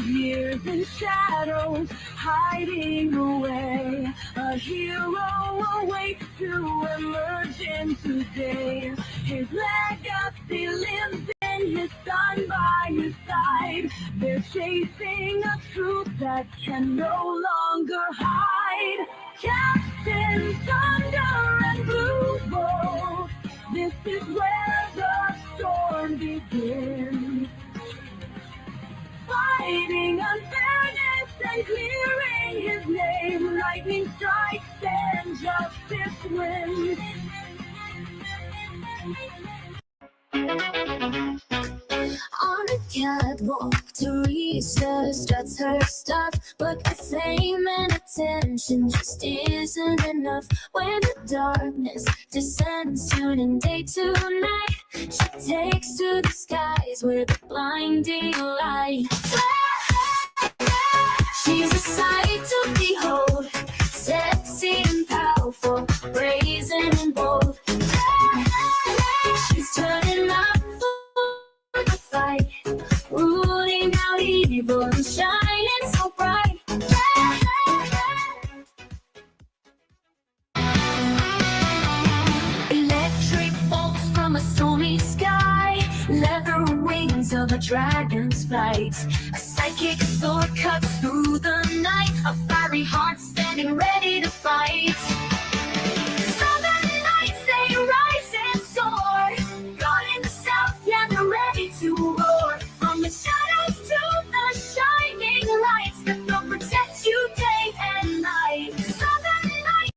years in shadows, hiding away. A hero awaits to emerge into day. His legacy lives in his son by his side. They're chasing a truth that can no longer hide. Captain Thunder and Blue Bolt, this is where the storm begins. Fighting unfairness and clearing his name. Lightning strikes and justice wins. On a catwalk, Teresa struts her stuff, but the fame and attention just isn't enough. When the darkness descends, turning day to night, she takes to the skies with a blinding light. She's a sight to behold, sexy and powerful, brazen and bold. She's turning up for the fight, rooting out evil and shining so bright. Electric bolts from a stormy sky, leather wings of a dragon's flight. A psychic sword cuts through the night, a fiery heart standing ready to fight. Southern lights, they rise and soar. God in the south, yeah, they're ready to roar. From the shadows to the shining lights, that will protect you day and night. Southern lights.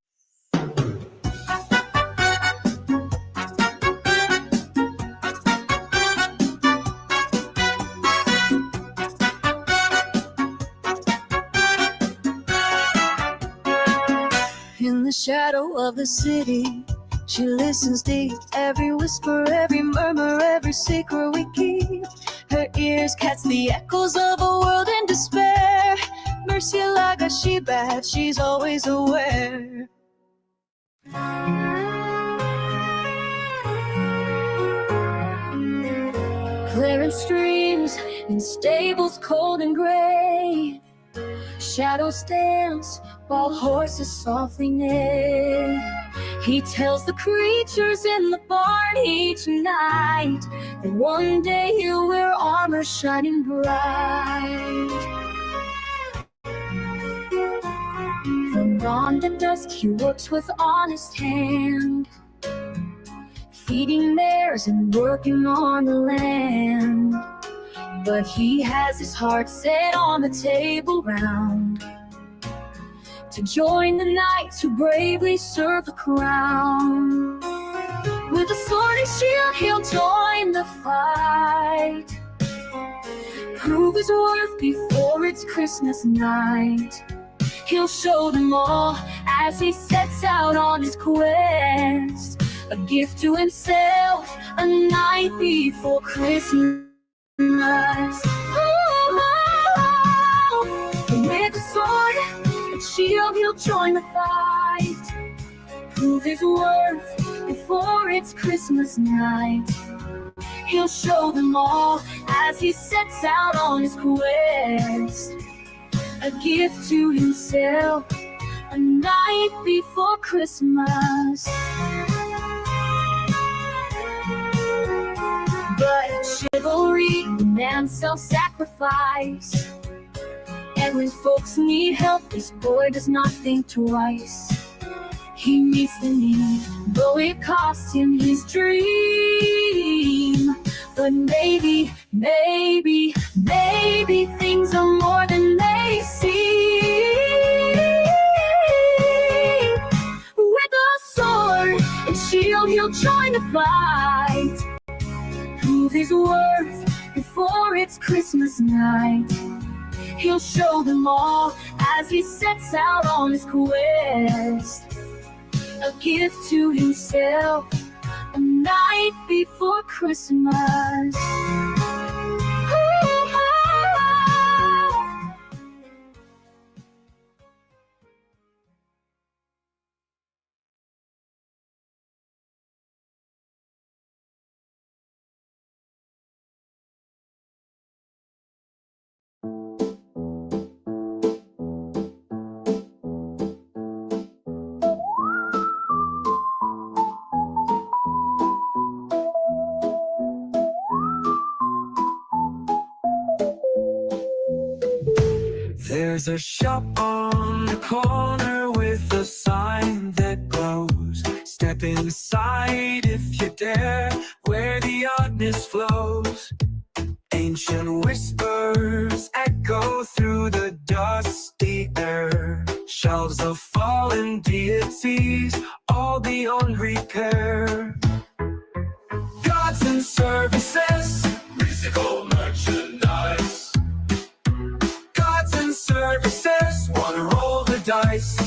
In the shadow of the city, she listens deep. Every whisper, every murmur, every secret we keep. Her ears catch the echoes of a world in despair. Murcielaga, she bad, she's always aware. Clarence streams in stables cold and gray. Shadow stands while horses softly neigh. He tells the creatures in the barn each night that one day he'll wear armor shining bright. From dawn to dusk he works with honest hand, feeding mares and working on the land. But he has his heart set on the table round, to join the knights who bravely serve the crown. With a sword and shield he'll join the fight, prove his worth before it's Christmas night. He'll show them all as he sets out on his quest, a gift to himself a night before Christmas. With a sword and shield he'll join the fight, prove his worth before it's Christmas night. He'll show them all as he sets out on his quest, a gift to himself a night before Christmas. But chivalry demands self-sacrifice, and when folks need help, this boy does not think twice. He meets the need, though it costs him his dream. But maybe things are more than they seem. With a sword and shield he'll join the fight, prove his worth before it's Christmas night. He'll show them all as he sets out on his quest, a gift to himself a night before Christmas. There's a shop on the corner with a sign that glows. Step inside if you dare, where the oddness flows. Ancient whispers echo through the dusty air. Shelves of fallen deities, all beyond repair. Gods and services, musical merchandise. Gods and services, wanna roll the dice.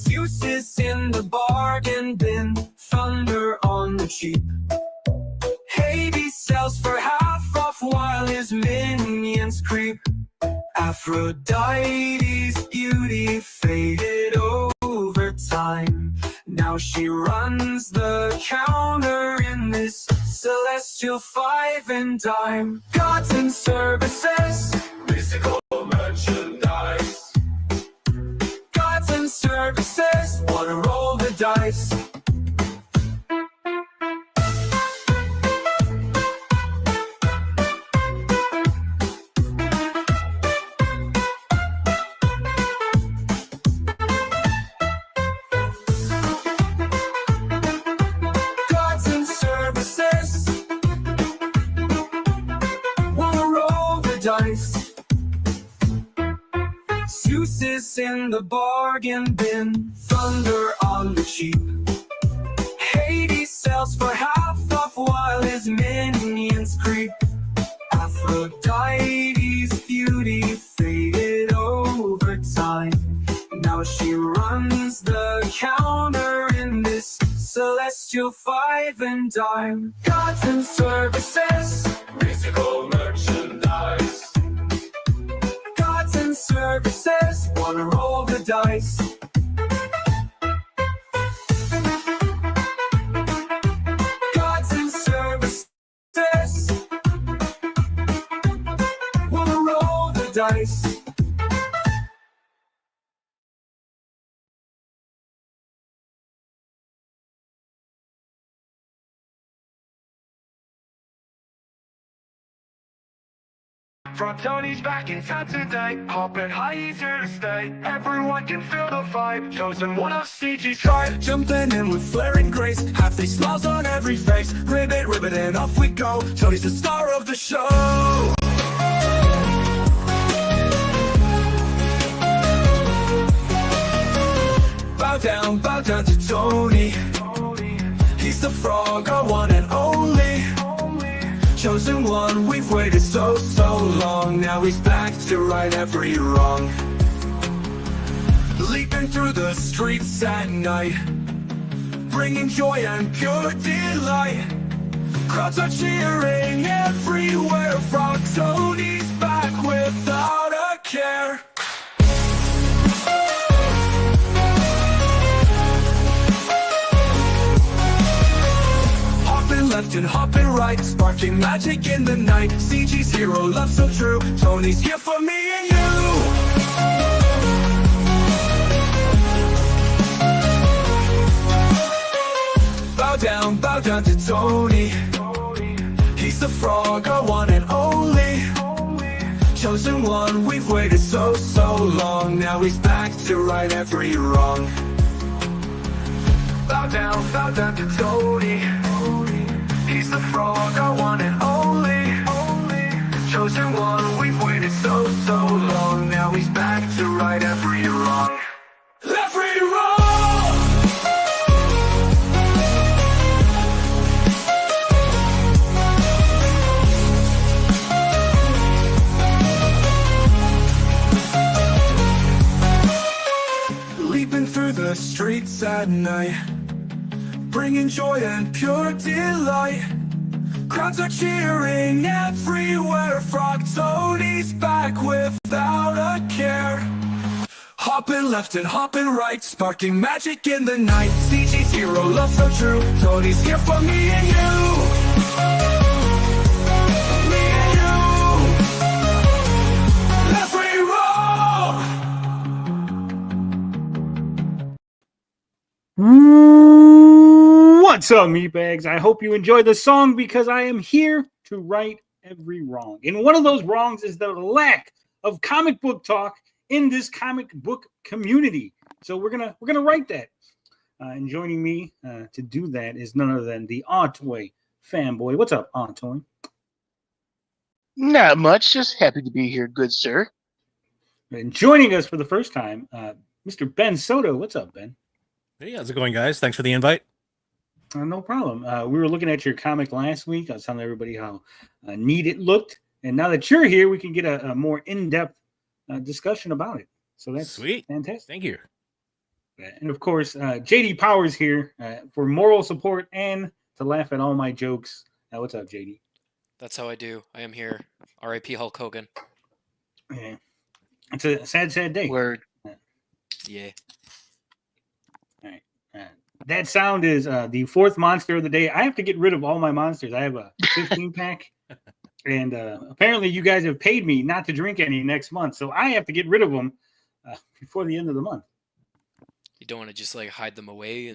Fuses in the bargain bin, thunder on the cheap. Hades sells for half off while his minions creep. Aphrodite's beauty faded over time. Now she runs the counter in this celestial five and dime. Gods and services, mystical merchandise. Gods and services, wanna roll the dice. Gods and services, wanna roll the dice. Zeus in the bargain bin, thunder on the cheap. Hades sells for half off while his minions creep. Aphrodite's beauty faded over time. Now she runs the counter in this celestial five and dime. Gods and services, mystical merchandise. Gods and services, wanna roll the dice. Gods and services, wanna roll the dice. Tony's back in town today. Hopping high, he's here to stay. Everyone can feel the vibe. Chosen one of CG's tribe. Jumping in with flaring grace, half these smiles on every face. Ribbit, and off we go. Tony's the star of the show. Bow down to Tony. He's the frog, our one and only. Chosen one, we've waited so long. Now he's back to right every wrong. Leaping through the streets at night, bringing joy and pure delight. Crowds are cheering everywhere. Frog Tony's back without a care. Left and hopping right, sparking magic in the night. CG's hero, love so true. Tony's here for me and you. Bow down to Tony. He's the frog, our one and only. Chosen one, we've waited so long. Now he's back to right every wrong. Bow down to Tony. He's the frog, our one and only. Chosen one, we've waited so long. Now he's back to right every wrong. Every wrong! Leaping through the streets at night, bringing joy and pure delight. Crowds are cheering everywhere. Frog Tony's back without a care. Hopping left and hopping right, sparking magic in the night. CG's hero, love so true. Tony's here for me and you. Me and you. Every wrong! What's up, meatbags? I hope you enjoy the song because I am here to right every wrong. And one of those wrongs is the lack of comic book talk in this comic book community. So we're gonna right that. And joining me to do that is none other than the Antoine fanboy. What's up, Antoine? Not much. Just happy to be here, good sir. And joining us for the first time, Mr. Ben Sodto. What's up, Ben? Hey, how's it going, guys? Thanks for the invite. No problem. We were looking at your comic last week. I was telling everybody how neat it looked. And now that you're here, we can get a more in-depth discussion about it. So that's sweet. Fantastic. Thank you. And of course, JD Powers here for moral support and to laugh at all my jokes. What's up, JD? That's how I do. I am here. R.I.P. Hulk Hogan. Yeah. It's a sad, sad day. Word. Yeah. All right. That sound is the fourth monster of the day. I have to get rid of all my monsters. I have a 15 pack. And apparently you guys have paid me not to drink any next month. So I have to get rid of them before the end of the month. You don't want to just like hide them away,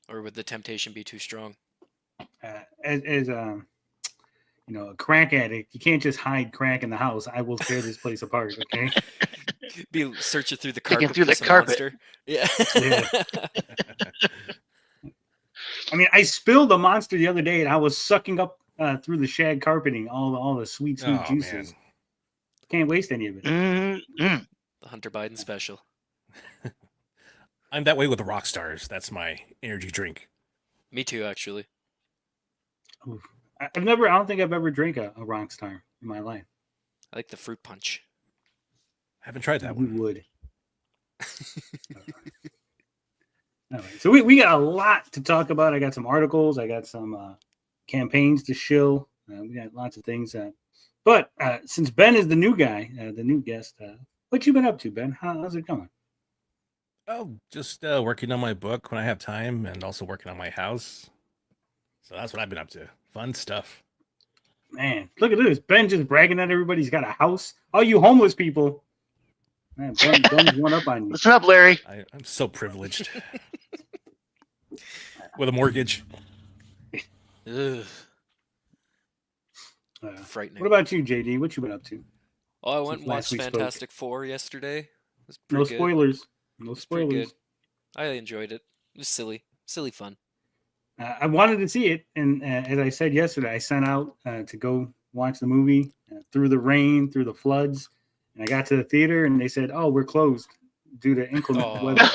or would the temptation be too strong? As a crack addict, you can't just hide crack in the house. I will tear this place apart. Okay. Be searching through the Digging carpet. through for the some carpet. monster. Yeah. Yeah. I mean, I spilled a monster the other day, and I was sucking up through the shag carpeting all the sweet juices. Man. Can't waste any of it. Mm-hmm. The Hunter Biden special. I'm that way with the rock stars. That's my energy drink. Me too, actually. I don't think I've ever drank a rock star in my life. I like the fruit punch. I haven't tried that We one. would. All right, so we got a lot to talk about. I got some articles. I got some campaigns to shill. We got lots of things. But since Ben is the new guy, the new guest, what you been up to, Ben? How's it going? Oh, just working on my book when I have time, and also working on my house. So that's what I've been up to. Fun stuff. Man, look at this. Ben just bragging at everybody. He's got a house. All you homeless people. Man, Ben's one up on you. What's up, Larry? I'm so privileged. With a mortgage. Ugh. Frightening. What about you, JD? What you been up to? Oh, I went Since and last watched we spoke. Fantastic Four yesterday. It was No pretty good. spoilers. No It's pretty spoilers. good. I enjoyed it. It was silly fun. I wanted to see it, and as I said yesterday, I sent out to go watch the movie through the rain, through the floods, and I got to the theater, and they said, "Oh, we're closed due to inclement Oh. weather."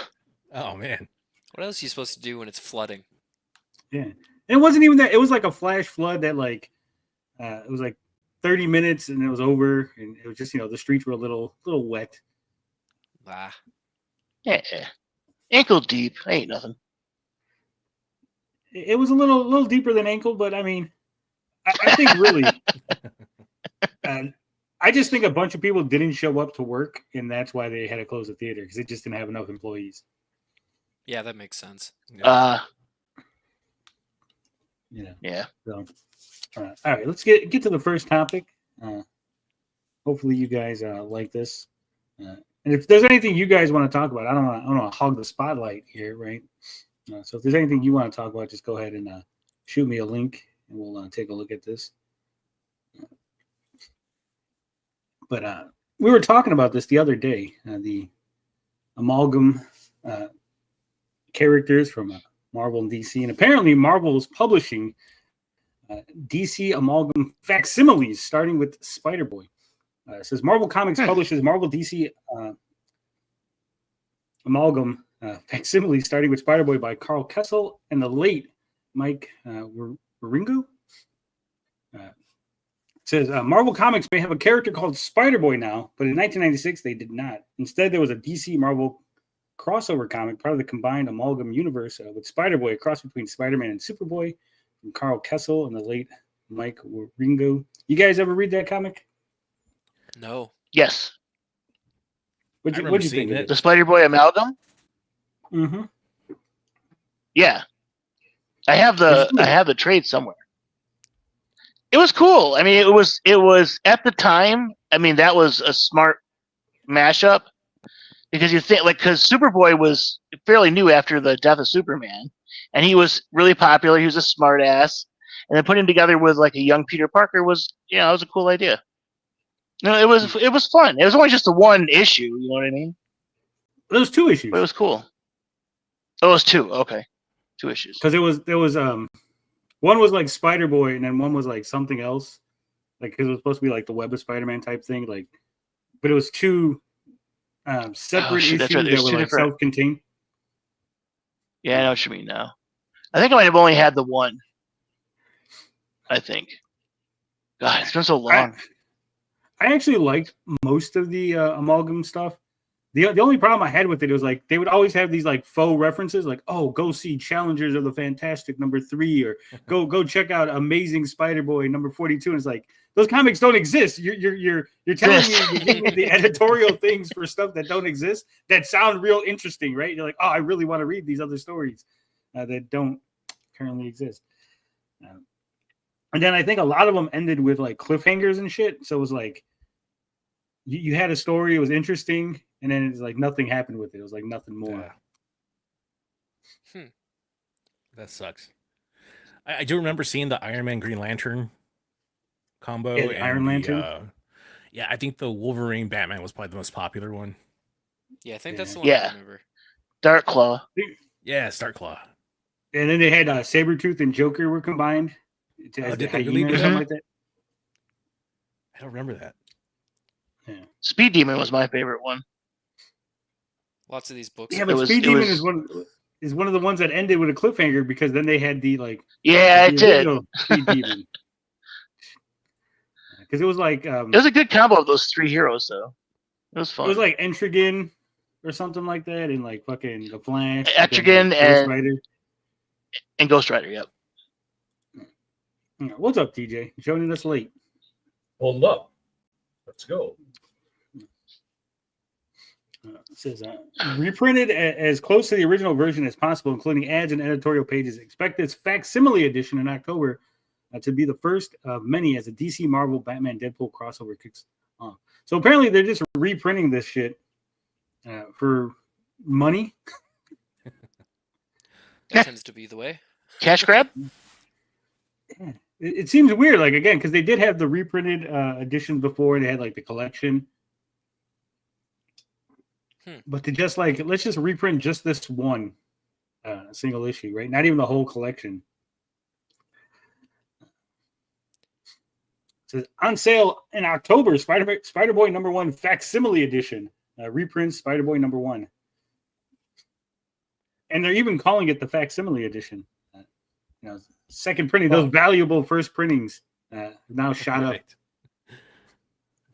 Oh, man. What else are you supposed to do when it's flooding? Yeah, and it wasn't even that. It was like a flash flood that it was like 30 minutes, and it was over, and it was just the streets were a little wet. Ah, Yeah. Ankle deep. Ain't nothing. It was a little deeper than ankle, but I mean, I think really, I just think a bunch of people didn't show up to work, and that's why they had to close the theater because it just didn't have enough employees. yeah, that makes sense. Yeah. So, all right, let's get to the first topic. Hopefully, you guys like this. And if there's anything you guys want to talk about, I don't want to hog the spotlight here, right? So if there's anything you want to talk about, just go ahead and shoot me a link, and we'll take a look at this. But we were talking about this the other day, the Amalgam characters from Marvel and DC, and apparently Marvel is publishing DC Amalgam facsimiles, starting with Spider-Boy. It says Marvel Comics publishes Marvel DC Amalgam facsimiles, starting with Spider-Boy by Carl Kessel and the late Mike Wieringo. It says Marvel Comics may have a character called Spider-Boy now, but in 1996 they did not. Instead, there was a DC Marvel crossover comic, part of the combined Amalgam universe, with Spider-Boy, a cross between Spider-Man and Superboy, from Carl Kessel and the late Mike Wieringo. You guys ever read that comic? No. Yes. What'd you think seeing of it. The Spider-Boy Amalgam? Mm-hmm. Yeah. I have the trade somewhere. It was cool. I mean, it was at the time, I mean, that was a smart mashup because you think because Superboy was fairly new after the death of Superman, and he was really popular. He was a smart ass, and then putting him together with like a young Peter Parker was, it was a cool idea. No, it was fun. It was only just the one issue. You know what I mean? There was 2 issues. But it was cool. Oh, it was 2. Okay, 2 issues. Because there was one was like Spider-Boy, and then one was like something else, like because it was supposed to be like the Web of Spider-Man type thing, like, but it was 2 separate issues right. that were like self-contained. Yeah, I know what you mean now. I think I might have only had the one. I think. God, it's been so long. I actually liked most of the Amalgam stuff. The only problem I had with it was like they would always have these like faux references, like, oh, go see Challengers of the Fantastic #3, or go check out Amazing Spider-Boy #42. And it's like those comics don't exist. You're telling me, you're giving me the editorial things for stuff that don't exist that sound real interesting, right? You're like, oh, I really want to read these other stories that don't currently exist. And then I think a lot of them ended with like cliffhangers and shit. So it was like you had a story, it was interesting, and then it's like nothing happened with it. It was like nothing more. Yeah. That sucks. I do remember seeing the Iron Man Green Lantern combo. Yeah, and Iron Lantern. Yeah, I think the Wolverine Batman was probably the most popular one. Yeah, I think that's the one I remember. Dark Claw. Yeah, Dark Claw. And then they had Sabretooth and Joker were combined. Did they really do something like that? I don't remember that. Yeah. Speed Demon was my favorite one. Lots of these books. Yeah, but Speed Demon is one of the ones that ended with a cliffhanger, because then they had the like. Yeah, it did. Speed Demon. Because it was like it was a good combo of those 3 heroes, though. It was fun. It was like Etrigan or something like that, and like fucking the Flash. Etrigan Ghost Rider. And Ghost Rider. Yep. What's up, TJ? Joining us late. Hold up. Let's go. It says reprinted as close to the original version as possible, including ads and editorial pages. Expect this facsimile edition in October to be the first of many as a DC Marvel Batman Deadpool crossover kicks off. So apparently they're just reprinting this shit for money. That tends to be the way. Cash grab? Yeah. It seems weird, like, again, because they did have the reprinted editions before. They had like the collection. But to just like, let's just reprint just this one single issue, right? Not even the whole collection. It says on sale in October, Spider-Boy #1 facsimile edition. Reprint Spider-Boy #1. And they're even calling it the facsimile edition. Second printing, those valuable first printings now shot up.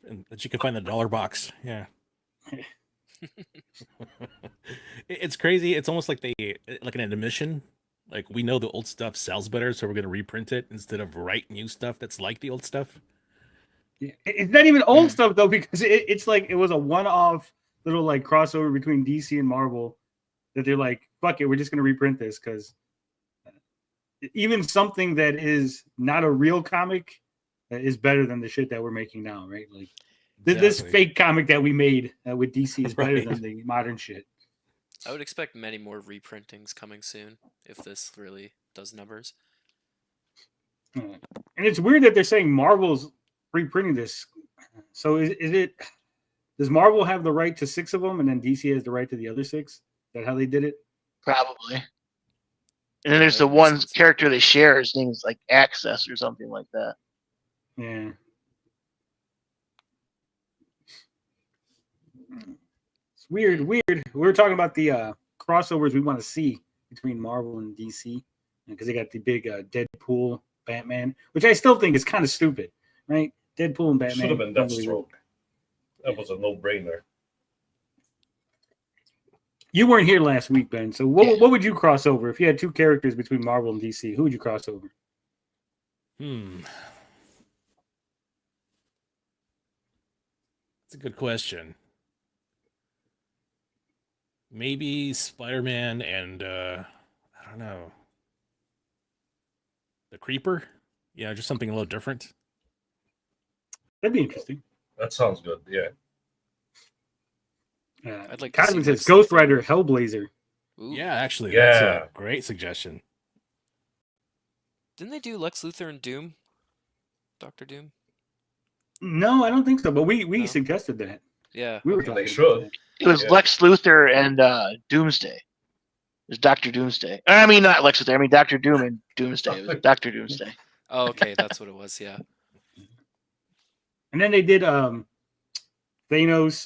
And that you can find the dollar box. Yeah. It's crazy. It's almost like like an admission. Like, we know the old stuff sells better, so we're going to reprint it instead of write new stuff that's like the old stuff. Yeah. It's not even old stuff, though, because it's like it was a one-off little like crossover between DC and Marvel that they're like, fuck it, we're just going to reprint this, because even something that is not a real comic is better than the shit that we're making now, right? Like this fake comic that we made with DC is better than the modern shit. I would expect many more reprintings coming soon if this really does numbers. And it's weird that they're saying Marvel's reprinting this. So is it? Does Marvel have the right to 6 of them, and then DC has the right to the other 6? Is that how they did it? Probably. And then there's the one character they share. His name is like Access or something like that. Yeah. It's weird. We were talking about the crossovers we want to see between Marvel and DC, because they got the big Deadpool Batman, which I still think is kind of stupid, right? Deadpool and Batman. Should have been Deathstroke. That was a no-brainer. You weren't here last week, Ben. So what would you cross over if you had 2 characters between Marvel and DC? Who would you cross over? That's a good question. Maybe Spider-Man and I don't know, the Creeper. Yeah, just something a little different. That'd be interesting. That sounds good. Yeah. I'd like Cosmin says Ghost Rider Hellblazer. Ooh. Yeah, actually, that's a great suggestion. Didn't they do Lex Luthor and Doom? Doctor Doom? No, I don't think so. But we No. suggested that. Yeah. We were okay. talking They about should. that. It was Yeah. Lex Luthor and Doomsday. It was Doctor Doomsday. I mean, not Lex Luthor. I mean Doctor Doom and Doomsday. It was Doctor Doomsday. Oh, okay, that's what it was. Yeah. And then they did Thanos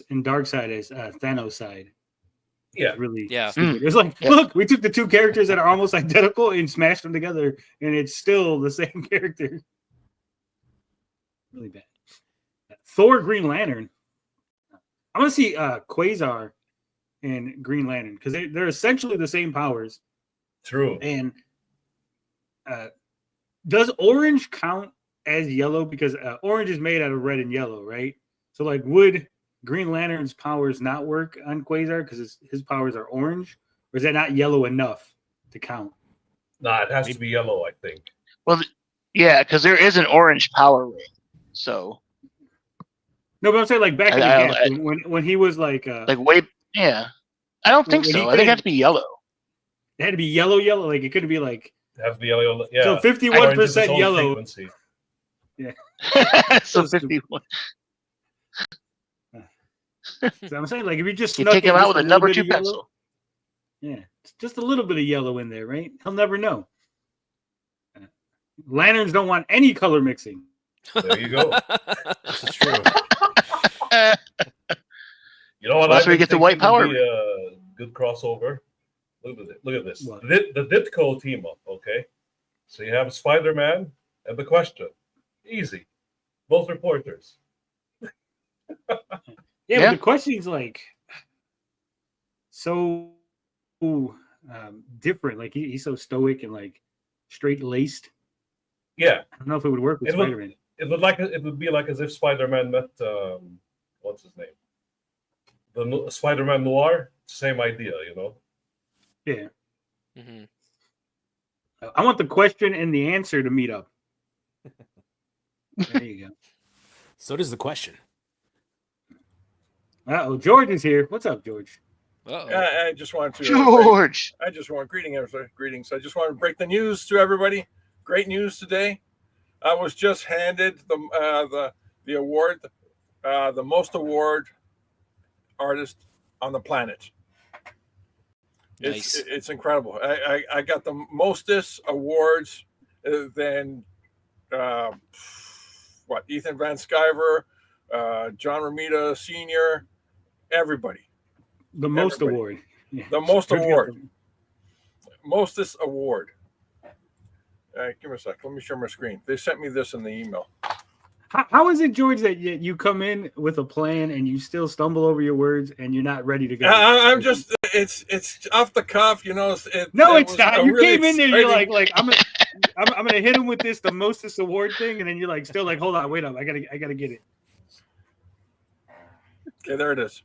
and Darkseid as Thanos side. Yeah. Really Yeah. stupid. It's like, Yep. look, we took the two characters that are almost identical and smashed them together, and it's still the same character. Really bad. Thor, Green Lantern. I want to see Quasar and Green Lantern because they're essentially the same powers. True. And does orange count as yellow? Because orange is made out of red and yellow, right? So, like, would Green Lantern's powers not work on Quasar because his powers are orange? Or is that not yellow enough to count? Nah, it has to be yellow, I think. Well, yeah, because there is an orange power ring. So, No, but I'm saying, like, back in the I- gap, when he was, like way, yeah. I don't think When he so. I think it has to be yellow. it had to be yellow. Like, it couldn't be, like, It has to be yellow. Yeah. so Orange is 51% its own yellow. frequency. So So stupid. 51. So I'm saying, like, if you just You snuck take in him out just with a little number bit 2 of yellow- pencil. Yeah, it's just a little bit of yellow in there, right? He'll never know. Lanterns don't want any color mixing. There you go. This is true. You know what? That's I've where you been get the white thinking power. would be a good crossover. Look at it. Look at this. What? The Ditko team up. Okay, so you have Spider-Man and the Question. Easy. Both reporters. Yeah, Yeah. but the question's like so different. Like he's so stoic and like straight laced. Yeah, I don't know if it would work with It would- Spider-Man. it would be like as if Spider-Man met what's his name? The Spider-Man Noir. Same idea, you know. Yeah, hmm I want the question and the answer to meet up. There you go. So does the question. Oh, George is here. What's up, George? Uh-oh. I just wanted to. George. Greetings. I just want to break the news to everybody. Great news today. I was just handed the award, the most award artist on the planet. Nice. It's incredible. I got the mostest awards than Ethan Van Sciver, John Romita Sr., everybody. The most Everybody. award. Yeah. The most George got award. the- Mostest award. Give me a sec. Let me share my screen. They sent me this in the email. How is it, George, that you come in with a plan and you still stumble over your words and you're not ready to go? I'm just. It's off the cuff, you know. No, it it's was not. a You really came in there, you're exciting- like I'm gonna hit him with this the mostest award thing, and then you're like still like, hold on, wait up, I gotta get it. Okay, there it is.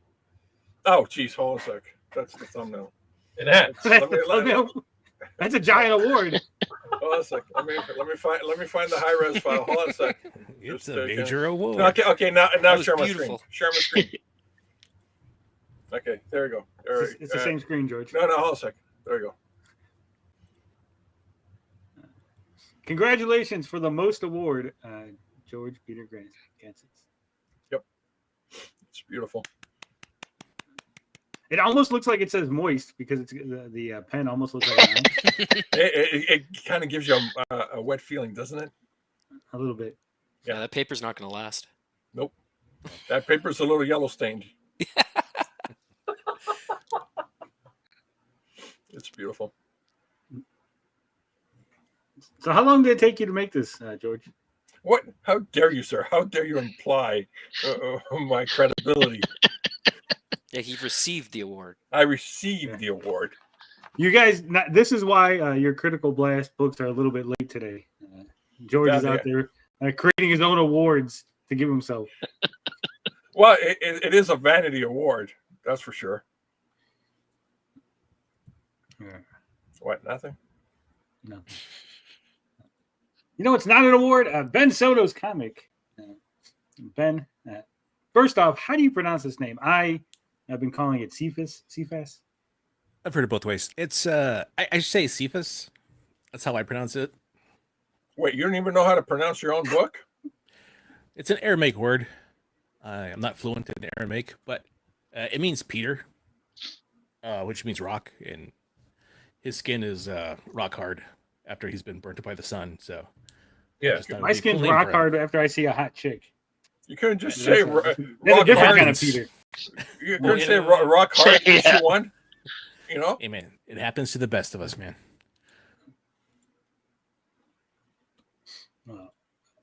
Oh, geez, hold on a sec. That's the thumbnail. It has. That's a giant award. Hold on a sec. Let me find the high res file. Hold on a sec. It's Just, a major award. Okay. Now That was share my beautiful. screen. Share my screen. Okay, there we go. All right. It's the same screen, George. No, hold on a sec. There we go. Congratulations for the most award, George Peter Gansett. It's beautiful. It almost looks like it says moist because it's the pen almost looks like an ounce. It kind of gives you a wet feeling, doesn't it? A little bit. Yeah, that paper's not going to last. Nope. That paper's a little yellow stained. It's beautiful. So how long did it take you to make this, George? What? How dare you, sir? How dare you imply my credibility? Yeah, he received the award. I received the award. You guys, this is why your Critical Blast books are a little bit late today. George is out there creating his own awards to give himself. Well, it is a vanity award, that's for sure. Yeah. What? Nothing? No. You know, it's not an award. Ben Sodto's comic. Ben, first off, how do you pronounce this name? I've been calling it Cephas. I've heard it both ways. It's I say Cephas. That's how I pronounce it. Wait, you don't even know how to pronounce your own book? It's an Aramaic word. I'm not fluent in Aramaic, but it means Peter, which means rock, and his skin is rock hard after he's been burnt by the sun. So Yeah. My skin's rock hard after I see a hot chick. You couldn't just say That's rock a different hard. kind of Peter. You couldn't say rock hard Yeah. issue 1. You know? Hey man, it happens to the best of us, man.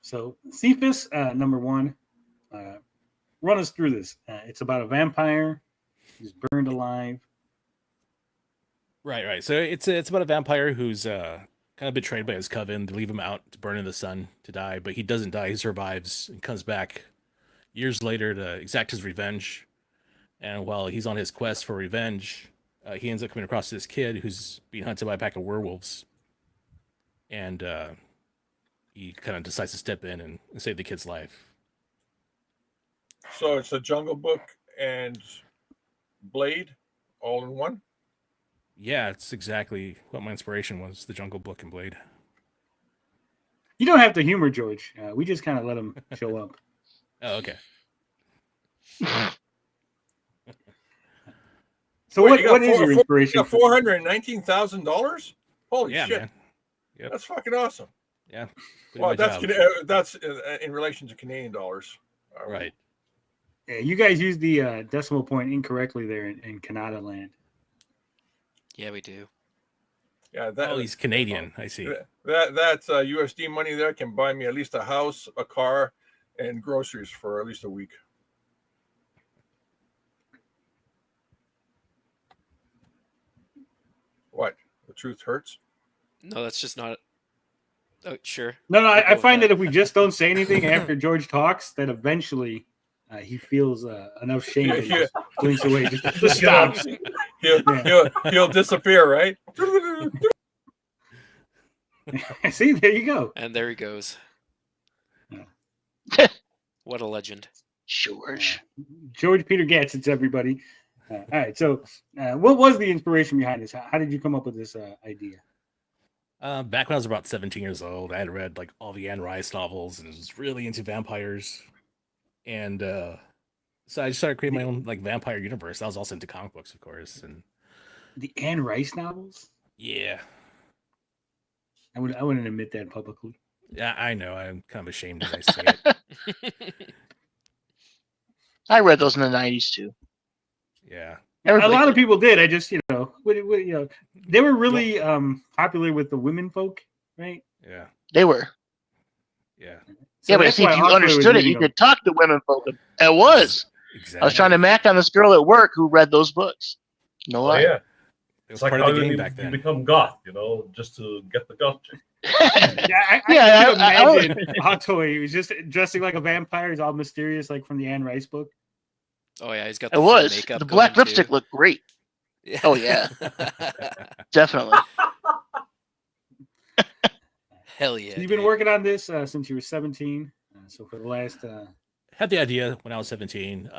So Cephas, number 1, run us through this. It's about a vampire who's burned alive. Right. So it's about a vampire who's kind of betrayed by his coven. They leave him out to burn in the sun to die, but he doesn't die. He survives and comes back years later to exact his revenge. And while he's on his quest for revenge, he ends up coming across this kid who's being hunted by a pack of werewolves. And he kind of decides to step in and save the kid's life. So it's a Jungle Book and Blade all in one? Yeah, it's exactly what my inspiration was, the Jungle Book and Blade. You don't have to humor George. We just kind of let him show up. Oh, okay. So what is your inspiration? You got $419,000? Holy Yeah, shit. man. Yep. That's fucking awesome. Yeah. Well, that's in relation to Canadian dollars. Right. Yeah, you guys used the decimal point incorrectly there in Canada land. Yeah, we do. Yeah, he's Canadian. I see. That's USD money there can buy me at least a house, a car, and groceries for at least a week. What? The truth hurts? No, that's just not. Oh, sure. No, I find that if we just don't say anything after George talks, that eventually he feels enough shame and just blinks away. Just stops. He'll disappear, right? See, there you go. And there he goes. What a legend. George. George Peter Gatsits, everybody. All right, so what was the inspiration behind this? How did you come up with this idea? Back when I was about 17 years old, I had read like all the Anne Rice novels and was really into vampires. And so I just started creating my own like vampire universe. I was also into comic books, of course. And the Anne Rice novels? Yeah. I wouldn't admit that publicly. Yeah, I know. I'm kind of ashamed as I say it. I read those in the 90s too. Yeah. A lot of people did. I just, they were really popular with the women folk, right? Yeah. They were. Yeah. So yeah, but see, if you understood it, you could talk to women folk. It was. Exactly. I was trying to mac on this girl at work who read those books. No lie. Yeah. It was like part how of the game you back then. become goth, just to get the goth chick. I can imagine Otto. He was just dressing like a vampire. He's all mysterious, like from the Anne Rice book. Oh yeah, he's got the full makeup. The black lipstick looked great. Yeah. Oh yeah, definitely. Hell yeah! So you've been working on this since you were 17. So for the last, had the idea when I was 17.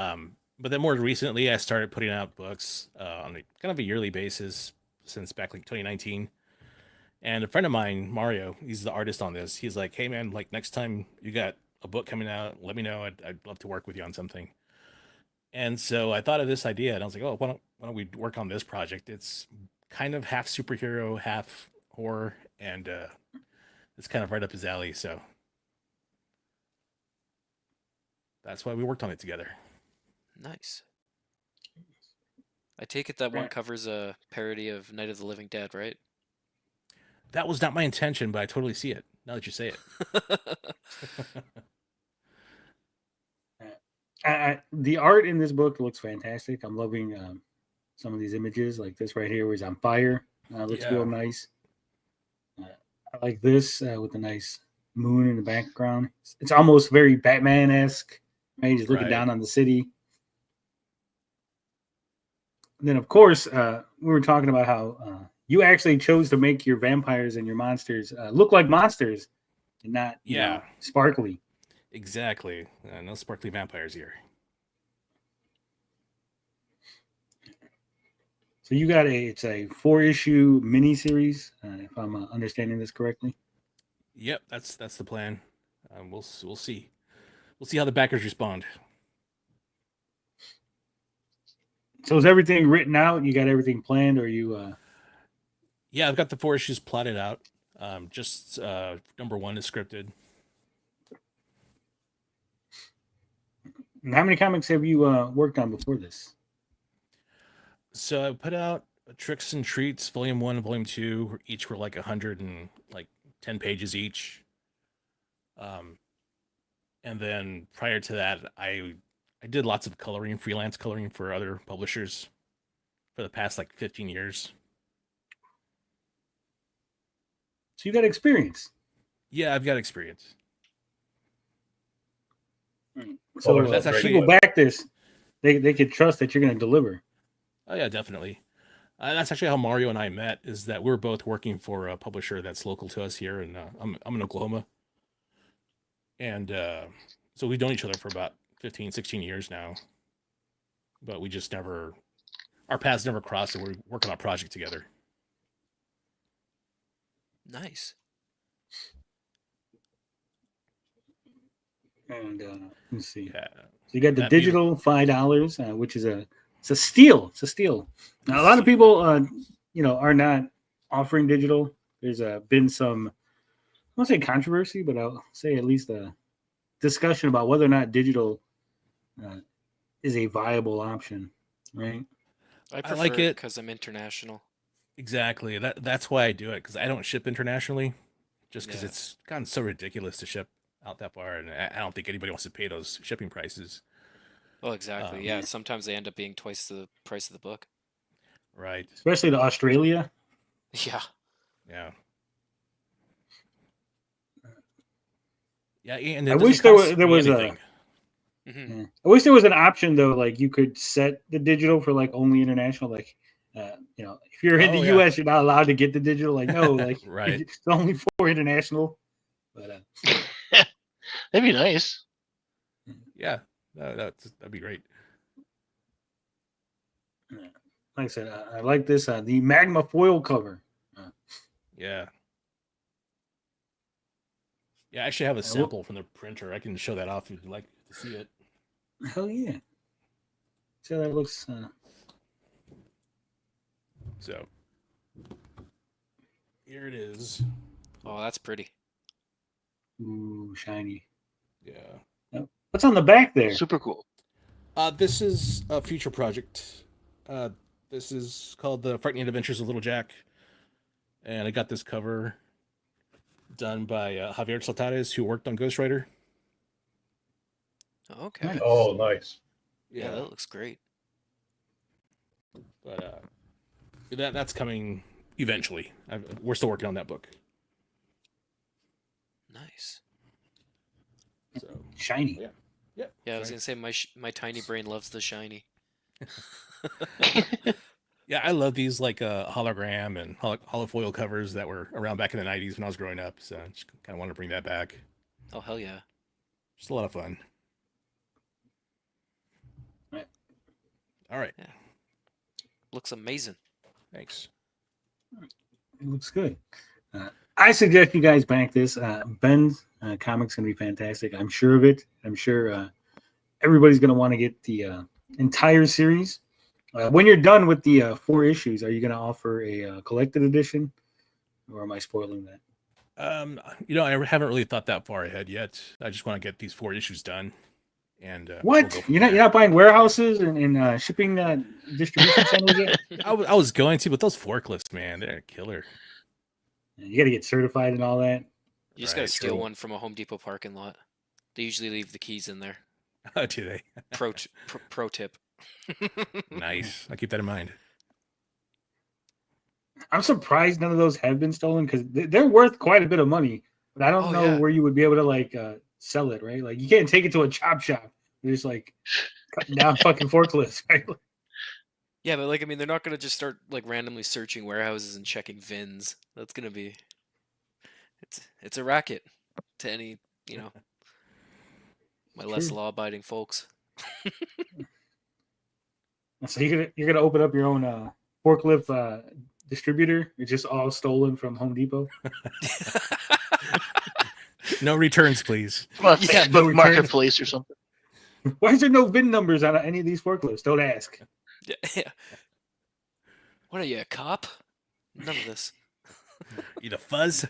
But then more recently, I started putting out books on kind of a yearly basis since back like 2019. And a friend of mine, Mario, he's the artist on this. He's like, "Hey man, like next time you got a book coming out, let me know. I'd love to work with you on something." And so I thought of this idea, and I was like, "Oh, why don't we work on this project? It's kind of half superhero, half horror, and it's kind of right up his alley." So that's why we worked on it together. Nice. I take it that one covers a parody of Night of the Living Dead, right? That was not my intention, but I totally see it now that you say it. The art in this book looks fantastic. I'm loving some of these images, like this right here, where he's on fire. Looks real nice. I like this with the nice moon in the background. It's almost very Batman-esque. Right? He's looking down on the city. And then, of course, we were talking about how you actually chose to make your vampires and your monsters look like monsters and not sparkly. Exactly. No sparkly vampires here. So you got it's a 4-issue miniseries, if I'm understanding this correctly. Yep, that's the plan. We'll see. We'll see how the backers respond. So is everything written out? You got everything planned, or you? Yeah, I've got the 4 issues plotted out. Just number 1 is scripted. And how many comics have you worked on before this? So I put out Tricks and Treats, Volume 1 and Volume 2. Each were like 110 pages each. And then prior to that, I did lots of coloring, freelance coloring for other publishers for the past like 15 years. So you got experience. Yeah, I've got experience. So Well, that's actually- people back this, they could trust that you're going to deliver. Oh yeah, definitely. That's actually how Mario and I met. Is that we're both working for a publisher that's local to us here, and I'm in Oklahoma, and so we've known each other for about 15, 16 years now. But we just never, our paths never crossed, and we're working on a project together. Nice. And let's see. Yeah. So you got the That digital $5, which is it's a steal. It's a steal. Now a lot of people, are not offering digital. There's been some, I won't say controversy, but I'll say at least a discussion about whether or not digital is a viable option, right? I prefer like it because I'm international. Exactly. That's why I do it, because I don't ship internationally, just because Yeah. it's gotten so ridiculous to ship out that far, and I don't think anybody wants to pay those shipping prices. Well, exactly. Yeah, sometimes they end up being twice the price of the book. Right. Especially to Australia. Yeah. Yeah. Yeah, and it I wish doesn't there cost there me was anything. Mhm. Yeah. I wish there was an option though, like you could set the digital for like only international. Like, if you're in Oh, the yeah. U.S., you're not allowed to get the digital. Like, no, like Right. it's only for international. But That'd be nice. Yeah, that'd be great. like I said, I like this. The Magma foil cover. Yeah. Yeah, I actually have a sample from the printer. I can show that off if you'd like to see it. Hell yeah! See how that looks. So here it is. Oh, that's pretty. Ooh, shiny. Yeah. What's on the back there? Super cool. This is a future project. This is called The Frightening Adventures of Little Jack. And I got this cover done by Javier Soltares, who worked on Ghost Rider. Okay. Nice. Oh, nice. Yeah, that looks great. But that's coming eventually. We're still working on that book. Nice. So Shiny. yeah. Yeah, I was gonna say my tiny brain loves the shiny. Yeah, I love these like hologram and holofoil covers that were around back in the 90s when I was growing up. So I just kind of want to bring that back. Oh hell yeah. Just a lot of fun. Right. All right. Yeah. Looks amazing. Thanks. It looks good. I suggest you guys back this. Ben's comics going to be fantastic. I'm sure of it. I'm sure everybody's going to want to get the entire series. When you're done with the 4 issues, are you going to offer a collected edition, or am I spoiling that? I haven't really thought that far ahead yet. I just want to get these 4 issues done. And What? we'll go from You're there. not buying warehouses and shipping distribution centers yet? I was going to, but those forklifts, man, they're a killer. You got to get certified and all that. You just Right, gotta steal true. one from a Home Depot parking lot. They usually leave the keys in there. Oh, do they? Pro tip. Nice. I'll keep that in mind. I'm surprised none of those have been stolen because they're worth quite a bit of money. But I don't Oh, know yeah. where you would be able to sell it, right? Like you can't take it to a chop shop. You're just like cutting down fucking forklifts, right? Yeah, but they're not gonna just start randomly searching warehouses and checking VINs. That's gonna be it's a racket to any, my less True. law-abiding folks. So you're gonna open up your own forklift distributor. It's just all stolen from Home Depot. No returns, please. Well, Yeah, Facebook no returns. Marketplace or something. Why is there no VIN numbers on any of these forklifts? Don't ask. Yeah. What are you, a cop? None of this. Eat a fuzz.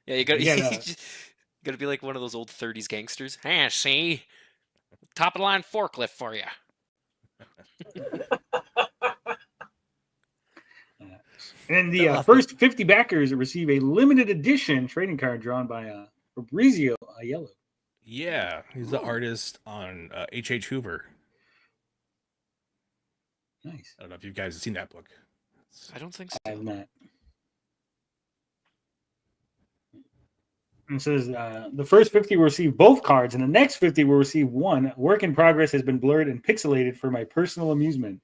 Yeah, you gotta, Yeah, you gotta be like one of those old 30s gangsters. Hey, see? Top of the line forklift for you. And the first 50 backers receive a limited edition trading card drawn by Fabrizio Aiello. Yeah, he's the artist on H.H. Hoover. Nice. I don't know if you guys have seen that book. I don't think so. I have not. It says the first 50 will receive both cards, and the next 50 will receive one. Work in progress has been blurred and pixelated for my personal amusement.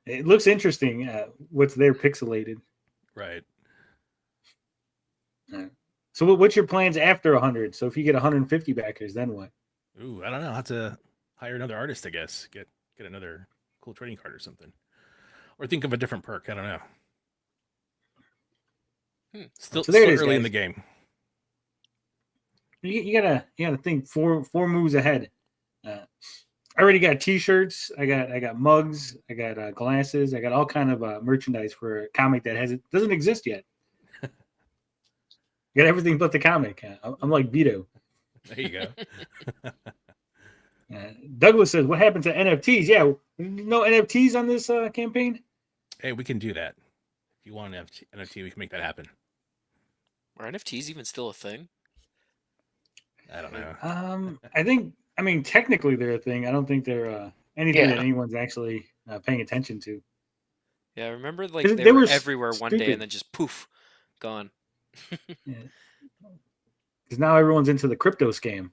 It looks interesting. What's there pixelated? Right. So, what's your plans after 100? So, if you get 150 backers, then what? Ooh, I don't know. I'll have to hire another artist, I guess. Get another cool trading card or something. Or think of a different perk. I don't know. Still, So there it still is, early in guys. the game. You gotta think four moves ahead. I already got T-shirts. I got mugs. I got glasses. I got all kind of merchandise for a comic that doesn't exist yet. Got everything but the comic. I'm like Vito. There you go. Douglas says, "What happened to NFTs?" Yeah, no NFTs on this campaign. Hey, we can do that. If you want an NFT, we can make that happen. Are NFTs even still a thing? I don't know. I mean, technically they're a thing. I don't think they're anything that Yeah. anyone's actually paying attention to. Yeah, I remember like 'Cause they they were were everywhere one day stupid. and then just poof, gone. Because now everyone's into the crypto scam,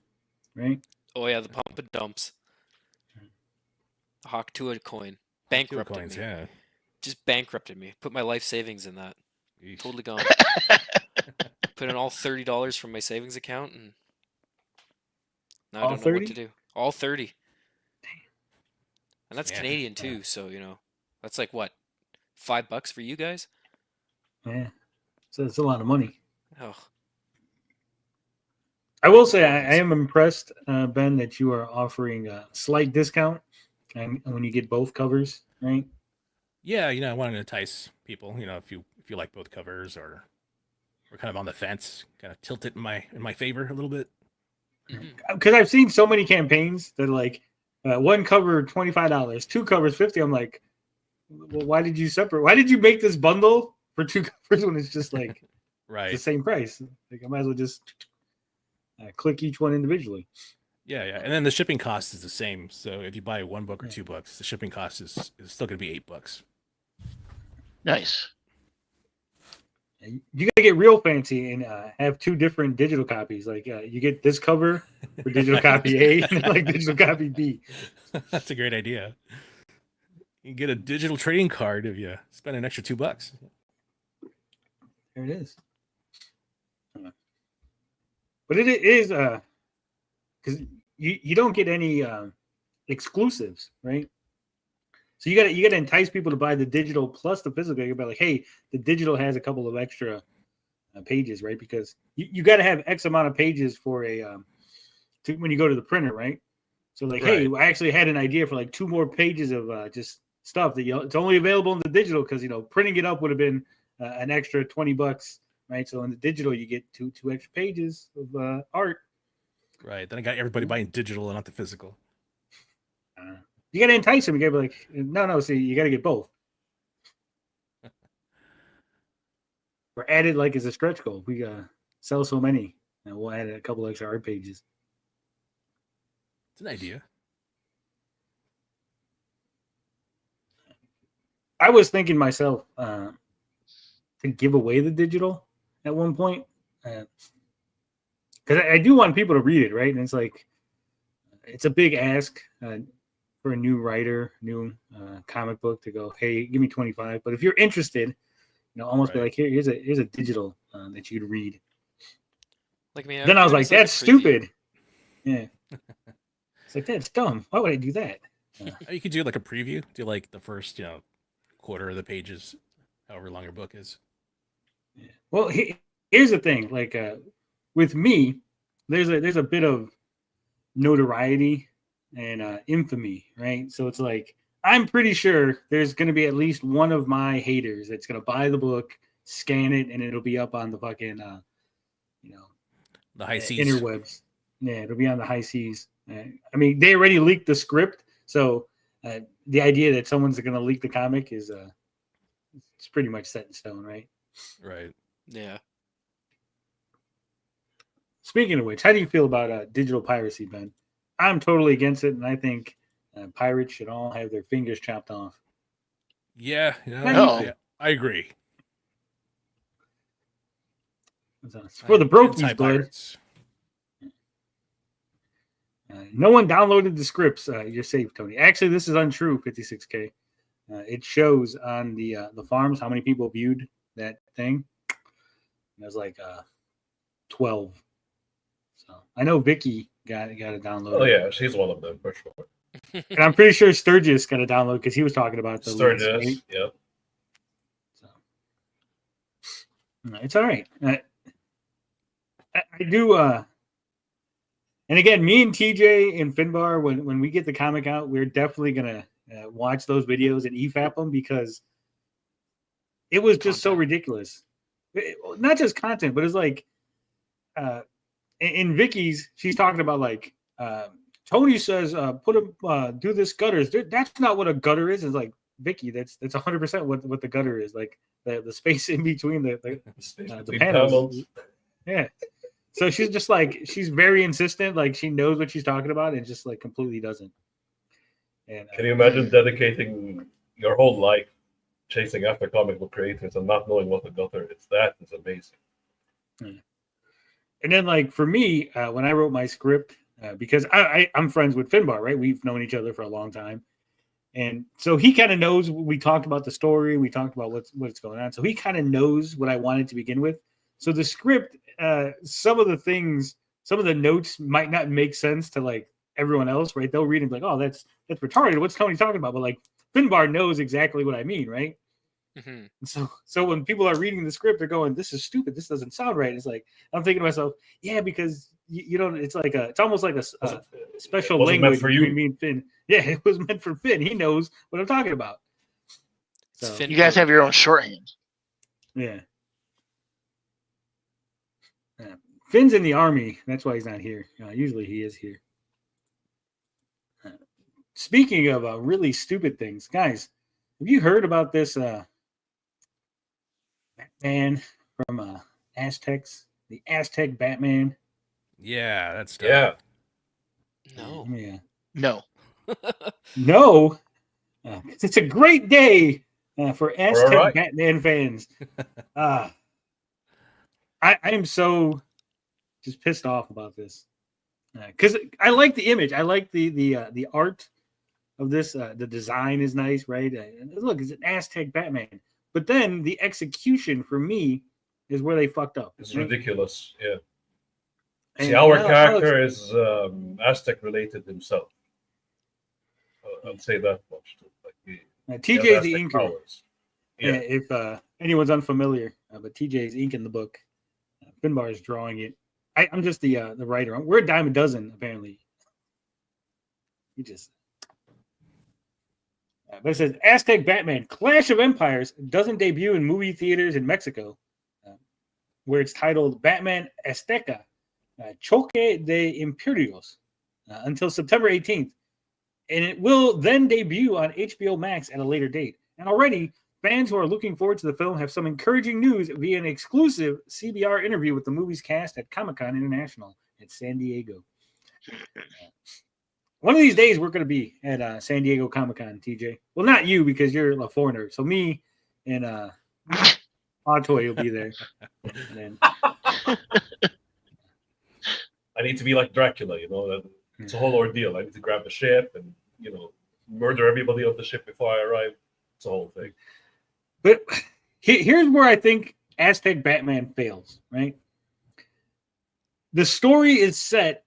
right? Oh yeah, the pump and dumps. Hawk to a coin. Bankrupted Coins, me. yeah. Just bankrupted me. Put my life savings in that. Eesh. Totally gone. Put in all $30 from my savings account and now I All don't know what 30? to do. All 30. And that's Yeah. Canadian too, so that's like what? $5 for you guys? Yeah, so it's a lot of money. Oh. I will say I am impressed, Ben, that you are offering a slight discount and when you get both covers, right? Yeah, I want to entice people. If you like both covers or we're kind of on the fence, kind of tilt it in my favor a little bit. Because I've seen so many campaigns that are like one cover $25, two covers $50. I'm like, well, why did you separate? Why did you make this bundle for two covers when it's just like Right. the same price? Like I might as well just click each one individually. Yeah. And then the shipping cost is the same. So if you buy one book or $2, the shipping cost is still going to be $8. Nice. You gotta get real fancy and have two different digital copies. Like you get this cover for digital copy A and like digital copy B. That's a great idea. You can get a digital trading card if you spend an extra $2. There it is. But it is because you don't get any exclusives, right? So you got to entice people to buy the digital plus the physical. You're like, hey, the digital has a couple of extra pages, right? Because you got to have X amount of pages for when you go to the printer, right? So like, hey, I actually had an idea for like 2 more pages of just stuff that it's only available in the digital because printing it up would have been an extra $20, right? So in the digital, you get two extra pages of art. Right. Then I got everybody buying digital and not the physical. You got to entice them. You got to be like, no. See, you got to get both. Or add it like as a stretch goal. We sell so many, and we'll add a couple extra art pages. It's an idea. I was thinking myself to give away the digital at one point because I do want people to read it, right? And it's like it's a big ask for a new writer, new comic book to go, hey, give me 25. But if you're interested, almost be like, here's a digital that you could read. Like me. Then I was like, that's stupid. Yeah. It's like, that's dumb. Why would I do that? You could do like a preview. Do like the first, quarter of the pages however long your book is. Yeah. Well, here's the thing. Like with me, there's a bit of notoriety and infamy, right? So it's like I'm pretty sure there's going to be at least one of my haters that's going to buy the book, scan it, and it'll be up on the fucking, the high seas, interwebs. Yeah, it'll be on the high seas. I mean, they already leaked the script, so the idea that someone's going to leak the comic is it's pretty much set in stone, right? Right. Yeah. Speaking of which, how do you feel about digital piracy, Ben? I'm totally against it, and I think pirates should all have their fingers chopped off. Yeah, No. yeah, I agree. For the brokies, blood. Pirates. No one downloaded the scripts. You're safe, Tony. Actually, this is untrue. 56K. It shows on the farms how many people viewed that thing. It was like 12. So I know Vicky got it downloaded. Oh yeah, she's one of them for sure. And I'm pretty sure Sturgis got a download because he was talking about the Sturgis, right? yep. So it's all right. I do. And again, me and TJ and Finbar, when we get the comic out, we're definitely gonna watch those videos and EFAP them because it was just so ridiculous. Not just content, but it's like in Vicky's, she's talking about like Tony says, put him do this gutters. That's not what a gutter is. It's like Vicky, that's 100% what the gutter is. Like the space in between the panels. Yeah. So she's just like, she's very insistent. Like she knows what she's talking about and just like completely doesn't. And can you imagine dedicating your whole life chasing after comic book creators and not knowing what a gutter is? That is amazing. Yeah. And then like for me, when I wrote my script, because I'm friends with Finbar, right? We've known each other for a long time. And so he kind of knows, we talked about the story. We talked about what's going on. So he kind of knows what I wanted to begin with. So the script, some of the notes might not make sense to like everyone else, right? They'll read and be like, oh, that's retarded. What's Tony talking about? But like Finbar knows exactly what I mean, right? Mm-hmm. So when people are reading the script, they're going, this is stupid. This doesn't sound right. It's like, I'm thinking to myself, yeah, because you don't, it's almost like a special language between me and Finn. Yeah, it was meant for Finn. He knows what I'm talking about. So, you guys have your own shorthand. Yeah. Finn's in the army. That's why he's not here. Usually he is here. Speaking of really stupid things, guys, have you heard about this Batman from Aztecs? The Aztec Batman? Yeah, that's dope. Yeah. No. Yeah. No. No. It's a great day for Aztec Batman fans. I am so just pissed off about this because I like the image. I like the art of this. The design is nice, right? Look, it's an Aztec Batman. But then the execution for me is where they fucked up. It's ridiculous. Yeah. And see, our character is Aztec related himself. I'll say that much. Like TJ's the inker. Yeah. If anyone's unfamiliar, but TJ's inking the book. Finbar is drawing it. I'm just the writer. We're a dime a dozen, apparently. You just. But it says Aztec Batman Clash of Empires doesn't debut in movie theaters in Mexico, where it's titled Batman Azteca Choque de Imperios until September 18th. And it will then debut on HBO Max at a later date. And already, fans who are looking forward to the film have some encouraging news via an exclusive CBR interview with the movie's cast at Comic-Con International in San Diego. One of these days, we're going to be at San Diego Comic-Con, TJ. Well, not you, because you're a foreigner. So me and Autoy will be there. And then... I need to be like Dracula, it's a whole ordeal. I need to grab the ship and, murder everybody on the ship before I arrive. It's a whole thing. But here's where I think Aztec Batman fails, right? The story is set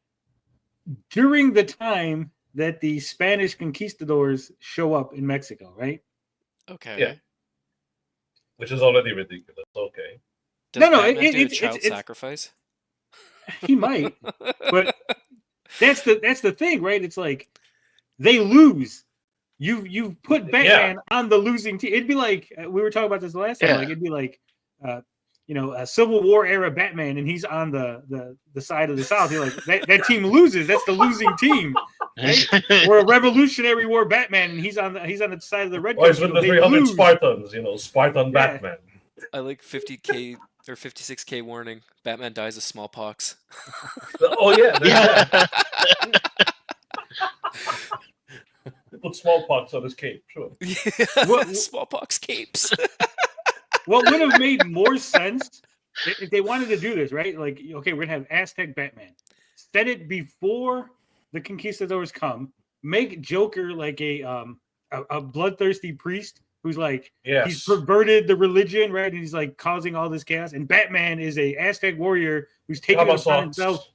during the time that the Spanish conquistadors show up in Mexico, right? Okay. Yeah. which is already ridiculous. Okay. Does No, Batman do a it's child sacrifice? he might, but that's the thing, right? It's like they lose. You put Batman on the losing team. It'd be like we were talking about this last time. Yeah. Like it'd be like a Civil War era Batman, and he's on the side of the South. You're like that team loses. That's the losing team. Right? Or a Revolutionary War Batman, and he's on the side of the red. Or he's with the 300 Spartans. Spartan Yeah. Batman. I like 50K or 56K warning. Batman dies of smallpox. Oh yeah. Yeah. They put smallpox on his cape. Sure. Smallpox capes. What would have made more sense if they wanted to do this, right? Like, okay, we're gonna have Aztec Batman. Set it before the conquistadors come. Make Joker like a bloodthirsty priest who's like he's perverted the religion, right? And he's like causing all this chaos. And Batman is a Aztec warrior who's taking it upon himself.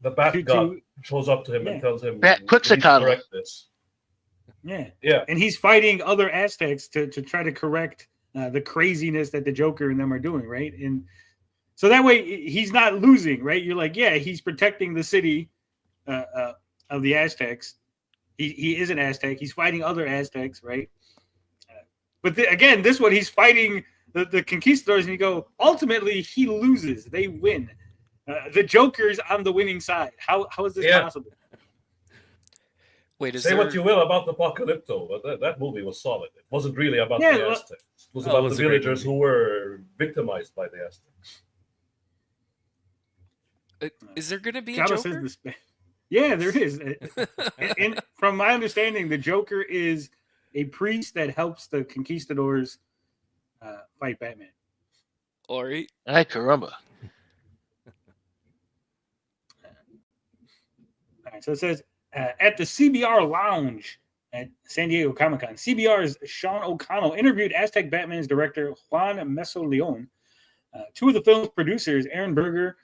The Bat God shows up to him and tells him, correct this. Yeah. Yeah. And he's fighting other Aztecs to try to correct the craziness that the Joker and them are doing, right? And so that way he's not losing, right? You're like, yeah, he's protecting the city of the Aztecs. He is an Aztec. He's fighting other Aztecs, right? But again, this one, he's fighting the conquistadors, and you go, ultimately, he loses. They win. The Joker's on the winning side. How is this possible? Wait, Say what you will about Apocalypto, but that movie was solid. It wasn't really about the Aztecs. It was about the villagers who were victimized by the Aztecs. Is there going to be a Joker? Yeah, there is. And from my understanding, the Joker is a priest that helps the conquistadors fight Batman. All right. Ay, caramba. All right, so it says, at the CBR Lounge at San Diego Comic-Con, CBR's Sean O'Connell interviewed Aztec Batman's director, Juan Mesoleon, two of the film's producers, Aaron Berger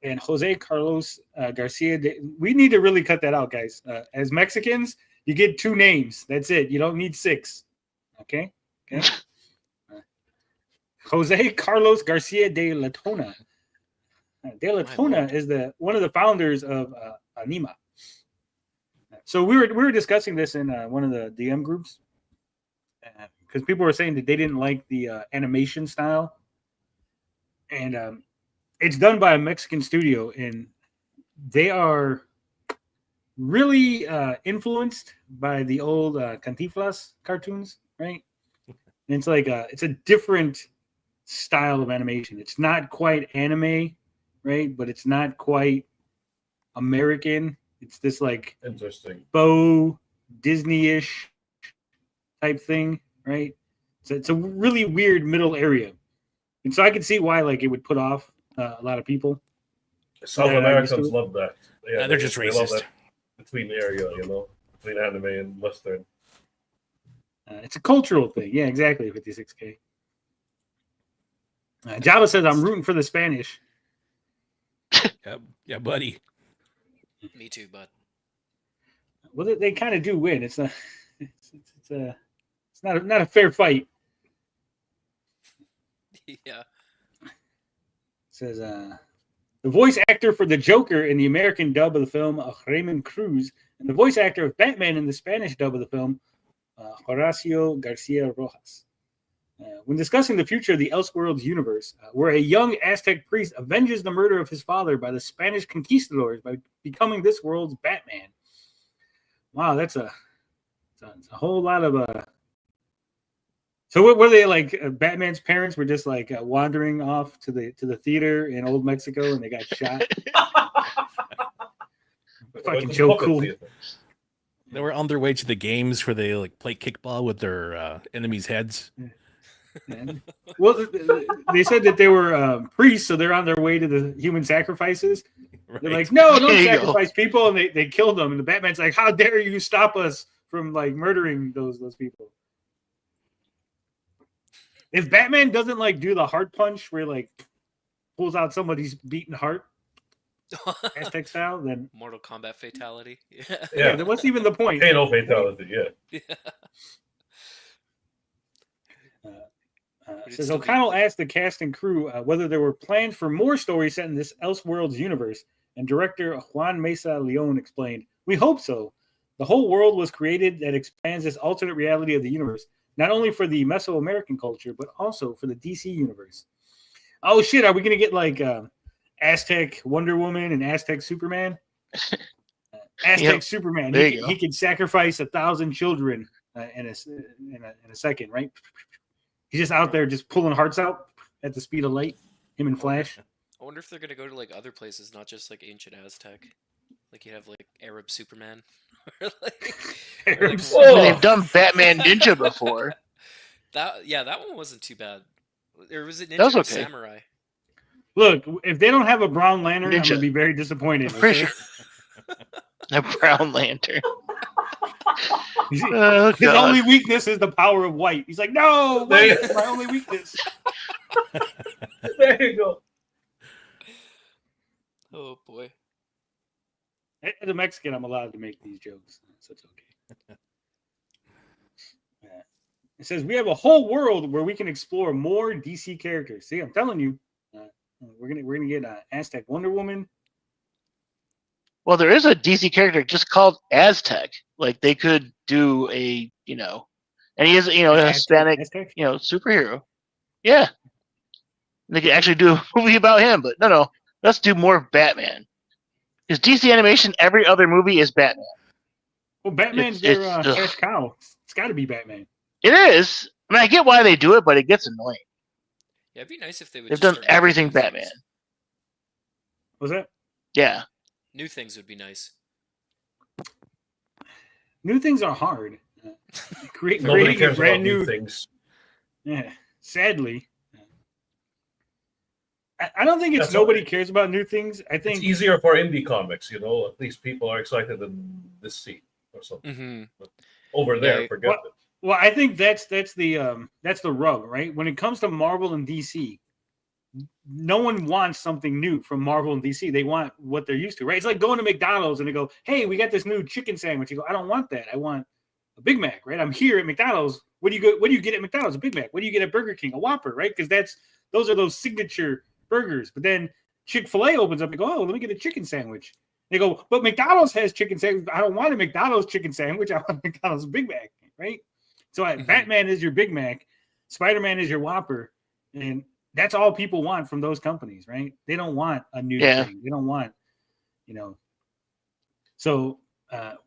and Jose Carlos Garcia. We need to really cut that out, guys. As Mexicans, you get 2 names. That's it. You don't need 6. Okay? Jose Carlos Garcia de la Tona. De la Tona is one of the founders of Anima. So we were discussing this in one of the DM groups because people were saying that they didn't like the animation style, and it's done by a Mexican studio, and they are really influenced by the old Cantinflas cartoons, right? And it's like it's a different style of animation. It's not quite anime, right? But it's not quite American. It's this like interesting faux Disney-ish type thing, right? So it's a really weird middle area, and so I can see why like it would put off a lot of people. South Americans love that. Yeah, they're just racist. Love that between area, between anime and Western. It's a cultural thing. Yeah, exactly. 56K. Java says I'm rooting for the Spanish. Yeah, buddy. Me too, bud. Well, they kind of do win. It's not. It's not a fair fight. Yeah. It says the voice actor for the Joker in the American dub of the film, Raymond Cruz, and the voice actor of Batman in the Spanish dub of the film, Horacio Garcia Rojas. When discussing the future of the Elseworlds universe, where a young Aztec priest avenges the murder of his father by the Spanish conquistadors by becoming this world's Batman. Wow, that's a whole lot of So what were they like? Batman's parents were just like wandering off to the theater in old Mexico, and they got shot. Fucking Joe Cool. They were on their way to the games where they like play kickball with their enemies' heads. Well, they said that they were priests, so they're on their way to the human sacrifices. Right. They're like, no, don't sacrifice people, and they killed them. And the Batman's like, how dare you stop us from like murdering those people? If Batman doesn't like do the heart punch where he, like pulls out somebody's beaten heart, Aztec style, then Mortal Kombat fatality. Yeah. Then what's even the point? Ain't no fatality. Yeah. Says O'Connell asked the cast and crew whether there were plans for more stories set in this Elseworlds universe, and director Juan Mesa Leon explained, "We hope so. The whole world was created that expands this alternate reality of the universe, not only for the Mesoamerican culture, but also for the DC universe." Oh shit, are we going to get like Aztec Wonder Woman and Aztec Superman? Aztec Superman, he can sacrifice 1,000 children in a second, right? He's just out there just pulling hearts out at the speed of light, him and Flash. I wonder if they're going to go to like other places, not just like ancient Aztec. Like you have like Arab Superman. They've done Batman Ninja before. That one wasn't too bad. Or was it Ninja That was or okay. Samurai? Look, if they don't have a Brown Lantern, Ninja. I'm gonna be very disappointed. For Okay? sure. A Brown Lantern. His only weakness is the power of white. He's like, no, white is my only weakness. There you go. Oh boy. As a Mexican, I'm allowed to make these jokes, so it's okay. It says we have a whole world where we can explore more DC characters. See, I'm telling you, we're gonna get Aztec Wonder Woman. Well, there is a DC character just called Aztec. Like they could do a, and he is, a Hispanic, Aztec? superhero. Yeah, they could actually do a movie about him. But no, let's do more of Batman. Because DC animation, every other movie is Batman. Well, Batman's their cash cow. It's got to be Batman. It is. I mean, I get why they do it, but it gets annoying. Yeah, it'd be nice if they would. They've just done start making everything new Batman. things. Was that? Yeah. New things would be nice. New things are hard. Nobody Creating cares brand about new new things. Yeah, sadly. I don't think it's That's nobody okay. cares about new things. I think It's easier for indie comics, At least people are excited in this scene or something. Mm-hmm. But over there, forget it. Well, I think that's the rub, right? When it comes to Marvel and DC, no one wants something new from Marvel and DC. They want what they're used to, right? It's like going to McDonald's and they go, "Hey, we got this new chicken sandwich." You go, "I don't want that. I want a Big Mac," right? I'm here at McDonald's. What do you get at McDonald's? A Big Mac. What do you get at Burger King? A Whopper, right? Because those are those signature burgers. But then Chick-fil-A opens up and go, "Oh, let me get a chicken sandwich." They go, "But McDonald's has chicken sandwich. I don't want a McDonald's chicken sandwich. I want McDonald's Big Mac," right? So Batman is your Big Mac, Spider-Man is your Whopper, and that's all people want from those companies, right? They don't want a new thing. They don't want, So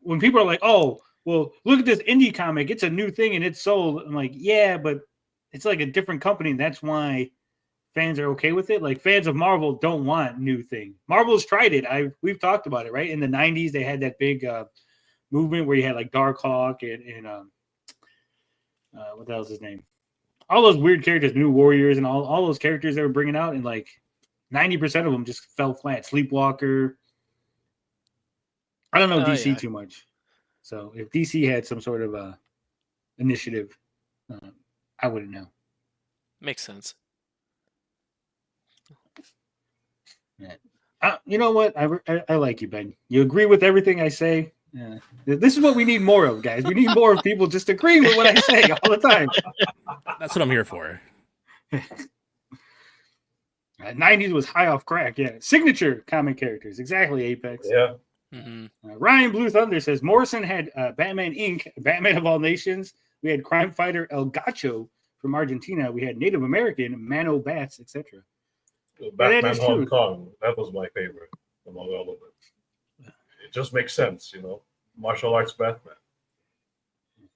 when people are like, "Oh, well, look at this indie comic. It's a new thing and it's sold," I'm like, "Yeah, but it's like a different company, and that's why fans are okay with it." Like fans of Marvel don't want new thing. Marvel's tried it. We've talked about it, right? In the 90s, they had that big movement where you had like Darkhawk and what the hell's his name? All those weird characters, New Warriors, and all those characters they were bringing out, and like 90% of them just fell flat. Sleepwalker. I don't know DC too much, so if DC had some sort of initiative, I wouldn't know. Makes sense. Yeah. You know what? I like you, Ben. You agree with everything I say. Yeah. This is what we need more of, guys. We need more of people just agreeing with what I say all the time. That's what I'm here for. 90s was high off crack. Yeah. Signature comic characters. Exactly, Apex. Yeah. Mm-hmm. Ryan Blue Thunder says Morrison had Batman Inc., Batman of All Nations. We had crime fighter El Gacho from Argentina. We had Native American Mano Bats, etc. Batman Hong Kong. That was my favorite among all of it. It just makes sense, Martial arts Batman.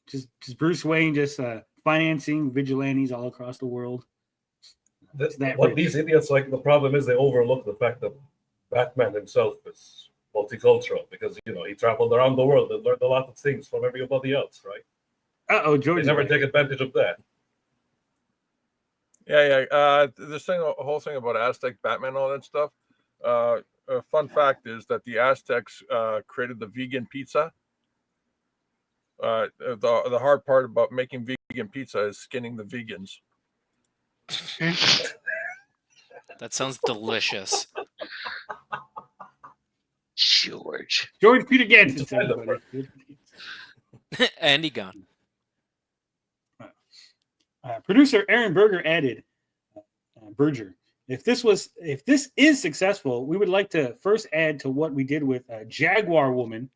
Just Bruce Wayne just financing vigilantes all across the world. What these idiots like, the problem is they overlook the fact that Batman himself is multicultural because, he traveled around the world and learned a lot of things from everybody else, right? George. They never take advantage of that. Yeah. This whole thing about Aztec Batman, all that stuff. A fun fact is that the Aztecs created the vegan pizza. The hard part about making vegan pizza is skinning the vegans. That sounds delicious. George Peter Ganson. And he gone. Producer Aaron Berger added, Berger, if this is successful, we would like to first add to what we did with Jaguar Woman,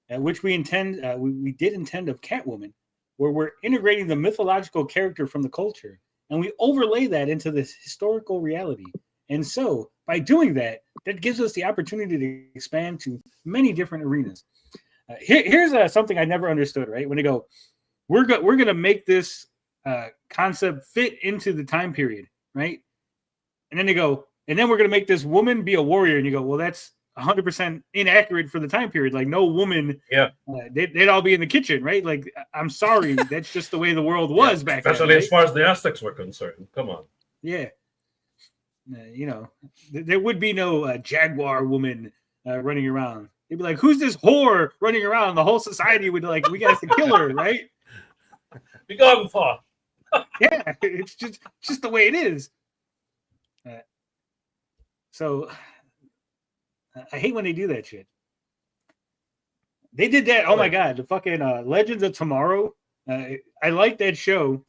which we did intend of Catwoman, where we're integrating the mythological character from the culture, and we overlay that into this historical reality. And so, by doing that, that gives us the opportunity to expand to many different arenas. Here's something I never understood, right? When they go, we're going to make this concept fit into the time period, right? And then they go, and then we're going to make this woman be a warrior. And you go, well, that's 100% inaccurate for the time period. Like, no woman, they'd all be in the kitchen, right? Like, I'm sorry, that's just the way the world was back then. Especially right? as far as the Aztecs were concerned. Come on. Yeah. There would be no Jaguar Woman running around. They'd be like, who's this whore running around? The whole society would like, we got to kill her, right? Be gone for. Yeah, it's just the way it is. So I hate when they do that shit. They did that. Oh my god, the fucking Legends of Tomorrow. I like that show,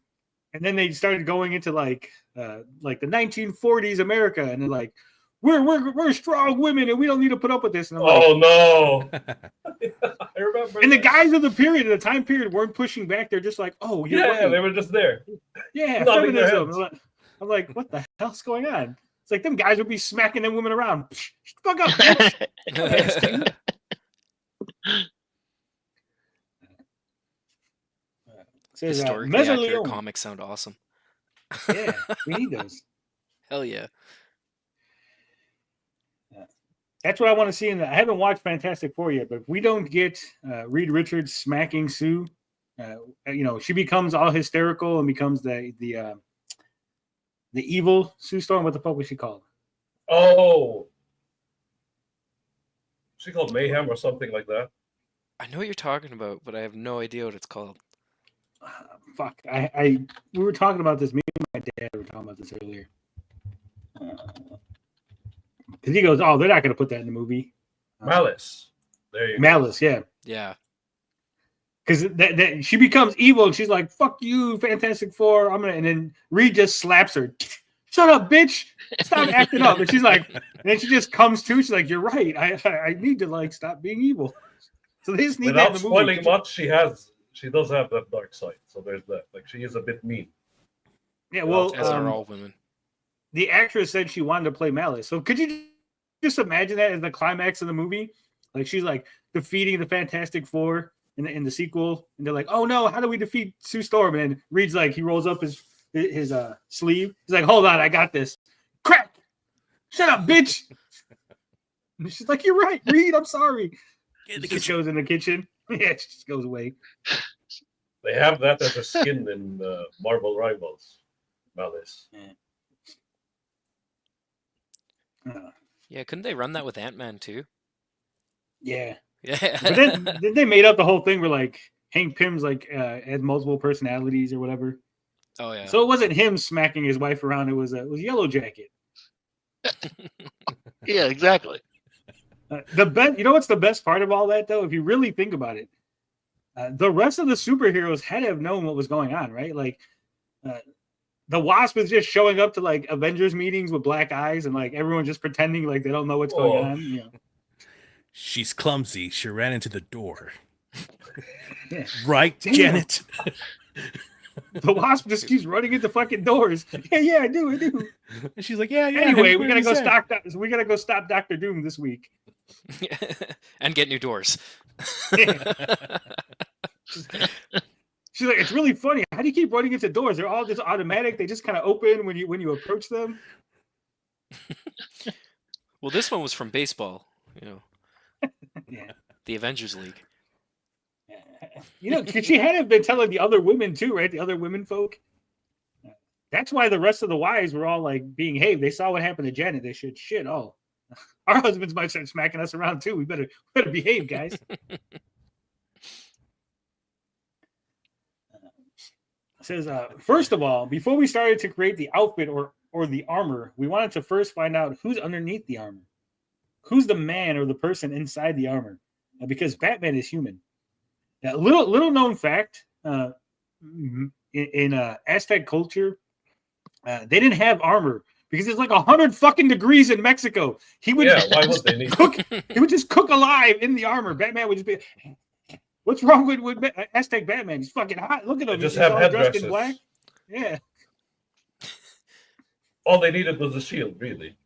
and then they started going into like the 1940s America, and they're like, we're strong women, and we don't need to put up with this. And I'm no. I remember. And the guys of the period, of the time period, weren't pushing back. They're just like, oh, you're right. They were just there. Yeah, feminism. I'm like, what the hell's going on? It's like them guys would be smacking them women around. Fuck up, bitch. Historically accurate comics sound awesome. Yeah, we need those. Hell yeah. That's what I want to see. I haven't watched Fantastic Four yet, but if we don't get Reed Richards smacking Sue, she becomes all hysterical and becomes the evil Sue Storm. What the fuck was she called? Oh, she called Mayhem or something like that. I know what you're talking about, but I have no idea what it's called. Fuck. We were talking about this. Me and my dad were talking about this earlier. Because he goes, oh, they're not going to put that in the movie. Malice. There you go. Malice, yeah. Yeah. Because that she becomes evil and she's like, fuck you, Fantastic Four. And then Reed just slaps her. Shut up, bitch. Stop acting up. And she's like, and then she just comes to. She's like, you're right. I need to stop being evil. So they just need that in the movie. Without spoiling much, she does have that dark side. So there's that. Like, she is a bit mean. Yeah, well, as are all women. The actress said she wanted to play Malice. So could you just imagine that as the climax of the movie? Like, she's like defeating the Fantastic Four in the sequel, and they're like, "Oh no, how do we defeat Sue Storm?" And Reed's like, he rolls up his sleeve. He's like, "Hold on, I got this." Crack! Shut up, bitch! And she's like, "You're right, Reed. I'm sorry." She just goes in the kitchen. Yeah, she just goes away. They have that as a skin in Marvel Rivals. Malice. Yeah, couldn't they run that with Ant-Man too? Yeah. Yeah. But then they made up the whole thing where like Hank Pym's like had multiple personalities or whatever. Oh yeah. So it wasn't him smacking his wife around. It was Yellow Jacket. Yeah, exactly. You know what's the best part of all that though? If you really think about it, the rest of the superheroes had to have known what was going on, right? Like the Wasp is just showing up to like Avengers meetings with black eyes, and like everyone just pretending like they don't know what's going on. You know. She's clumsy. She ran into the door. Yeah. Right, Damn. Janet? The Wasp just keeps running into fucking doors. Yeah, I do. And she's like, yeah. Anyway, we gotta go stop Dr. Doom this week. And get new doors. She's like, it's really funny. How do you keep running into doors? They're all just automatic. They just kind of open when you approach them. Well, this one was from baseball, Yeah. The Avengers League. She hadn't been telling the other women too, right? The other women folk. That's why the rest of the wives were all like being, hey, they saw what happened to Janet. They should shit. Oh, our husbands might start smacking us around too. We better behave, guys. Says, first of all, before we started to create the outfit or the armor, we wanted to first find out who's underneath the armor. Who's the man or the person inside the armor? Because Batman is human. Little known fact, in Aztec culture, they didn't have armor because it's like 100 fucking degrees in Mexico. He would why would they need cook? He would just cook alive in the armor. Batman would just be. What's wrong with Aztec Batman? He's fucking hot. Look at him. Just He's have all dressed in headdresses. black. Yeah. All they needed was a shield, really.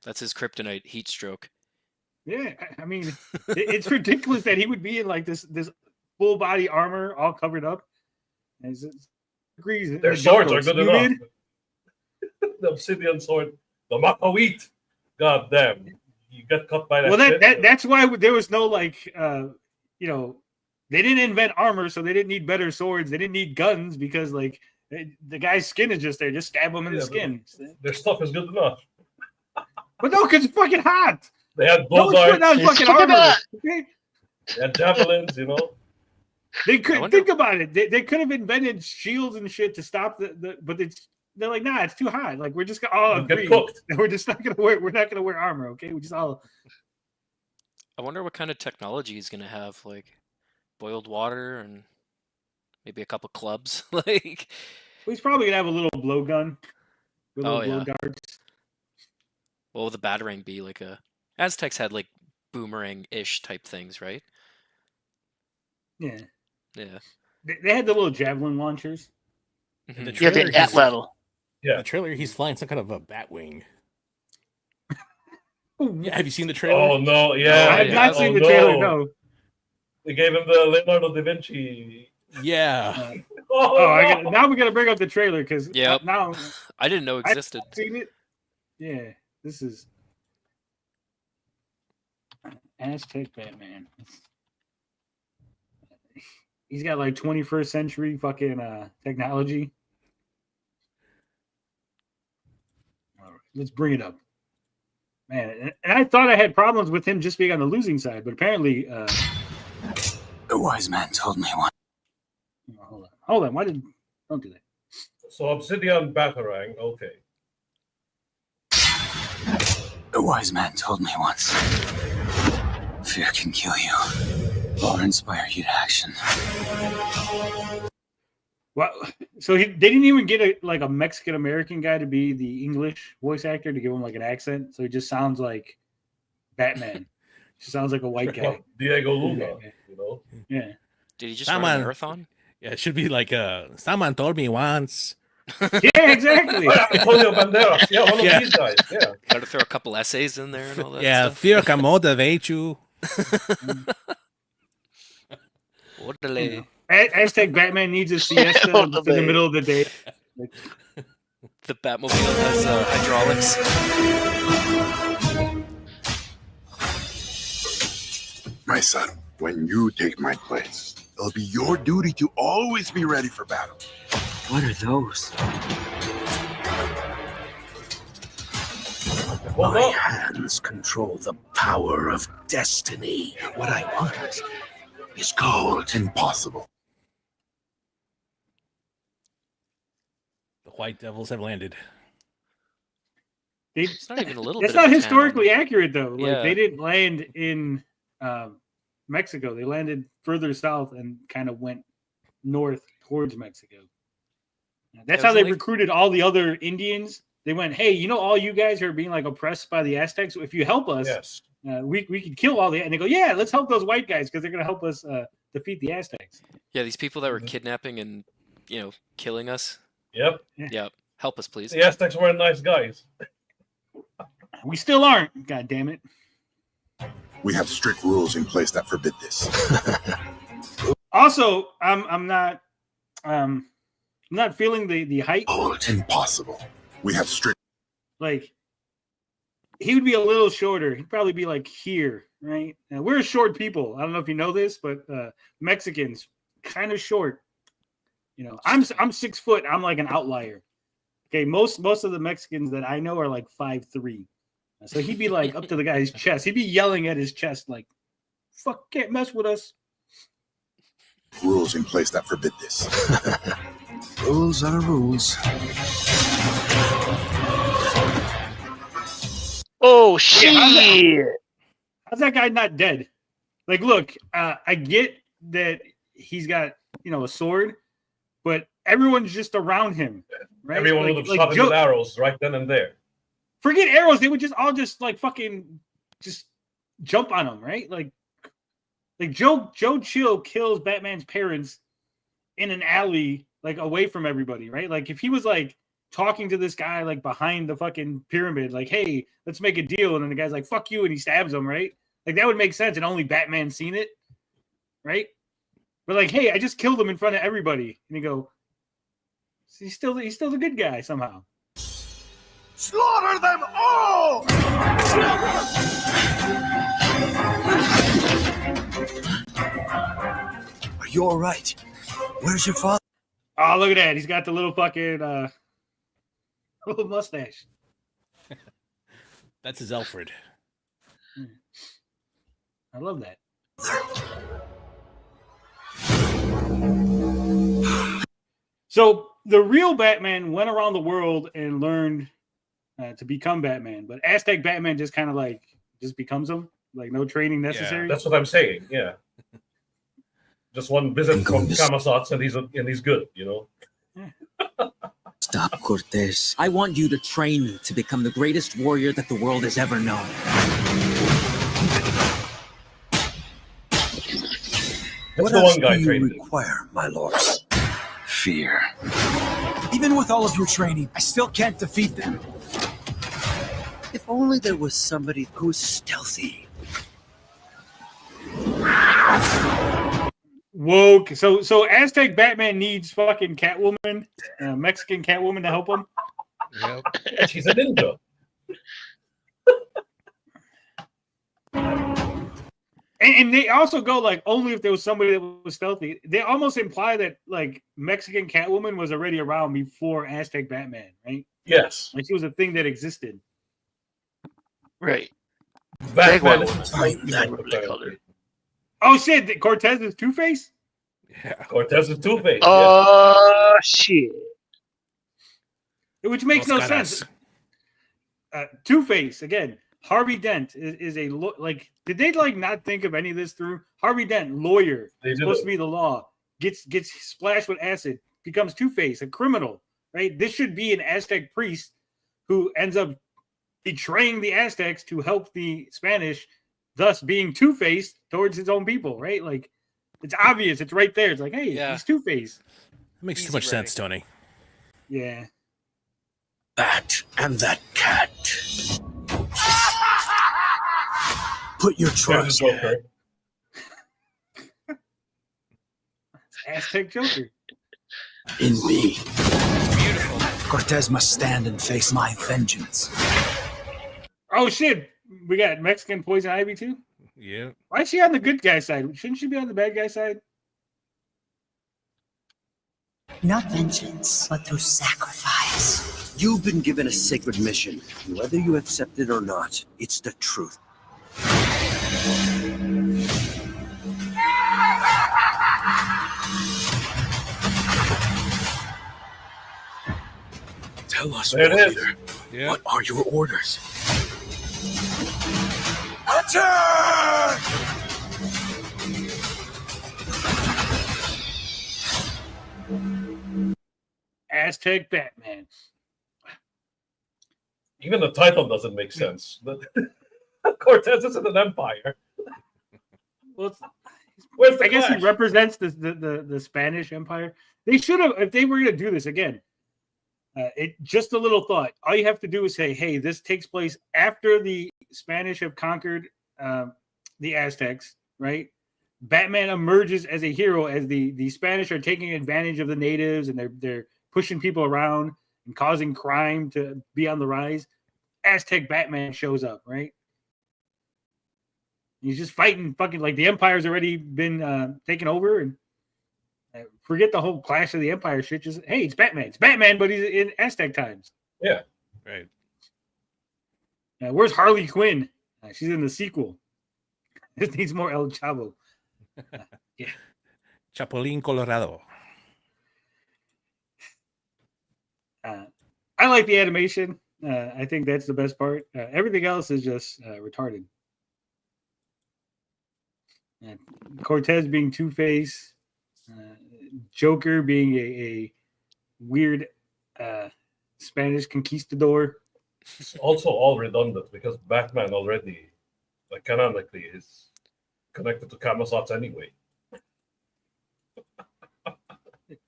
That's his kryptonite, heat stroke. Yeah, I mean, it's ridiculous that he would be in like this full body armor, all covered up. Their swords are good enough. The obsidian sword, the Makawit. God damn, you got cut by that. Well, that's why there was no like, you know, they didn't invent armor, so they didn't need better swords. They didn't need guns because like the guy's skin is just there. Just stab him in the skin. Their stuff is good enough. But no, because it's fucking hot. They had No blow one's putting on darts. fucking armor. Okay? They had javelins, you know. They could think about it. They could have invented shields and shit to stop but they're like, nah, it's too hot. Like we're just gonna all agree. We're just not gonna wear. We're not gonna wear armor. Okay, we just all. I wonder what kind of technology he's gonna have, like boiled water and maybe a couple clubs. Like, well, he's probably gonna have a little blowgun. Blow darts. What would the batarang be? Like Aztecs had like boomerang-ish type things, right? Yeah. Yeah. They had the little javelin launchers. The Yeah, the at level. Yeah. The trailer, he's flying some kind of a bat wing. Yeah, have you seen the trailer? Oh no, yeah. I have not seen the trailer. No. They gave him the Leonardo da Vinci. Yeah. Now we got to bring up the trailer because now I didn't know existed. I've seen it. Yeah, this is Aztec Batman. He's got like 21st century fucking technology. All right, let's bring it up. Man, and I thought I had problems with him just being on the losing side, but apparently the wise man told me one. Hold on. Don't do that. So Obsidian Batarang, okay. The wise man told me once. Fear can kill you or inspire you to action. Well, so they didn't even get a Mexican American guy to be the English voice actor to give him like an accent, so he just sounds like Batman. Just sounds like a white guy. Diego Luna, you know. Yeah. Did he just run a marathon? Yeah, it should be like someone told me once. Yeah, exactly. Antonio Banderas. Yeah, one of these guys. Yeah. Got to throw a couple essays in there and all that. Yeah, stuff. fear can motivate you. Aztec Batman needs a siesta in the middle of the day. The Batmobile has hydraulics. My son, when you take my place, it'll be your duty to always be ready for battle. What are those? My hands control the power of destiny. What I want is gold. Impossible. The White Devils have landed. It's not even a little That's bit. not historically accurate though. Like Yeah. they didn't land in Mexico. They landed further south and kind of went north towards Mexico. That's how they recruited all the other Indians. They went, hey, you know, all you guys who are being like oppressed by the Aztecs, if you help us, we could kill all the. And they go, yeah, let's help those white guys because they're going to help us defeat the Aztecs. Yeah, these people that were kidnapping and killing us. Yep. Yep. Help us, please. The Aztecs weren't nice guys. We still aren't. God damn it. We have strict rules in place that forbid this. Also, I'm not feeling the height. Impossible. We have strict. Like, he would be a little shorter. He'd probably be like here, right? Now, we're short people. I don't know if you know this, but Mexicans kind of short. You know, I'm 6 foot. I'm like an outlier. Okay, most of the Mexicans that I know are like 5'3". So he'd be like up to the guy's chest. He'd be yelling at his chest like, "Fuck, can't mess with us." Rules in place that forbid this. Rules are rules. Oh shit! How's that guy not dead? Like, look, I get that he's got a sword, but everyone's just around him. Right? Everyone would have shot him with arrows right then and there. Forget arrows; they would just all just like fucking just jump on him, right? Like Joe Chill kills Batman's parents in an alley, like away from everybody, right? Like if he was like talking to this guy like behind the fucking pyramid, like, hey, let's make a deal, and then the guy's like, fuck you, and he stabs him, right? Like that would make sense, and only Batman's seen it, right? But like, hey, I just killed him in front of everybody, and you go, he's still the good guy somehow. Slaughter them all! Are you all right? Where's your father? Oh, look at that! He's got the little fucking little mustache. That's his Alfred. I love that. So the real Batman went around the world and learned to become Batman, but Aztec Batman just kind of like just becomes him, like no training necessary. Yeah, that's what I'm saying. Yeah, just one visit from Kamasats and he's good. You know. Stop, Cortez. I want you to train me to become the greatest warrior that the world has ever known. What else do you require, my lords? Fear. Even with all of your training, I still can't defeat them. If only there was somebody who's stealthy. Woke. So Aztec Batman needs fucking Catwoman, Mexican Catwoman to help him. Yep. She's a ninja. And they also go like only if there was somebody that was stealthy. They almost imply that like Mexican Catwoman was already around before Aztec Batman, right? Yes. Like she was a thing that existed. Right. Batman. Oh shit! Cortez is Two-Face? Yeah. Cortez is Two-Face. Shit. Which makes no sense. Two-Face again. Harvey Dent is a like. Did they like not think of any of this through? Harvey Dent, lawyer, supposed to be the law, gets splashed with acid, becomes Two-Face, a criminal, right? This should be an Aztec priest who ends up betraying the Aztecs to help the Spanish, thus being Two-Faced towards his own people, right? Like it's obvious, it's right there. It's like, hey, he's Two-Face. That makes too much sense, Tony. Yeah. Bat and that cat. Put your trust in Aztec Joker. me. Beautiful. Cortez must stand and face my vengeance. Oh shit! We got Mexican Poison Ivy too. Yeah. Why is she on the good guy side? Shouldn't she be on the bad guy side? Not vengeance, but through sacrifice. You've been given a sacred mission. Whether you accept it or not, it's the truth. Tell us, there it is. Yeah. What are your orders? Attack! Aztec Batman. Even the title doesn't make sense. Cortez isn't an empire. Well, Where's the I guess clash? he represents the Spanish Empire. They should have, if they were going to do this again. Just a little thought. All you have to do is say, "Hey, this takes place after the Spanish have conquered the Aztecs." Right? Batman emerges as a hero as the Spanish are taking advantage of the natives and they're pushing people around and causing crime to be on the rise. Aztec Batman shows up, right? He's just fighting fucking like the Empire's already been taken over, and forget the whole Clash of the Empire shit. Just hey, it's Batman. It's Batman, but he's in Aztec times. Yeah, right. Where's Harley Quinn? She's in the sequel. This needs more El Chavo. Yeah, Chapulín Colorado. I like the animation. I think that's the best part. Everything else is just retarded. Cortez being Two-Face, Joker being weird Spanish conquistador. It's also all redundant because Batman already, like canonically, is connected to Camazotz anyway.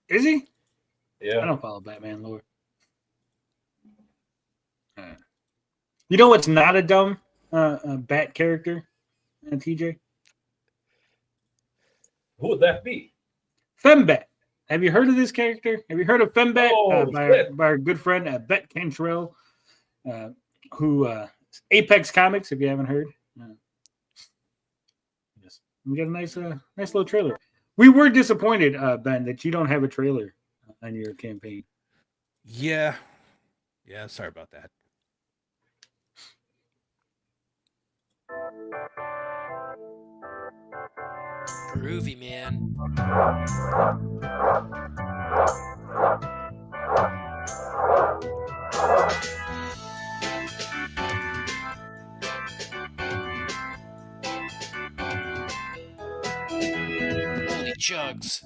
Is he? Yeah. I don't follow Batman lore. You know what's not a dumb Bat character, TJ? Who would that be? Fembat. Have you heard of this character? Have you heard of Fembat? Oh, by our good friend Bet Cantrell, who Apex Comics, if you haven't heard. Yes. We got a nice little trailer. We were disappointed, Ben, that you don't have a trailer on your campaign. Yeah, sorry about that. Groovy, man. Holy jugs.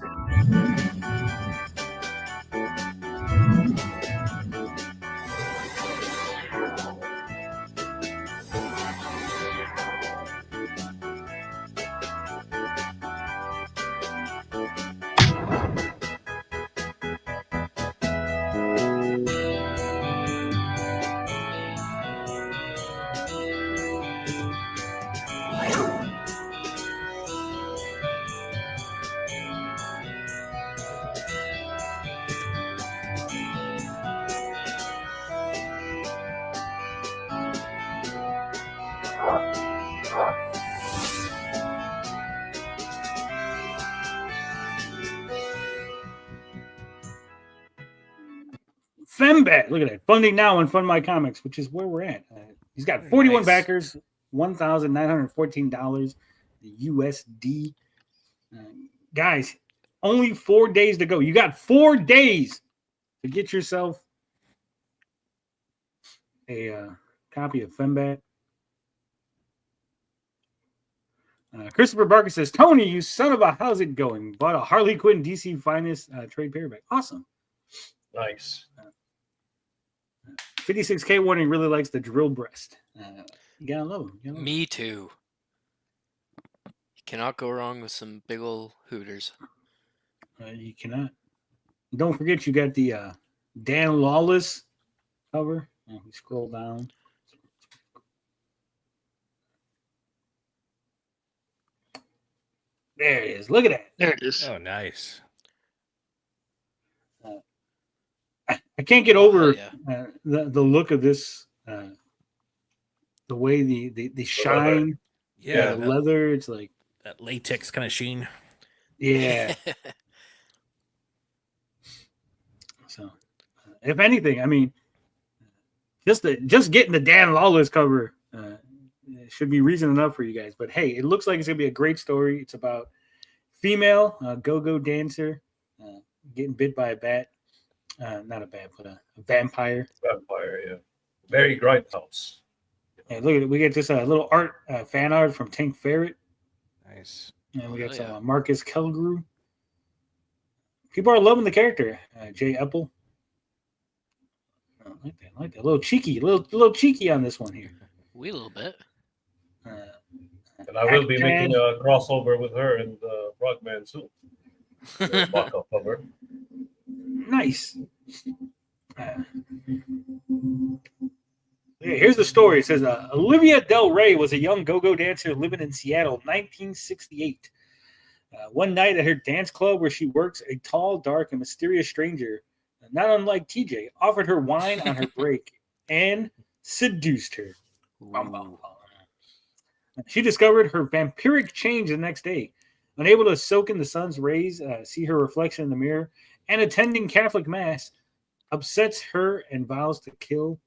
Fembat, look at that. Funding now on Fund My Comics, which is where we're at. He's got 41 backers, $1,914 USD. Guys, only 4 days to go. You got 4 days to get yourself a copy of Fembat. Christopher Barker says, Tony, you son of a, how's it going? Bought a Harley Quinn DC Finest trade paperback. Awesome. Nice. 56K Warning really likes the drill breast. You gotta love him. Me too. You cannot go wrong with some big ol' hooters. You cannot. Don't forget you got the Dan Lawless cover. We scroll down. There it is. Look at that. There it is. Oh, nice. I can't get over the look of this. The way the shine. Yeah, the leather. It's like that latex kind of sheen. Yeah. So, if anything, I mean, just getting the Dan Lawless cover should be reason enough for you guys. But hey, it looks like it's gonna be a great story. It's about female go-go dancer getting bit by a bat. Not a bat, but a vampire. Vampire, yeah. Very Grindhouse. Yeah, look at it. We get just a little art, fan art from Tank Ferret. Nice. And we got some Marcus Kelgrew. People are loving the character. Jay Epple. I like that. A little cheeky on this one here. We a little bit. And I will be making a crossover with her and Frogman soon. Mock-up of her. Nice. Here's the story. It says Olivia Del Rey was a young go-go dancer living in Seattle, 1968. One night at her dance club where she works, a tall, dark, and mysterious stranger, not unlike TJ, offered her wine on her break and seduced her. She discovered her vampiric change the next day. Unable to soak in the sun's rays, see her reflection in the mirror, and attending Catholic Mass, upsets her and vows to kill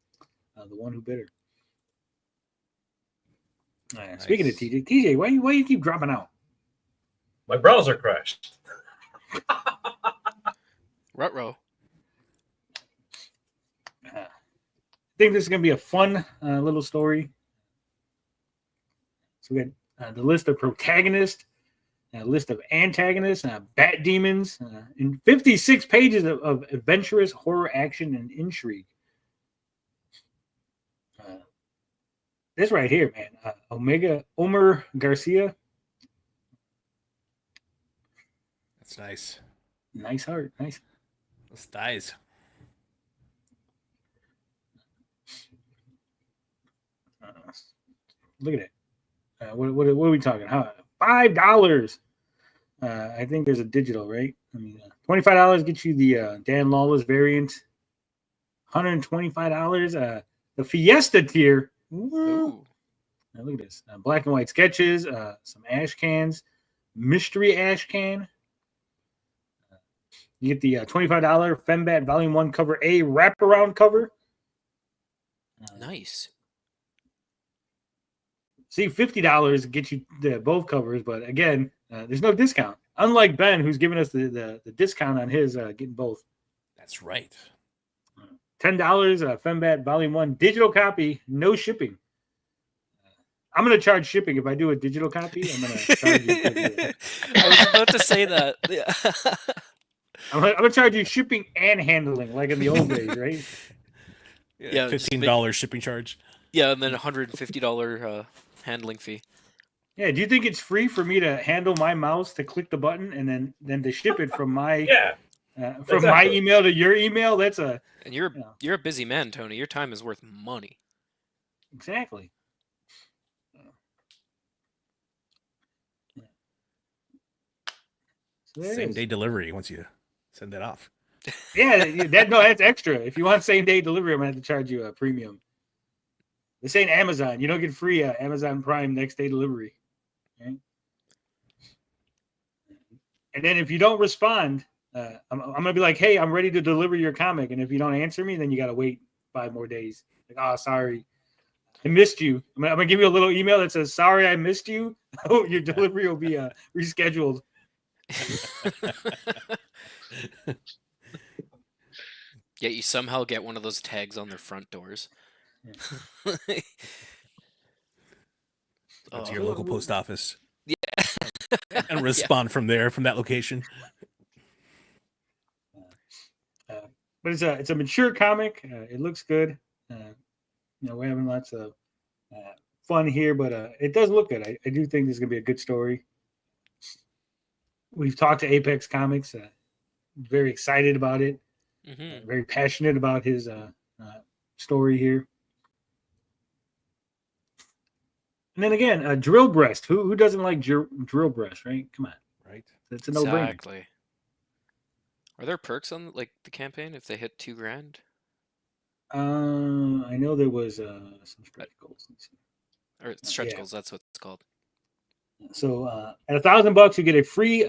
the one who bit her. Nice. Speaking of TJ, why you keep dropping out? My browser crashed. Ruh-roh. I think this is going to be a fun little story. So we got the list of protagonists. a list of antagonists, bat demons, and 56 pages of adventurous horror action and intrigue. This right here, man, Omer Garcia. That's nice. Nice art, nice. Those dies. Look at it. What are we talking? $5. I think there's a digital, right? I mean, $25 gets you the Dan Lawless variant. $125. The Fiesta tier. Ooh. Now look at this. Black and white sketches. Some ash cans. Mystery ash can. You get the $25 Fembat Volume 1 Cover A wraparound cover. Nice. See, $50 gets you both covers, but again, there's no discount. Unlike Ben, who's giving us the discount on his getting both. That's right. $10 Fembat Volume 1 digital copy, no shipping. I'm going to charge shipping if I do a digital copy. I'm going to charge you. I was about to say that. Yeah. I'm going to charge you shipping and handling, like in the old days, right? Yeah, $15 shipping charge. Yeah, and then $150 handling fee. Yeah, do you think it's free for me to handle my mouse to click the button and then to ship it from my my email to your email? That's a and you're a busy man, Tony. Your time is worth money. Exactly. So same day delivery once you send that off. Yeah, that's extra. If you want same day delivery, I'm gonna have to charge you a premium. This ain't Amazon. You don't get free Amazon Prime next day delivery. Okay? And then if you don't respond, I'm gonna be like, hey, I'm ready to deliver your comic. And if you don't answer me, then you gotta wait 5 more days. Like, oh, sorry, I missed you. I'm gonna give you a little email that says, sorry, I missed you. Oh, your delivery will be rescheduled. Yet you somehow get one of those tags on their front doors. Yeah. Go to your local post office. Yeah. And respond from there, from that location. But it's a mature comic. It looks good. We're having lots of fun here, but it does look good. I do think this is gonna be a good story. We've talked to Apex Comics. Very excited about it. Mm-hmm. Very passionate about his story here. And then again, Drill Breast. Who doesn't like Drill Breast, right? Come on. Right. That's a no-brainer. Exactly. Are there perks on the campaign if they hit $2,000? I know there was some stretch goals. Or stretch goals, that's what it's called. So at $1,000, you get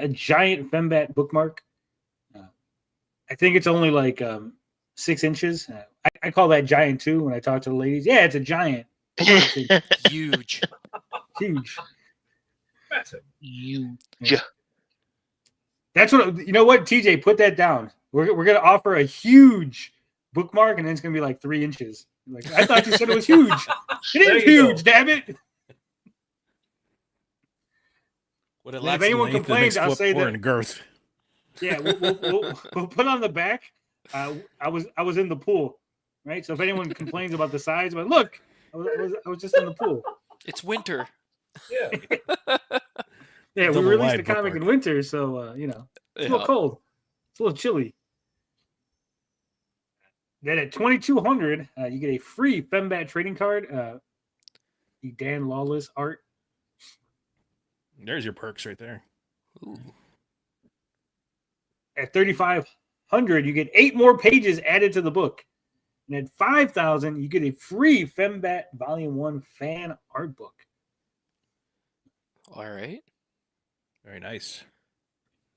a giant Fembat bookmark. I think it's only like 6 inches. I call that giant too when I talk to the ladies. Yeah, it's a giant. Huge. Huge. Massive. Huge. Yeah. That's what, you know what, TJ, put that down. We're going to offer a huge bookmark, and then it's going to be like 3 inches. Like, I thought you said it was huge. It is huge, damn it. If anyone complains, I'll say that. Girth. Yeah, we'll put on the back. I was in the pool, right? So if anyone complains about the size, but look, I was just in the pool. It's winter. Yeah. Yeah, we released the comic in winter, so it's a little cold. It's a little chilly. Then at $2,200, you get a free Fembat trading card. The Dan Lawless art. There's your perks right there. Ooh. At $3,500, you get 8 more pages added to the book. And at $5,000, you get a free Fembat Volume 1 fan art book. All right. Very nice.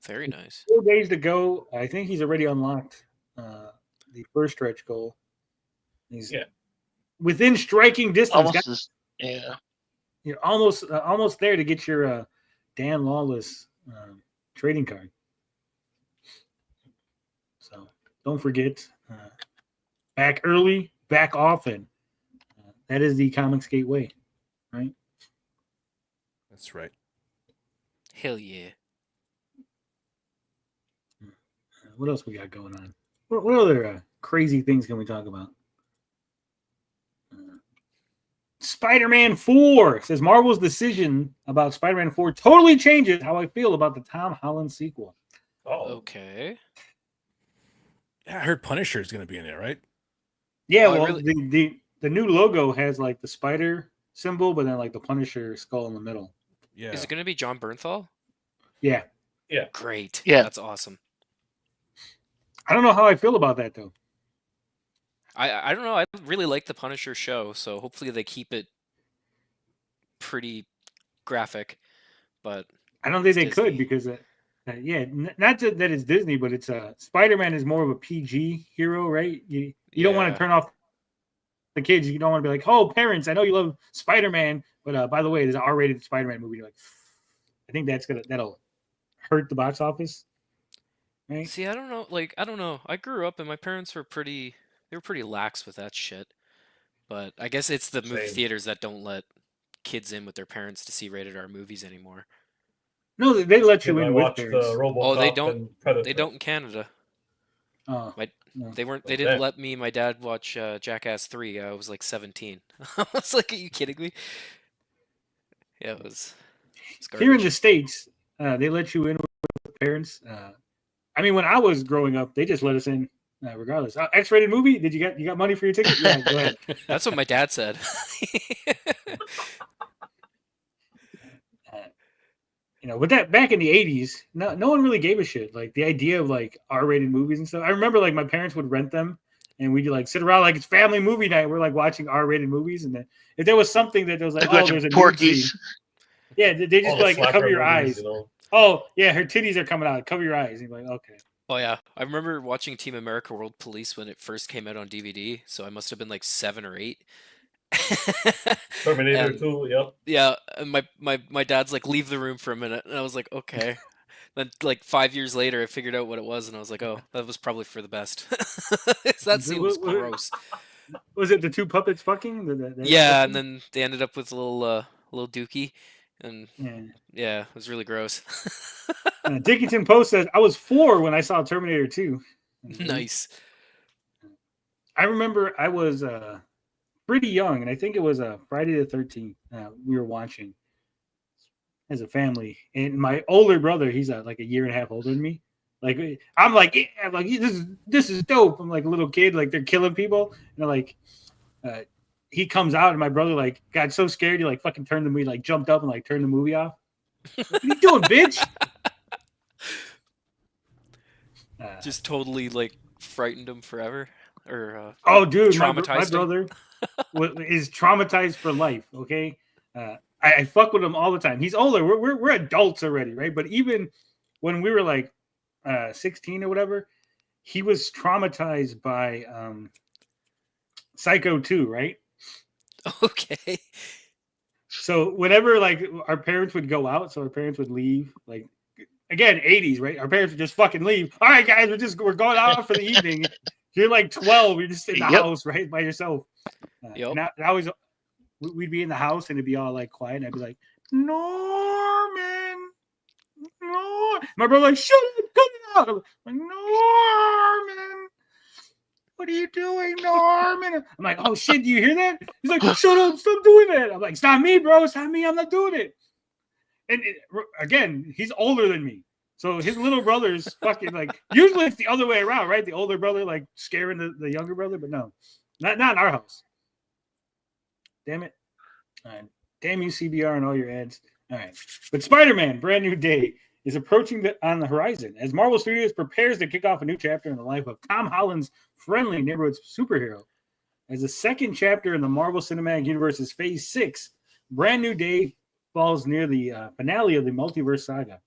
Very nice. 4 days to go. I think he's already unlocked the first stretch goal. He's within striking distance. You're almost there to get your Dan Lawless trading card. So don't forget, back early, back often. That is the Comicsgate way, right? That's right. Hell yeah. What else we got going on? What other crazy things can we talk about? Spider-Man 4 says Marvel's decision about Spider-Man 4 totally changes how I feel about the Tom Holland sequel. Oh, Okay. Yeah, I heard Punisher is going to be in there, right? Yeah, Oh, I well, the new logo has like the spider symbol, but then like the Punisher skull in the middle. Yeah. Is it going to be John Bernthal? Yeah. Yeah. Great. Yeah. That's awesome. I don't know how I feel about that though. I don't know. I really like the Punisher show, so hopefully they keep it pretty graphic. But I don't think it's they could Disney. because, not that it's Disney, but it's Spider-Man is more of a PG hero, right? You don't want Yeah. to turn off the kids. You don't want to be like, oh, parents, I know you love Spider-Man, but by the way, there's an R-rated Spider-Man movie. You're like, I think that'll hurt the box office, right? See, I don't know. Like, I don't know. I grew up and my parents were pretty lax with that shit. But I guess it's the movie Same. theaters that don't let kids in with their parents to see rated R movies anymore. No, they let you I in with watched parents. RoboCop Oh, they don't. and Predator. They don't in Canada. Oh, no. They weren't. They Oh, didn't damn. let me and my dad watch Jackass 3. I was like 17. I was like, "Are you kidding me?" Yeah, it was Here in garbage. the States, they let you in with parents. I mean, when I was growing up, they just let us in regardless. X-rated movie? Did you got money for your ticket? Yeah, go ahead. That's what my dad said. With that back in the 80s, no one really gave a shit. Like the idea of like R-rated movies and stuff. I remember like my parents would rent them and we'd like sit around like it's family movie night. We're like watching R-rated movies, and then if there was something that was like, oh, there's a nude scene, yeah, they just the like cover slacker your movies, eyes. Oh yeah, her titties are coming out. Cover your eyes. And you're like, okay. Oh yeah, I remember watching Team America: World Police when it first came out on DVD. So I must have been like 7 or 8. Terminator And- 2, yep. Yeah, and my dad's like, leave the room for a minute, and I was like, okay. Then like 5 years later, I figured out what it was, and I was like, oh, that was probably for the best. That scene was gross. Was it the two puppets fucking? Yeah, and then they ended up with a little dookie, and Yeah. yeah, it was really gross. Dickinson Post says, I was 4 when I saw Terminator 2. Nice. I remember I was pretty young, and I think it was Friday the 13th we were watching as a family. And my older brother, he's like a year and a half older than me. Like I'm like, yeah, I'm like, this is dope. I'm like a little kid, like they're killing people. And like he comes out, and my brother like got so scared he like fucking turned the movie, like jumped up and like turned the movie off. What are you doing, bitch? Just totally like frightened him forever, or oh, dude, my traumatized brother is traumatized for life. Okay, I fuck with him all the time. He's older. We're adults already, right? But even when we were like 16 or whatever, he was traumatized by Psycho 2, right? Okay. So whenever like our parents would go out, so our parents would leave, like again 80s, right? Our parents would just fucking leave. All right, guys, we're going out for the evening. You're like 12. You're just in the house, right, by yourself. Yep. And I always we'd be in the house and it'd be all like quiet, and I'd be like, Norman, no. My brother like, shut up, cut it out. I'm like, Norman, what are you doing, Norman? I'm like, oh shit, do you hear that? He's like, shut up, stop doing that. I'm like, it's not me, bro. It's not me. I'm not doing it. And again, he's older than me. So his little brother's fucking like, usually it's the other way around, right? The older brother like scaring the younger brother, but no, not in our house. Damn it. All right. Damn you, CBR, and all your ads. All right. But Spider-Man, Brand New Day, is approaching on the horizon as Marvel Studios prepares to kick off a new chapter in the life of Tom Holland's friendly neighborhood superhero. As the second chapter in the Marvel Cinematic Universe's Phase 6, Brand New Day falls near the finale of the multiverse saga,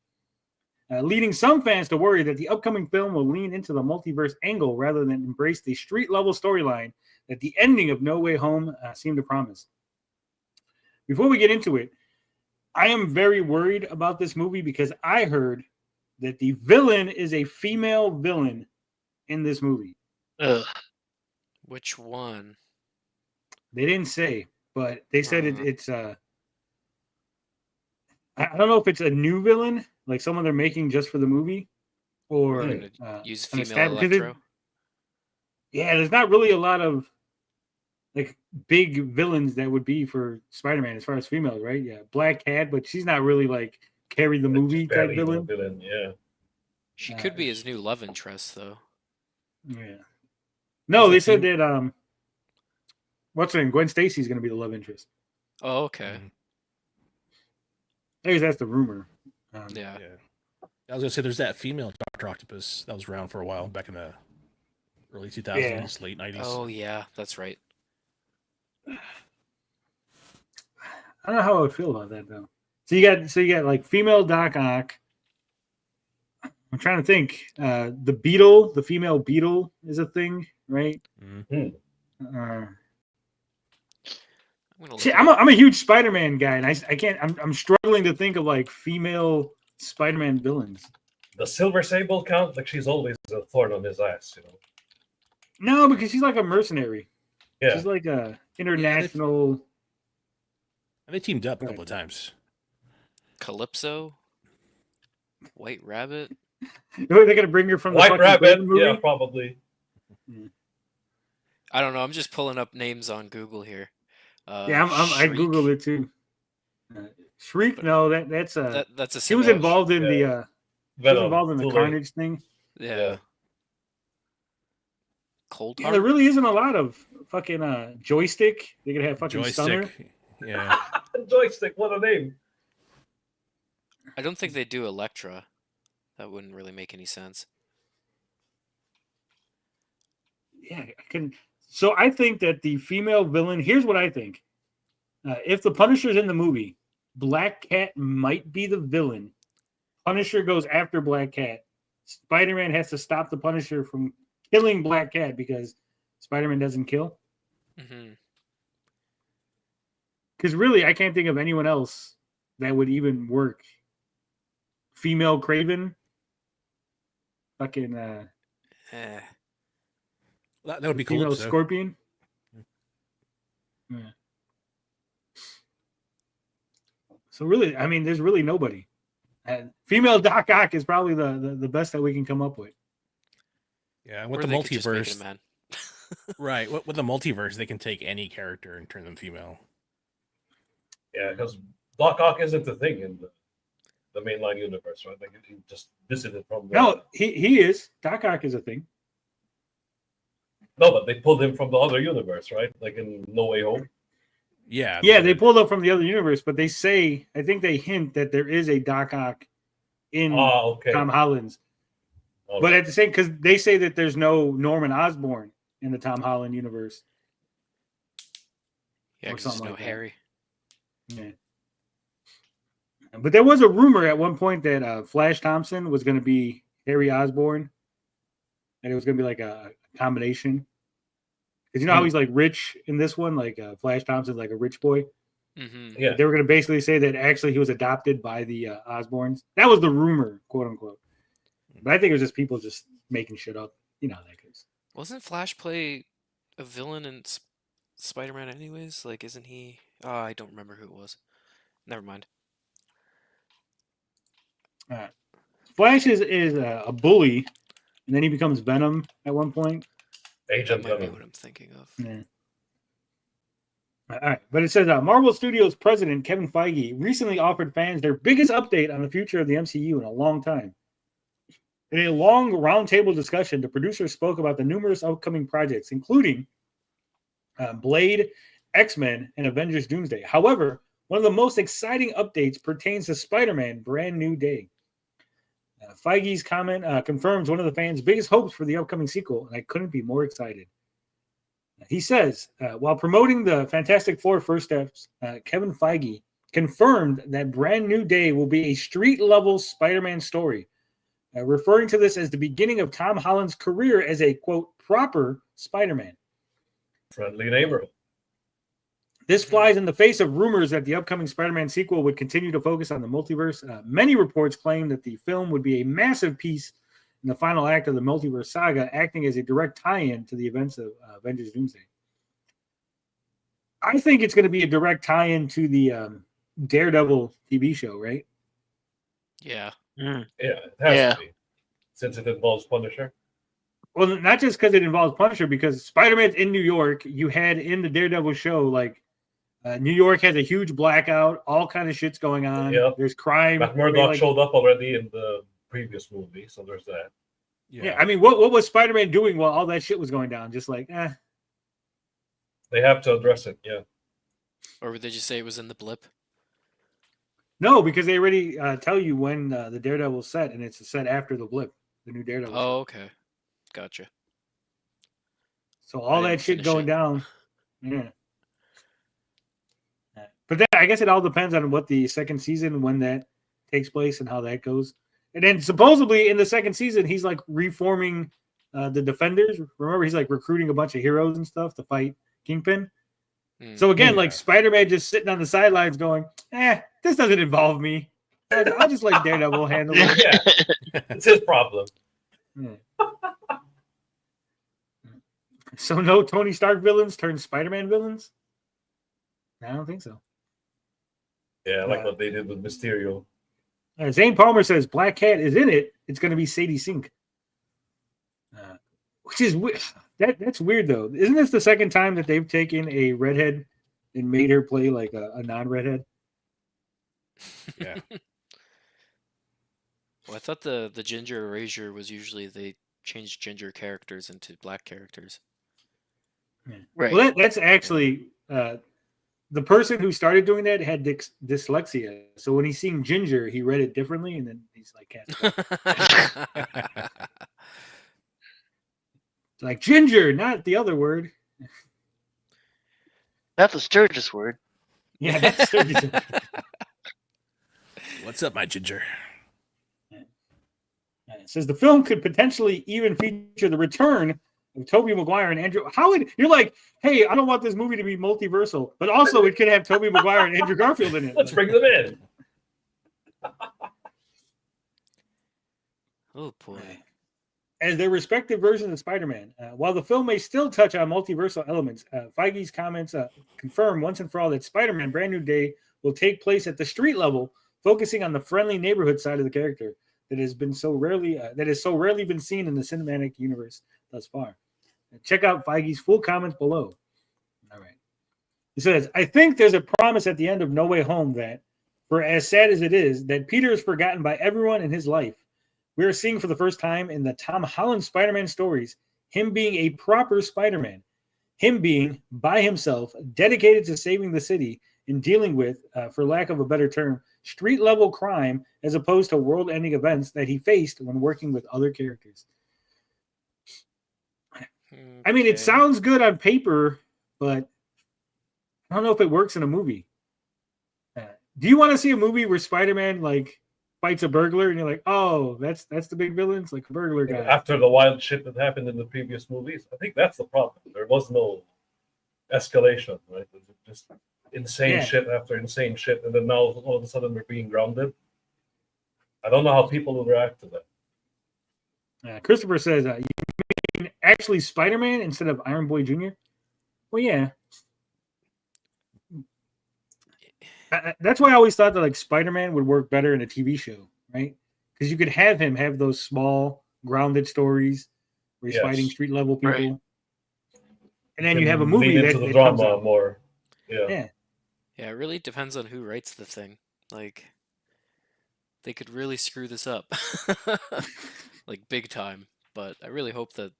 leading some fans to worry that the upcoming film will lean into the multiverse angle rather than embrace the street-level storyline that the ending of No Way Home seemed to promise. Before we get into it, I am very worried about this movie because I heard that the villain is a female villain in this movie. Ugh. Which one? They didn't say, but they said it's I don't know if it's a new villain, like someone they're making just for the movie, or use an female Electro. Yeah, there's not really a lot of like big villains that would be for Spider-Man as far as females, right? Yeah, Black Cat, but she's not really like carry the movie type villain. Yeah, she could be his new love interest, though. Yeah. No, they said that what's her name? Gwen Stacy's going to be the love interest. Oh, okay. I guess that's the rumor. Yeah. I was gonna say there's that female Dr. Octopus that was around for a while back in the early 2000s, late 90s. Oh yeah, that's right. I don't know how I would feel about that though. So you got like female Doc Ock. I'm trying to think. The Beetle, the female Beetle is a thing, right? I'm a huge Spider-Man guy, and I can't. I'm struggling to think of like female Spider-Man villains. The Silver Sable count? Like she's always a thorn on his ass, you know. No, because she's like a mercenary. Yeah, she's like a international. And they teamed up a couple of times. Calypso, White Rabbit. They're gonna bring her from the White Rabbit. movie? Yeah, probably. I don't know. I'm just pulling up names on Google here. Yeah, I googled it too. Shriek? No, that's a. She was involved in the. She was involved in the Carnage thing. Yeah. Cold Heart. There really isn't a lot of fucking Joystick. They could have fucking Stunner. Yeah. Joystick. What a name. I don't think they do Elektra. That wouldn't really make any sense. Yeah, I can. So I think that the female villain. Here's what I think. If the Punisher's in the movie, Black Cat might be the villain. Punisher goes after Black Cat. Spider-Man has to stop the Punisher from killing Black Cat because Spider-Man doesn't kill. Because really, I can't think of anyone else that would even work. Female Kraven. Fucking. That would be cool. Female Scorpion. Yeah. So really, I mean, there's really nobody. Female Doc Ock is probably the best that we can come up with. Yeah, with the multiverse, right? With the multiverse, they can take any character and turn them female. Yeah, because Doc Ock isn't a thing in the mainline universe, right? Like he just visited from. No, he is. Doc Ock is a thing. No, but they pulled him from the other universe, right? Like in No Way Home. Yeah. Yeah, they pulled up from the other universe, but they say, I think they hint that there is a Doc Ock in Tom Holland's. Okay. But at the same, because they say that there's no Norman Osborn in the Tom Holland universe. Yeah, because there's no Harry. Yeah. But there was a rumor at one point that Flash Thompson was going to be Harry Osborn. And it was going to be like a combination. Because you know how he's like rich in this one? Like Flash Thompson's like a rich boy. Yeah. They were going to basically say that actually he was adopted by the Osborns. That was the rumor, quote unquote. But I think it was just people just making shit up. You know how that goes. Wasn't Flash play a villain in Spider-Man anyways? Like, isn't he? Oh, I don't remember who it was. Never mind. Flash is a bully, and then he becomes Venom at one point. Agent That might be Venom. what I'm thinking of. Yeah. All right, but it says Marvel Studios president Kevin Feige recently offered fans their biggest update on the future of the MCU in a long time. In a long roundtable discussion, the producers spoke about the numerous upcoming projects, including Blade, X-Men, and Avengers Doomsday. However, one of the most exciting updates pertains to Spider-Man Brand New Day. Feige's comment confirms one of the fans' biggest hopes for the upcoming sequel, and I couldn't be more excited. He says, while promoting the Fantastic Four First Steps, Kevin Feige confirmed that Brand New Day will be a street-level Spider-Man story, referring to this as the beginning of Tom Holland's career as a, quote, proper Spider-Man. Friendly neighborhood. This flies in the face of rumors that the upcoming Spider-Man sequel would continue to focus on the multiverse. Many reports claim that the film would be a massive piece in the final act of the multiverse saga, acting as a direct tie-in to the events of Avengers Doomsday. I think it's going to be a direct tie-in to the Daredevil TV show, right? Yeah. Mm. Yeah, it has Yeah. to be, since it involves Punisher. Well, not just because it involves Punisher, because Spider-Man's in New York. You had in the Daredevil show, like, New York has a huge blackout, all kind of shit's going on. Yep. There's crime. Matt Murdock showed up already in the previous movie, so there's that. Yeah, I mean, what was Spider-Man doing while all that shit was going down? Just like, They have to address it, yeah. Or would they just say it was in the blip? No, because they already tell you when the Daredevil's set, and it's set after the blip, the new Daredevil. Oh, okay. Gotcha. So all I that didn't shit finish going it. down. Yeah. But then I guess it all depends on what the second season, when that takes place and how that goes. And then supposedly in the second season, he's like reforming the Defenders. Remember, he's like recruiting a bunch of heroes and stuff to fight Kingpin. So again, like Spider-Man just sitting on the sidelines going, this doesn't involve me. I'll just let Daredevil handle it. Yeah, it's his problem. Yeah. So no Tony Stark villains turn Spider-Man villains? I don't think so. Yeah, like what they did with Mysterio. Zane Palmer says Black Cat is in it. It's going to be Sadie Sink. Which is weird. That's weird, though. Isn't this the second time that they've taken a redhead and made her play like a non-redhead? Yeah. Well, I thought the ginger erasure was usually they changed ginger characters into black characters. Yeah. Right. Well, that's actually the person who started doing that had dyslexia. So when he's seeing ginger, he read it differently, and then he's like, like ginger, not the other word. That's a Sturgis word. Yeah, that's Sturgis. What's up, my ginger? It says the film could potentially even feature the return of Tobey Maguire and Andrew. You're like, hey, I don't want this movie to be multiversal, but also it could have Tobey Maguire and Andrew Garfield in it. Let's bring them in. Oh boy. As their respective versions of Spider-Man. While the film may still touch on multiversal elements, Feige's comments confirm once and for all that Spider-Man Brand New Day will take place at the street level, focusing on the friendly neighborhood side of the character that has so rarely been seen in the cinematic universe thus far. Check out Feige's full comments below. All right. He says, I think there's a promise at the end of No Way Home that, for as sad as it is, that Peter is forgotten by everyone in his life. We are seeing for the first time in the Tom Holland Spider-Man stories, him being a proper Spider-Man, him being, by himself, dedicated to saving the city and dealing with, for lack of a better term, street-level crime as opposed to world-ending events that he faced when working with other characters. I mean, it sounds good on paper, but I don't know if it works in a movie. Do you want to see a movie where Spider-Man like fights a burglar and you're like, oh, that's the big villain? It's like a burglar guy. After the wild shit that happened in the previous movies, I think that's the problem. There was no escalation, right? It was just insane shit after insane shit, and then now all of a sudden we're being grounded. I don't know how people will react to that. Christopher says, you mean actually Spider-Man instead of Iron Boy Jr.? Well, yeah. That's why I always thought that like Spider-Man would work better in a TV show, right? Because you could have him have those small, grounded stories where he's fighting street-level people. Right. And then you have a movie into the drama more. Yeah, it really depends on who writes the thing. Like, they could really screw this up, like big time. But I really hope that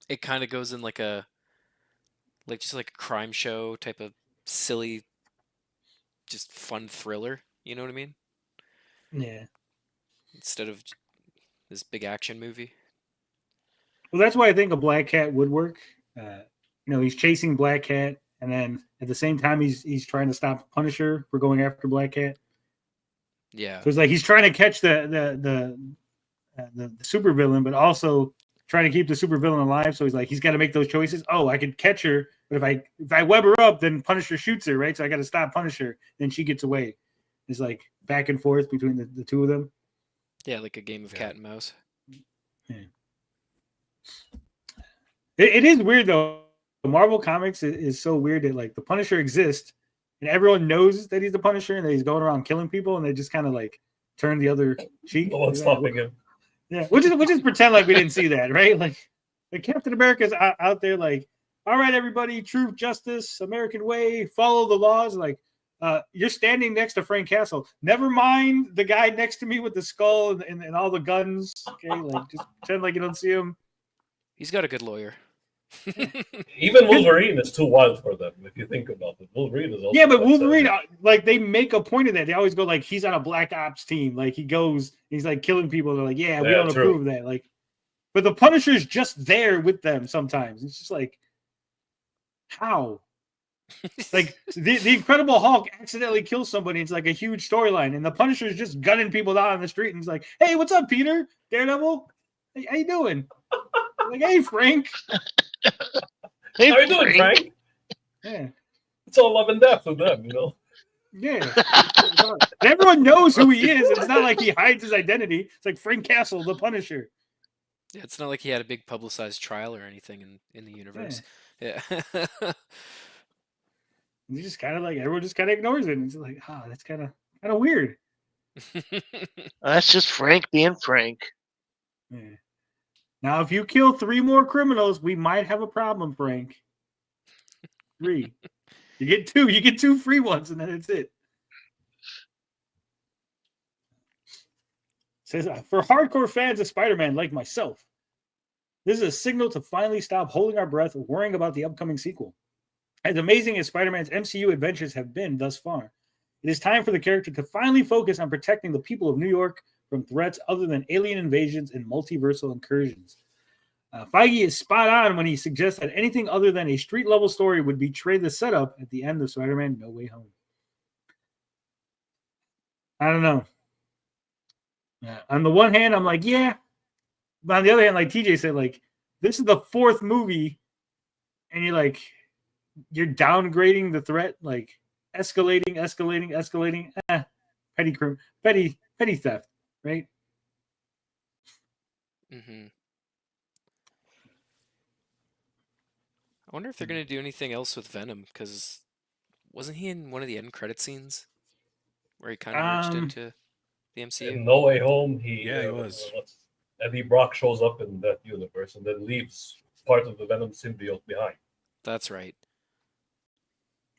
it kind of goes in like just like a crime show type of silly, just fun thriller. You know what I mean? Yeah. Instead of this big action movie. Well, that's why I think a Black Cat would work. He's chasing Black Cat, and then at the same time he's trying to stop Punisher for going after Black Cat. Yeah. So it's like he's trying to catch the supervillain, but also trying to keep the supervillain alive. So he's got to make those choices. Oh, I could catch her, but if I web her up, then Punisher shoots her, right? So I got to stop Punisher. Then she gets away. It's like back and forth between the two of them. Yeah, like a game of cat and mouse. Yeah. It is weird though. Marvel Comics is so weird that like the Punisher exists, and everyone knows that he's the Punisher and that he's going around killing people, and they just kind of like turn the other cheek. No one's stopping him. Yeah, which is pretend like we didn't see that, right? Like Captain America's out there like, all right, everybody, truth, justice, American way, follow the laws. Like, you're standing next to Frank Castle. Never mind the guy next to me with the skull and all the guns. Okay, like just pretend like you don't see him. He's got a good lawyer. Even Wolverine is too wild for them, if you think about it. Wolverine is also but Wolverine, like they make a point of that. They always go like he's on a black ops team. Like he goes, he's like killing people. They're like, we don't approve of that. Like, but the Punisher's just there with them sometimes. It's just like, how? Like the Incredible Hulk accidentally kills somebody. It's like a huge storyline, and the Punisher's just gunning people down on the street. And he's like, "Hey, what's up, Peter? Daredevil? Hey, how you doing?" Like, "Hey, Frank." Hey, how you doing, Frank? Yeah, it's all love and death with them, you know. Yeah, everyone knows who he is. It's not like he hides his identity. It's like Frank Castle, the Punisher. Yeah, it's not like he had a big publicized trial or anything in the universe. Yeah. You just kind of like everyone just kind of ignores it. And it's like, that's kind of weird. That's just Frank being Frank. Yeah. Now, if you kill 3 more criminals, we might have a problem, Frank. 3. You get 2. You get 2 free ones, and then it's it. Says, for hardcore fans of Spider-Man like myself, this is a signal to finally stop holding our breath worrying about the upcoming sequel. As amazing as Spider-Man's MCU adventures have been thus far, it is time for the character to finally focus on protecting the people of New York from threats other than alien invasions and multiversal incursions. Feige is spot on when he suggests that anything other than a street-level story would betray the setup at the end of Spider-Man No Way Home. I don't know. On the one hand, I'm like, yeah. But on the other hand, like TJ said, like, this is the 4th movie, and you're downgrading the threat, like escalating. Petty theft, right? Mm-hmm. I wonder if they're going to do anything else with Venom, because wasn't he in one of the end credit scenes where he kind of merged into the MCU? In No Way Home, he was. Eddie Brock shows up in that universe and then leaves part of the Venom symbiote behind. That's right.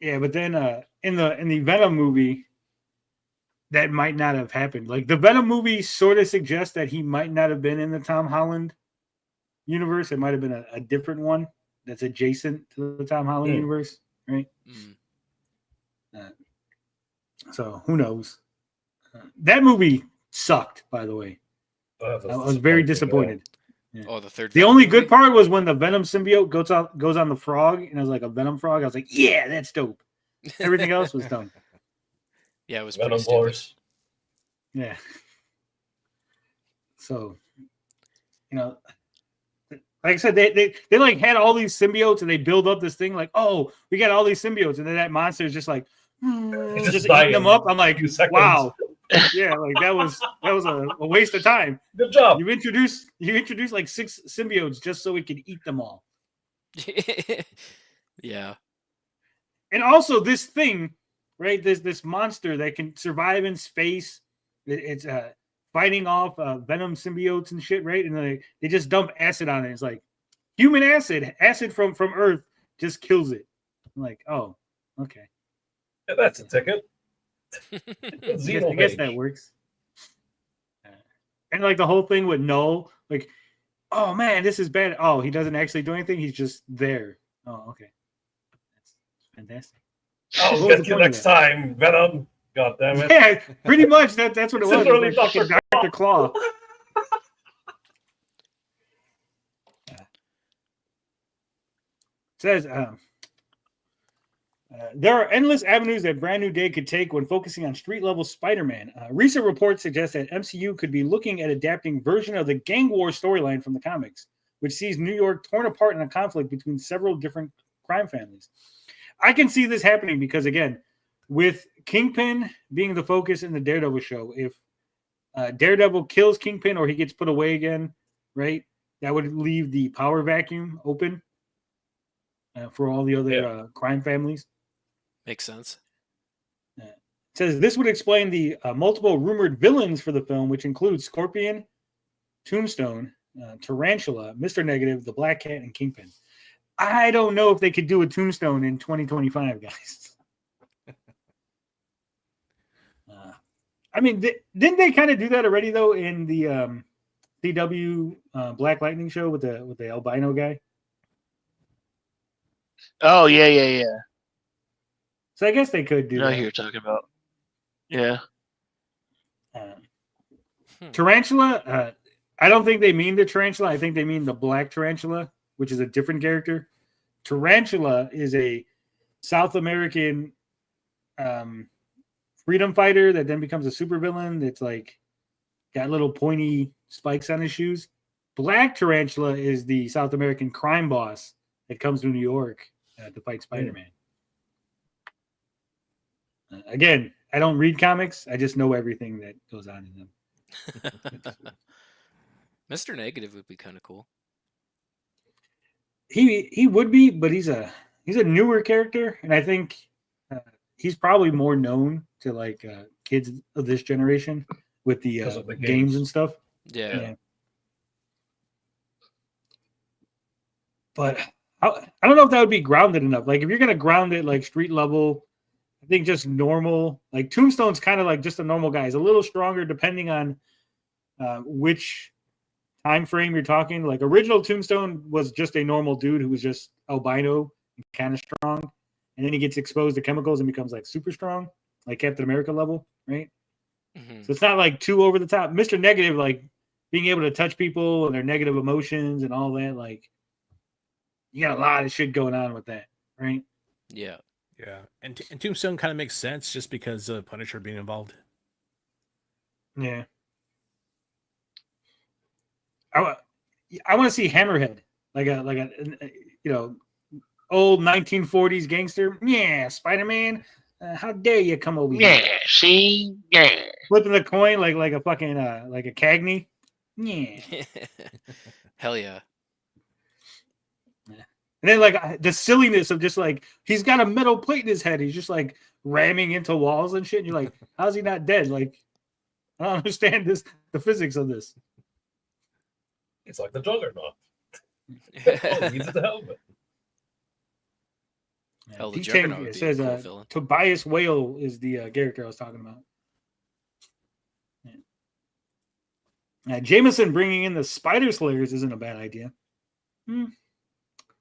Yeah, but then in the Venom movie, that might not have happened. Like the Venom movie sort of suggests that he might not have been in the Tom Holland universe. It might have been a different one that's adjacent to the Tom Holland universe, right? So who knows? That movie sucked, by the way. I was very disappointed. Yeah. Oh, the third. The only good part was when the Venom symbiote goes on the frog, and it was like a Venom frog. I was like, yeah, that's dope. Everything else was dumb. Yeah, it was Venom pretty stupid. Horse. Yeah. So, like I said, they like had all these symbiotes, and they build up this thing like, oh, we got all these symbiotes, and then that monster is just like, just eating them up. I'm like, wow. Yeah, like that was a waste of time. Good job. You introduced like 6 symbiotes just so we could eat them all. Yeah. And also this thing, right? This monster that can survive in space. It's fighting off Venom symbiotes and shit, right? And they just dump acid on it. It's like human acid from Earth just kills it. I'm like, oh, okay. Yeah, that's a ticket. I guess that works. And like the whole thing with Null, like, oh man, this is bad. Oh, he doesn't actually do anything. He's just there. Oh, okay. That's fantastic. I'll get you next time, Venom. God damn it. Yeah, pretty much. That's what it was. Literally It was like Dr. Claw. It says, there are endless avenues that Brand New Day could take when focusing on street-level Spider-Man. Recent reports suggest that MCU could be looking at adapting version of the Gang War storyline from the comics, which sees New York torn apart in a conflict between several different crime families. I can see this happening because, again, with Kingpin being the focus in the Daredevil show, if Daredevil kills Kingpin or he gets put away again, right, that would leave the power vacuum open for all the other crime families. Makes sense. says this would explain the multiple rumored villains for the film, which include Scorpion, Tombstone, Tarantula, Mr. Negative, the Black Cat, and Kingpin. I don't know if they could do a Tombstone in 2025, guys. I mean, didn't they kind of do that already though in the CW Black Lightning show with the albino guy? Oh yeah. So I guess they could do You know that. who you're talking about. Yeah. Tarantula, I don't think they mean the tarantula. I think they mean the black tarantula, which is a different character. Tarantula is a South American freedom fighter that then becomes a supervillain that's like got little pointy spikes on his shoes. Black Tarantula is the South American crime boss that comes to New York to fight Spider-Man. Again, I don't read comics. I just know everything that goes on in them. Mr. Negative would be kind of cool. He would be, but he's a newer character, and I think he's probably more known to like kids of this generation with the games and stuff. Yeah. But I don't know if that would be grounded enough. Like if you're gonna ground it like street level, I think just normal. Like Tombstone's kind of like just a normal guy. He's a little stronger depending on which time frame you're talking. Like original Tombstone was just a normal dude who was just albino and kind of strong, and then he gets exposed to chemicals and becomes like super strong, like Captain America level, right? Mm-hmm. So it's not like too over the top. Mr. Negative, like being able to touch people and their negative emotions and all that, like you got a lot of shit going on with that, right? Yeah. Yeah. And Tombstone kind of makes sense just because of Punisher being involved. Yeah. I want to see Hammerhead, like a old 1940s gangster. Yeah, Spider-Man. How dare you come over here? Yeah, see? Yeah. Flipping the coin like a fucking like a Cagney. Yeah. Hell yeah. And then like the silliness of just like he's got a metal plate in his head. He's just like ramming into walls and shit. And you're like, how's he not dead? Like, I don't understand the physics of this. It's like the Juggernaut. Oh, he's the helmet. Hell, the D-Tank, Juggernaut would it be says a cool villain. Tobias Whale is the character I was talking about. Jameson bringing in the Spider Slayers isn't a bad idea.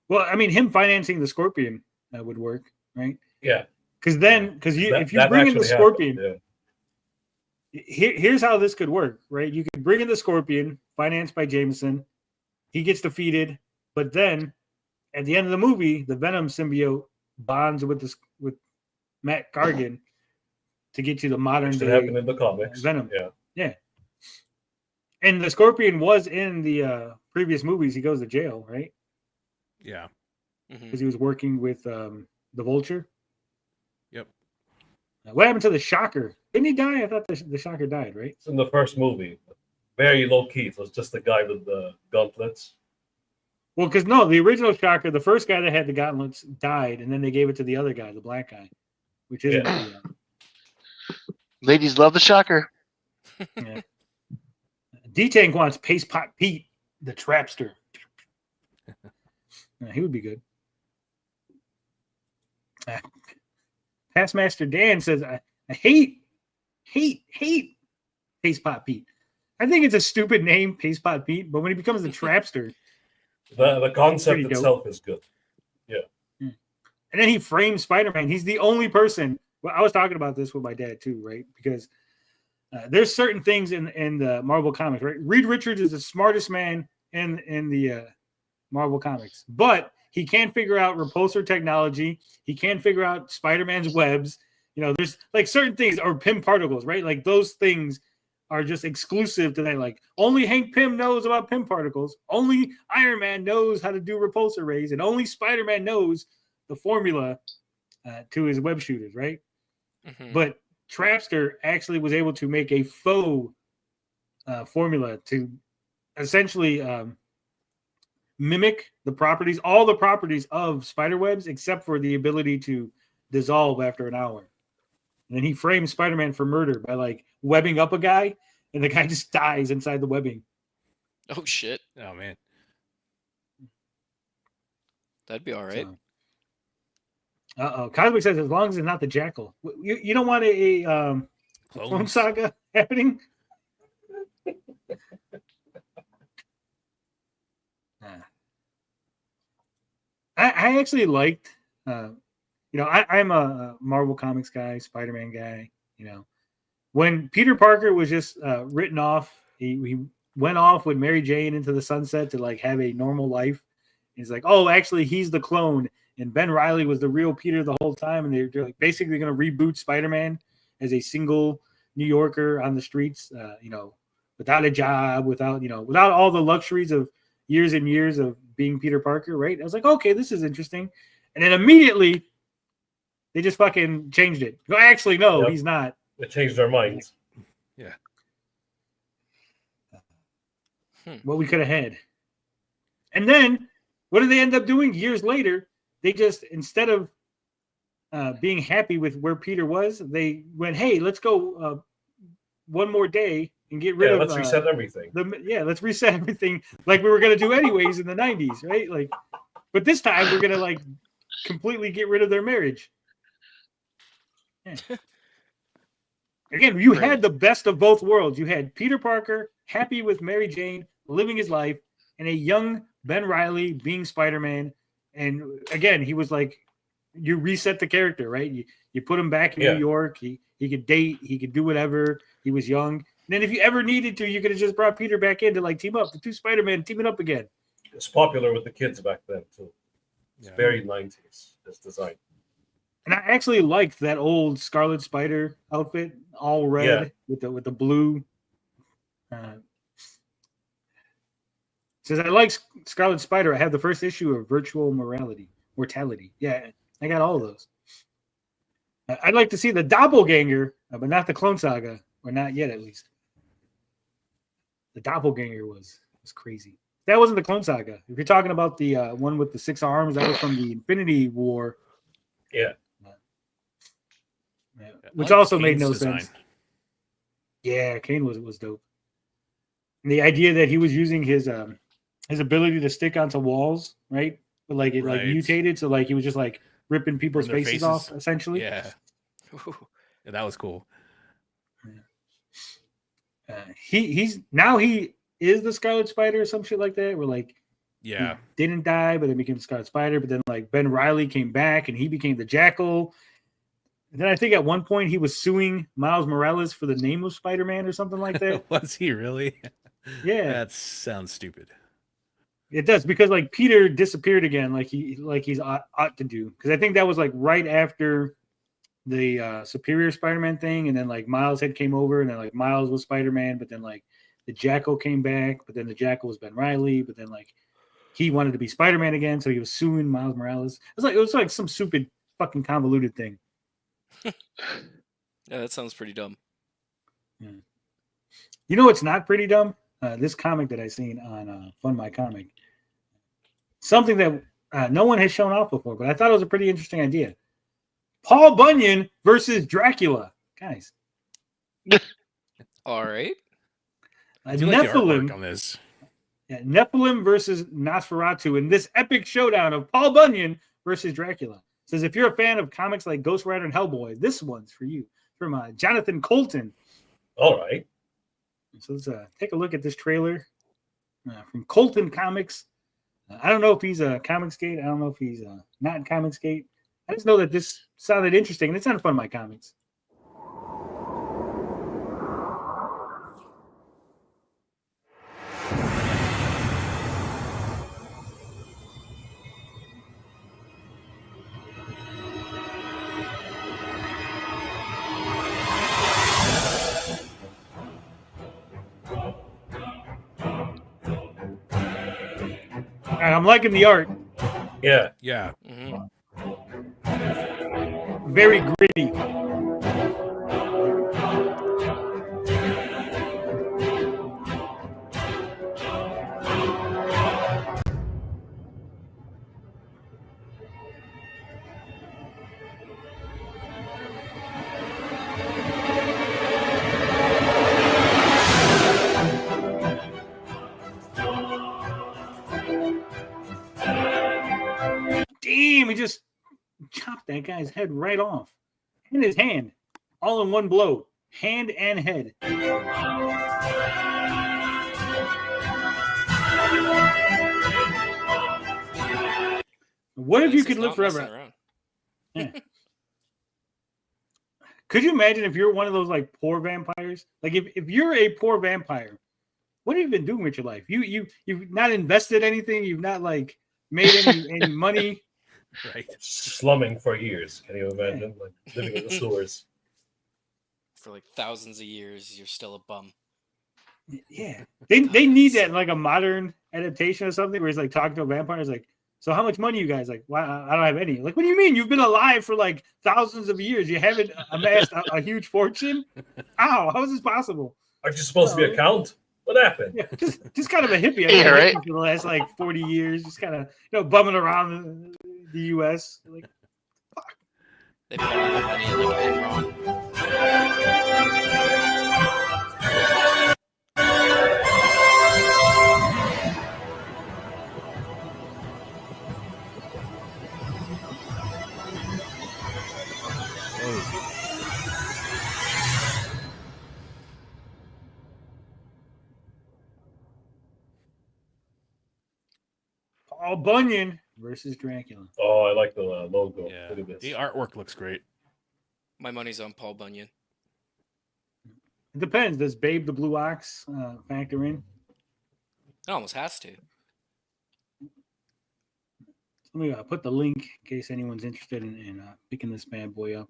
Well, I mean, him financing the Scorpion would work, right? Yeah. Because if you bring in the Scorpion, here's how this could work, right? You could bring in the Scorpion, financed by Jameson. He gets defeated, but then at the end of the movie, the Venom symbiote bonds with Matt Gargan to get you the modern day. Happened in the comics. Venom. Yeah. And the Scorpion was in the previous movies. He goes to jail, right? Yeah. Because he was working with the Vulture. Yep. What happened to the Shocker? Didn't he die? I thought the Shocker died, right? It's in the first movie. Very low key. It was just the guy with the gauntlets. Well, because no, the original Shocker, the first guy that had the gauntlets died, and then they gave it to the other guy, the black guy, which isn't. Ladies love the Shocker. Yeah. D-Tank wants Paste Pot Pete, the Trapster. He would be good. Passmaster Dan says, I hate Paste Pot Pete. I think it's a stupid name, Paste Pot Pete, but when he becomes the Trapster, the concept itself is good. Yeah. And then he frames Spider-Man. He's the only person. Well, I was talking about this with my dad too, right? Because there's certain things in the Marvel comics, right? Reed Richards is the smartest man in the Marvel comics, but he can't figure out repulsor technology. He can't figure out Spider-Man's webs. You know, there's like certain things, or Pym particles, right? Like those things are just exclusive to that. Like only Hank Pym knows about Pym particles. Only Iron Man knows how to do repulsor rays, and only Spider-Man knows the formula to his web shooters, right? Mm-hmm. But Trapster actually was able to make a faux formula to essentially mimic all the properties of spider webs, except for the ability to dissolve after an hour. And then he frames Spider-Man for murder by like webbing up a guy, and the guy just dies inside the webbing. Oh shit. Oh man. That'd be all right. So, Cosmic says as long as it's not the Jackal. You don't want a Clone Saga happening? I actually liked, I'm a Marvel Comics guy, Spider-Man guy. When Peter Parker was just written off, he went off with Mary Jane into the sunset to like have a normal life. He's like, oh, actually, he's the clone, and Ben Reilly was the real Peter the whole time, and they're like basically going to reboot Spider-Man as a single New Yorker on the streets, without a job, without all the luxuries of years and years of being Peter Parker, right? I was like, okay, this is interesting. And then immediately they just fucking changed it. No, actually, no, he's not. They changed their minds. Yeah. What we could have had. And then what did they end up doing years later? They just, instead of being happy with where Peter was, they went, hey, let's go one more day and get rid of... let's reset everything. Let's reset everything like we were going to do anyways in the 90s, right? Like, but this time we're going to like completely get rid of their marriage. Yeah. Again, you had the best of both worlds. You had Peter Parker happy with Mary Jane, living his life, and a young Ben Reilly being Spider-Man. And again, he was like, you reset the character, right? You put him back in New York. He could date. He could do whatever. He was young. And then if you ever needed to, you could have just brought Peter back in to like team up. The two Spider-Man teaming up again. It's popular with the kids back then, too. It's very 90s, this design. And I actually liked that old Scarlet Spider outfit, all red with the blue. Says I like Scarlet Spider. I have the first issue of Virtual Mortality. Yeah, I got all of those. I'd like to see the Doppelganger, but not the Clone Saga, or not yet at least. The Doppelganger was crazy. That wasn't the Clone Saga. If you're talking about the one with the 6 arms, that was from the Infinity War. Yeah. Which also made no sense. Yeah, Kane was dope. And the idea that he was using his ability to stick onto walls, right? But like it like mutated, so like he was just like ripping people's faces off, essentially. Yeah. That was cool. He is the Scarlet Spider or some shit like that. Where like he didn't die, but then became the Scarlet Spider. But then like Ben Reilly came back and he became the Jackal. And then I think at one point he was suing Miles Morales for the name of Spider-Man or something like that. Was he really? Yeah. That sounds stupid. It does, because like Peter disappeared again, like he's ought to do. Because I think that was like right after the Superior Spider-Man thing, and then like Miles had came over, and then like Miles was Spider-Man, but then like the Jackal came back, but then the Jackal was Ben Reilly, but then like he wanted to be Spider-Man again, so he was suing Miles Morales. It was like some stupid fucking convoluted thing. Yeah, that sounds pretty dumb. Yeah. You know what's not pretty dumb? This comic that I seen on Fun My Comic. Something that no one has shown off before, but I thought it was a pretty interesting idea. Paul Bunyan versus Dracula. Guys. All right. Nephilim on this. Yeah, Nephilim versus Nosferatu in this epic showdown of Paul Bunyan versus Dracula. Says if you're a fan of comics like Ghost Rider and Hellboy, this one's for you. From Jonathan Colton. All right. So let's take a look at this trailer from Colton Comics. I don't know if he's a Comicsgate. I don't know if he's not in Comicsgate. I just know that this sounded interesting, and it's not Fun My Comics. I'm liking the art. Yeah. Yeah. Mm-hmm. Very gritty. that guy's head right off. And his hand. All in one blow. Hand and head. What if you could live forever? Yeah. Could you imagine if you're one of those like poor vampires? Like if you're a poor vampire, what have you been doing with your life? You've not invested anything. You've not like made any money. Right. Slumming for years. Can you imagine? Like living in the sewers. For like thousands of years, you're still a bum. Yeah. They need that like a modern adaptation or something where he's like talking to a vampire. He's like, so how much money you guys? Like, well, I don't have any. Like, what do you mean? You've been alive for like thousands of years. You haven't amassed a huge fortune? How is this possible? Aren't you supposed to be a count? What happened? Yeah, just kind of a hippie. Yeah, right. For the last like 40 years, just kind of bumming around the U.S. Like, fuck. They put all the money in like Enron. Paul Bunyan versus Dracula. Oh, I like the logo. Yeah. Look at this. The artwork looks great. My money's on Paul Bunyan. It depends. Does Babe the Blue Ox factor in? It almost has to. Let me put the link in case anyone's interested in picking this bad boy up.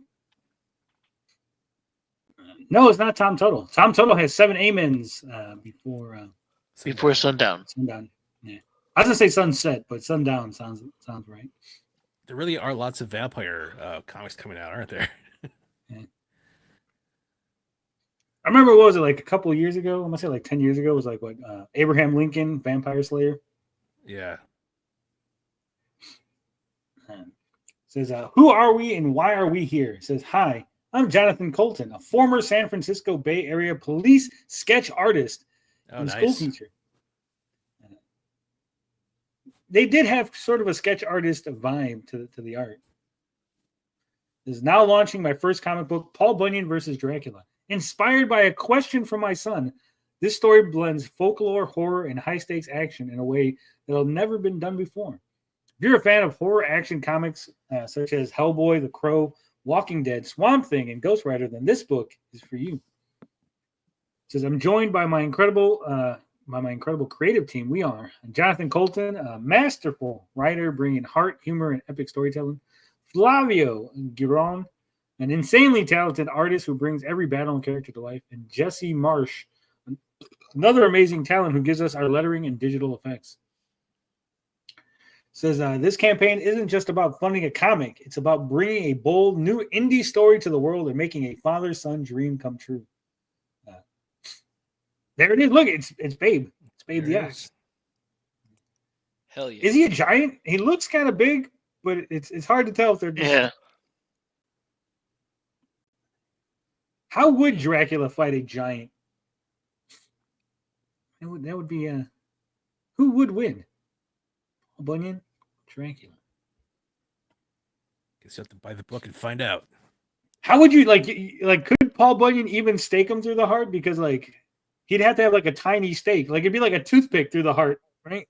No, it's not Tom Tuttle. Tom Tuttle has 7 amens before sundown. Sundown. Yeah. I was gonna say sunset, but sundown sounds right. There really are lots of vampire comics coming out, aren't there? Yeah. I remember, what was it, like a couple of years ago? I must say like 10 years ago. It was like what Abraham Lincoln, Vampire Slayer. Yeah. Says, who are we and why are we here? It says, hi, I'm Jonathan Colton, a former San Francisco Bay Area police sketch artist and school teacher. They did have sort of a sketch artist vibe to the art. This is now launching my first comic book, Paul Bunyan versus Dracula. Inspired by a question from my son, this story blends folklore, horror, and high-stakes action in a way that has never been done before. If you're a fan of horror action comics such as Hellboy, The Crow, Walking Dead, Swamp Thing, and Ghost Rider, then this book is for you. It says, I'm joined by my incredible creative team. We are Jonathan Colton, a masterful writer bringing heart, humor, and epic storytelling. Flavio Giron, an insanely talented artist who brings every battle and character to life. And Jesse Marsh, another amazing talent who gives us our lettering and digital effects. Says, this campaign isn't just about funding a comic. It's about bringing a bold, new indie story to the world and making a father-son dream come true. There it is. Look, it's Babe. It's Babe the Ox. Hell yeah. Is he a giant? He looks kind of big, but it's hard to tell if they're just... Yeah. How would Dracula fight a giant? That would be who would win? Bunyan, Dracula. Guess you have to buy the book and find out. How would you like? Could Paul Bunyan even stake him through the heart? Because like he'd have to have like a tiny stake. Like it'd be like a toothpick through the heart, right?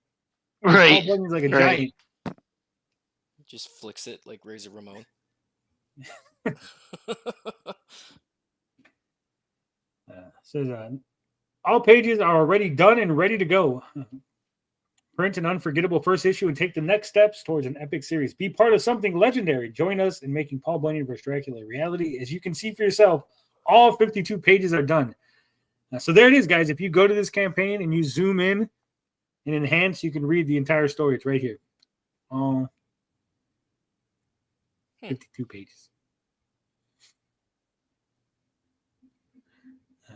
Right. Paul Bunyan's like a giant. Just flicks it like Razor Ramon. Says all pages are already done and ready to go. Print an unforgettable first issue and take the next steps towards an epic series. Be part of something legendary. Join us in making Paul Bunyan vs. Dracula a reality. As you can see for yourself, all 52 pages are done. So there it is, guys. If you go to this campaign and you zoom in and enhance, you can read the entire story. It's right here. All 52 pages.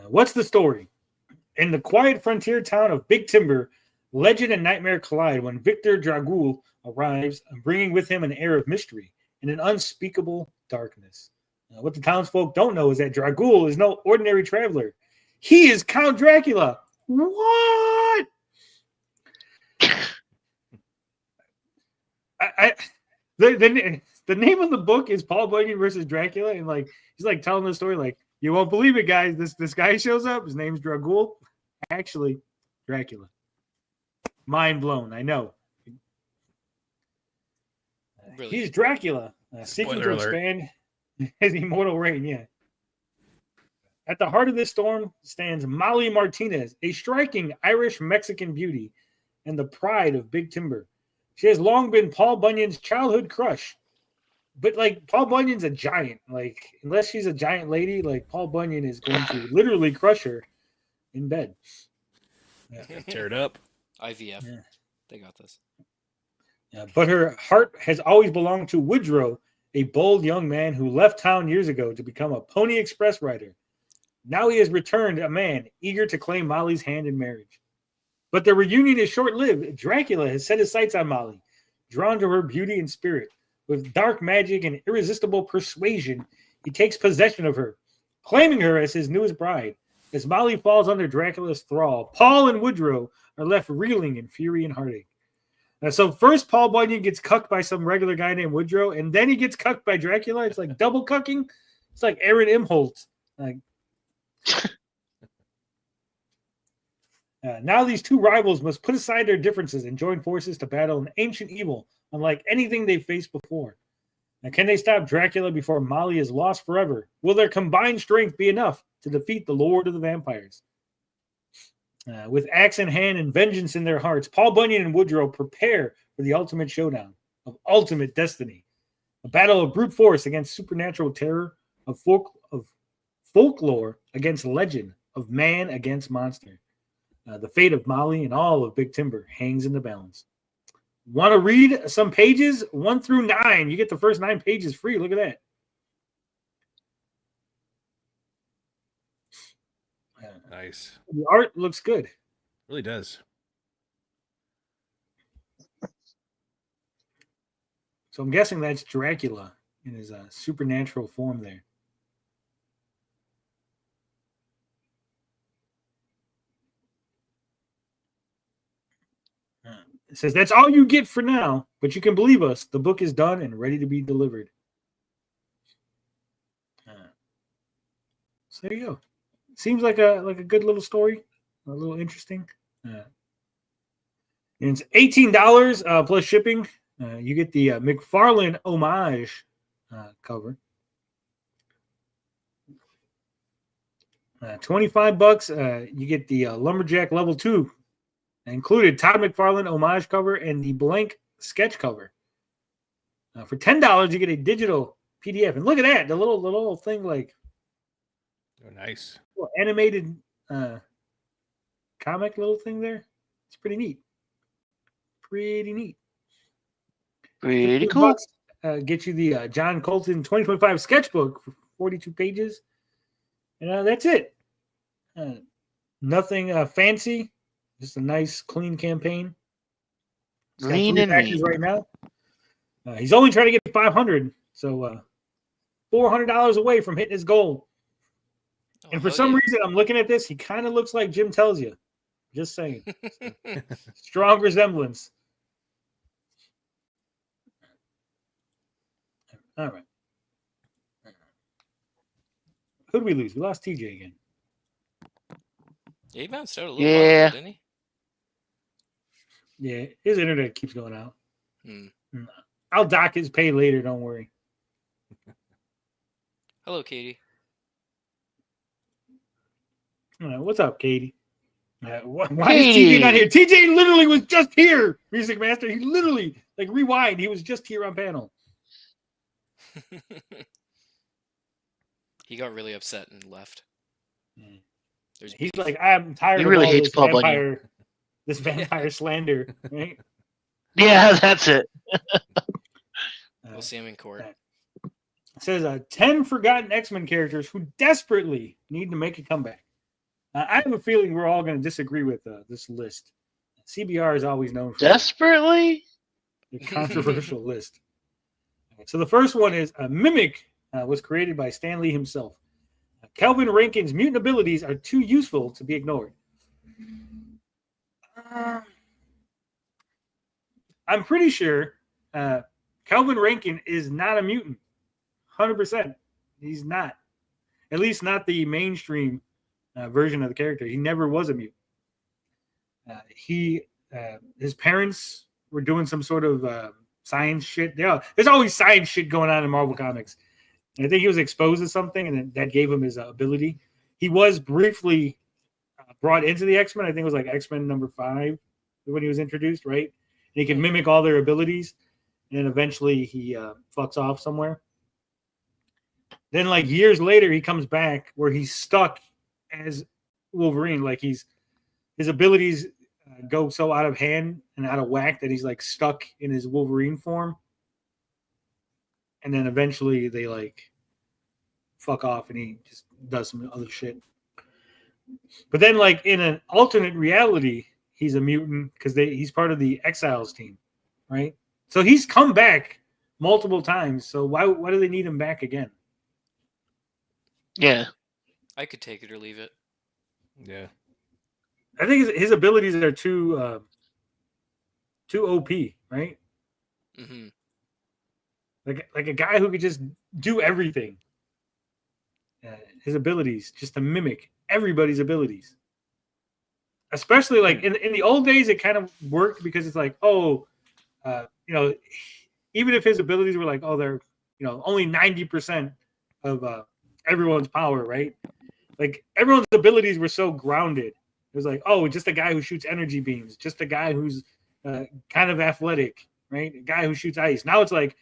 What's the story? In the quiet frontier town of Big Timber, legend and nightmare collide when Victor Dragul arrives, bringing with him an air of mystery and an unspeakable darkness. What the townsfolk don't know is that Dragul is no ordinary traveler. He is Count Dracula. What? the name of the book is Paul Bunyan versus Dracula, and like he's like telling the story like, you won't believe it, guys. This guy shows up. His name's Dragul. Actually, Dracula. Mind blown. I know. Really? He's Dracula, seeking to Spoiler alert. expand his immortal reign. Yeah. At the heart of this storm stands Molly Martinez, a striking Irish-Mexican beauty and the pride of Big Timber. She has long been Paul Bunyan's childhood crush. But, like, Paul Bunyan's a giant. Like, unless she's a giant lady, like, Paul Bunyan is going to literally crush her in bed. Yeah. Tear it up. IVF. Yeah. They got this. But her heart has always belonged to Woodrow, a bold young man who left town years ago to become a Pony Express rider. Now he has returned a man eager to claim Molly's hand in marriage. But the reunion is short-lived. Dracula has set his sights on Molly, drawn to her beauty and spirit. With dark magic and irresistible persuasion, he takes possession of her, claiming her as his newest bride. As Molly falls under Dracula's thrall, Paul and Woodrow are left reeling in fury and heartache. So first, Paul Bunyan gets cucked by some regular guy named Woodrow, and then he gets cucked by Dracula. It's like double cucking. It's like Aaron Imholt. Like, now these two rivals must put aside their differences and join forces to battle an ancient evil, unlike anything they've faced before. Now, can they stop Dracula before Molly is lost forever? Will their combined strength be enough to defeat the Lord of the Vampires? With axe in hand and vengeance in their hearts, Paul Bunyan and Woodrow prepare for the ultimate showdown of ultimate destiny. A battle of brute force against supernatural terror, of folklore against legend, of man against monster. The fate of Molly and all of Big Timber hangs in the balance. Want to read some pages? 1 through 9. You get the first 9 pages free. Look at that. Nice. The art looks good. Really does. So I'm guessing that's Dracula in his supernatural form there. It says, that's all you get for now, but you can believe us. The book is done and ready to be delivered. So there you go. Seems like a good little story. A little interesting. And it's $18 plus shipping. You get the McFarlane homage cover. $25. You get the Lumberjack Level 2. Included Todd McFarlane homage cover and the blank sketch cover. For $10, you get a digital PDF. And look at that, the little thing like nice. Animated comic little thing there. It's pretty neat. Pretty neat. Pretty cool. Get you the John Colton 2025 sketchbook for 42 pages. And that's it. Nothing fancy. Just a nice, clean campaign. Lean and mean. Right now. He's only trying to get 500, so $400 away from hitting his goal. And for some reason, I'm looking at this. He kind of looks like Jim Tells You. Just saying. Strong resemblance. All right. Who'd we lose? We lost TJ again. Yeah, he bounced out a little while ago, didn't he? Yeah, his internet keeps going out. I'll dock his pay later. Don't worry. Hello, Katie. What's up, Katie? Why is TJ not here? TJ literally was just here, Music Master. He literally, like, rewind. He was just here on panel. He got really upset and left. He's like, I'm tired he of really all hates this vampire slander. Right? Yeah, that's it. We'll see him in court. It says 10 forgotten X-Men characters who desperately need to make a comeback. I have a feeling we're all going to disagree with this list. CBR is always known for desperately the controversial list. So the first one is Mimic was created by Stan Lee himself. Kelvin Rankin's mutant abilities are too useful to be ignored. I'm pretty sure Kelvin Rankin is not a mutant. 100%. He's not. At least not the mainstream version of the character. He never was a mutant. His parents were doing some sort of science shit. Yeah, there's always science shit going on in Marvel Comics. And I think he was exposed to something, and that gave him his ability. He was briefly brought into the X-Men. I think it was like X-Men number 5 when he was introduced, right? And he can mimic all their abilities, and then eventually he fucks off somewhere. Then, like years later, he comes back where he's stuck as Wolverine. Like his abilities go so out of hand and out of whack that he's like stuck in his Wolverine form. And then eventually they like fuck off and he just does some other shit. But then, like in an alternate reality, he's a mutant because he's part of the Exiles team, right? So he's come back multiple times. So why do they need him back again? Yeah, I could take it or leave it. Yeah, I think his abilities are too OP, right? Mm-hmm. Like a guy who could just do everything. His abilities, just to mimic everybody's abilities. Especially like in the old days, it kind of worked because it's like, even if his abilities were like, they're only 90% of everyone's power, right? Like everyone's abilities were so grounded. It was like, just a guy who shoots energy beams, just a guy who's kind of athletic, right? A guy who shoots ice. Now it's like,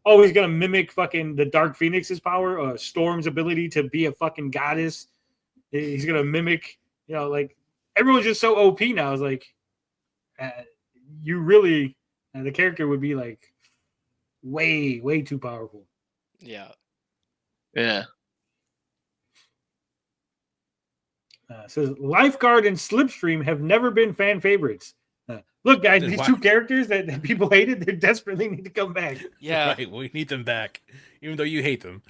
he's gonna mimic fucking the Dark Phoenix's power, Storm's ability to be a fucking goddess. He's gonna mimic, like everyone's just so OP now. It's like, you really, the character would be like way, way too powerful. Yeah. Yeah. Says Lifeguard and Slipstream have never been fan favorites. Look, guys, these two characters that people hated, they desperately need to come back. Yeah. Right, we need them back, even though you hate them.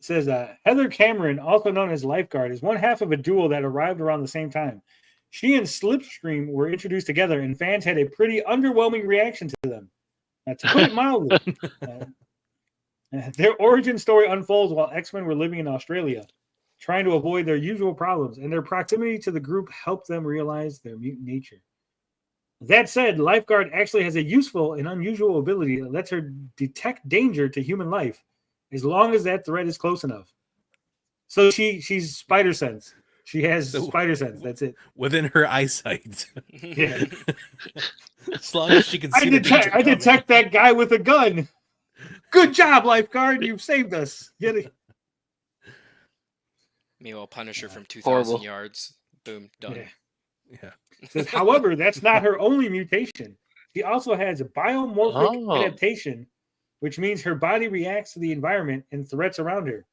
Says Heather Cameron, also known as Lifeguard, is one half of a duo that arrived around the same time. She and Slipstream were introduced together, and fans had a pretty underwhelming reaction to them. To put it mildly. Their origin story unfolds while X-Men were living in Australia, trying to avoid their usual problems, and their proximity to the group helped them realize their mutant nature. That said, Lifeguard actually has a useful and unusual ability that lets her detect danger to human life, as long as that threat is close enough. So she's spider sense. She has spider sense. That's it. Within her eyesight. Yeah. As long as she can see I detect that guy with a gun. Good job, Lifeguard. You've saved us. Get it? Meanwhile, Punisher from 2,000 horrible. yards. Boom. Done. Yeah. Says, however, that's not her only mutation. She also has a biomorphic adaptation, which means her body reacts to the environment and threats around her.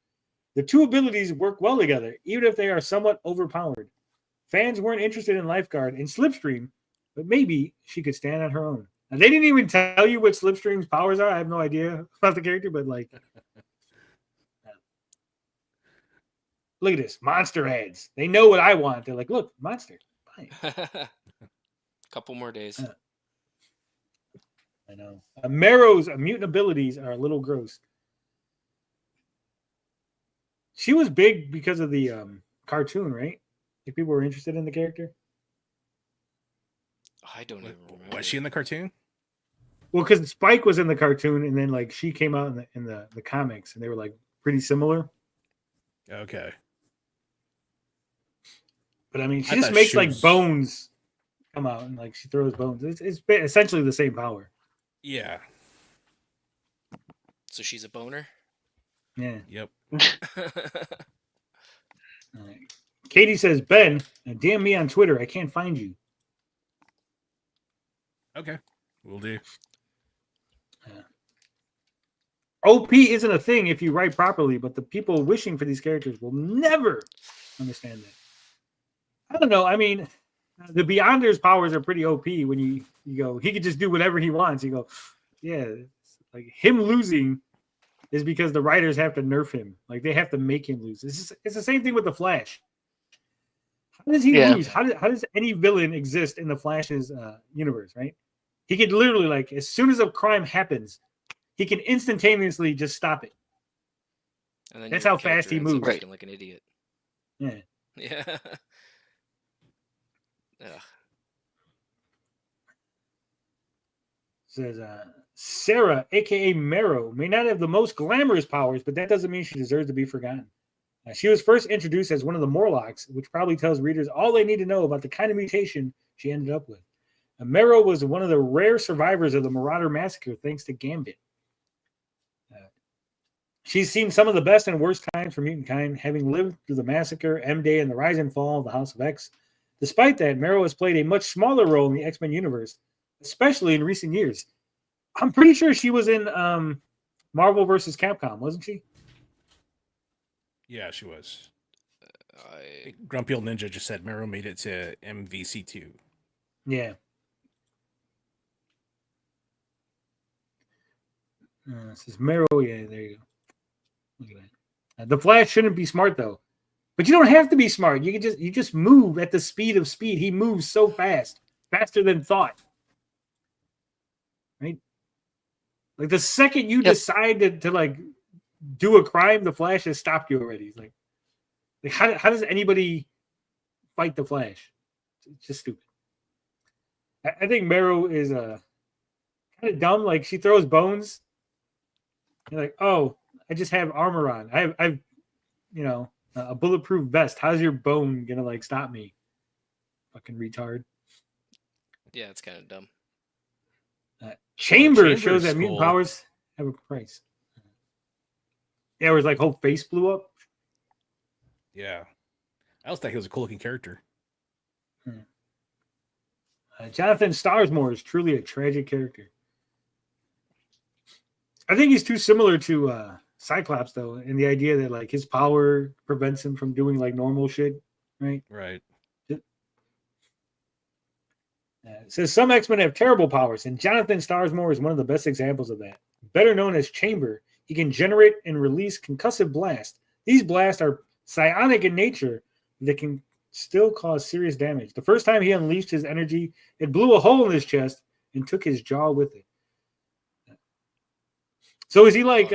The two abilities work well together, even if they are somewhat overpowered. Fans weren't interested in Lifeguard and Slipstream, but maybe she could stand on her own. Now, they didn't even tell you what Slipstream's powers are. I have no idea about the character, but like, look at this. Monster ads. They know what I want. They're like, look, monster. Fine. Couple more days. I know. Marrow's mutant abilities are a little gross. She was big because of the cartoon, right? Like people were interested in the character. I don't even remember. Was she in the cartoon? Well, because Spike was in the cartoon, and then like she came out in the comics, and they were like pretty similar. Okay. But I mean, she just makes like bones come out, and like she throws bones. It's essentially the same power. Yeah. So she's a boner? Yeah. Yep. Katie says, Ben, DM me on Twitter. I can't find you. Okay. Will do. OP isn't a thing if you write properly, but the people wishing for these characters will never understand that. I don't know. I mean, the Beyonders' powers are pretty OP when you go, he could just do whatever he wants. You go, yeah, like him losing is because the writers have to nerf him. Like they have to make him lose. It's the same thing with the Flash. How does he lose? How does any villain exist in the Flash's universe, right? He could literally, like, as soon as a crime happens, he can instantaneously just stop it. And then That's your how fast character he ends up moves. looking like an idiot. Yeah. Yeah. Ugh. Says Sarah, aka Marrow, may not have the most glamorous powers, but that doesn't mean she deserves to be forgotten. She was first introduced as one of the Morlocks, which probably tells readers all they need to know about the kind of mutation she ended up with. Marrow was one of the rare survivors of the Marauder Massacre, thanks to Gambit. She's seen some of the best and worst times for mutant kind, having lived through the Massacre, M-Day, and the rise and fall of the House of X. Despite that, Marrow has played a much smaller role in the X-Men universe, especially in recent years. I'm pretty sure she was in Marvel vs. Capcom, wasn't she? Yeah, she was. Grumpy Old Ninja just said Marrow made it to MVC2. Yeah. This is Marrow. Yeah, there you go. Look at that. The Flash shouldn't be smart though, but you don't have to be smart. You just move at the speed of speed. He moves so fast, faster than thought. Right? Like the second you decide to like do a crime, the Flash has stopped you already. It's like how does anybody fight the Flash? It's just stupid. I think Marrow is kind of dumb. Like she throws bones. You're like, oh, I just have armor on. I've a bulletproof vest. How's your bone gonna like stop me? Fucking retard. Yeah, it's kind of dumb. Chamber shows that mutant powers have a price. Yeah, where his like whole face blew up. Yeah, I always thought he was a cool looking character. Jonathan Starsmore is truly a tragic character. I think he's too similar to Cyclops, though, in the idea that like his power prevents him from doing like normal shit, right? Right. It says some X-Men have terrible powers, and Jonathan Starsmore is one of the best examples of that. Better known as Chamber, he can generate and release concussive blasts. These blasts are psionic in nature that can still cause serious damage. The first time he unleashed his energy, it blew a hole in his chest and took his jaw with it. So is he like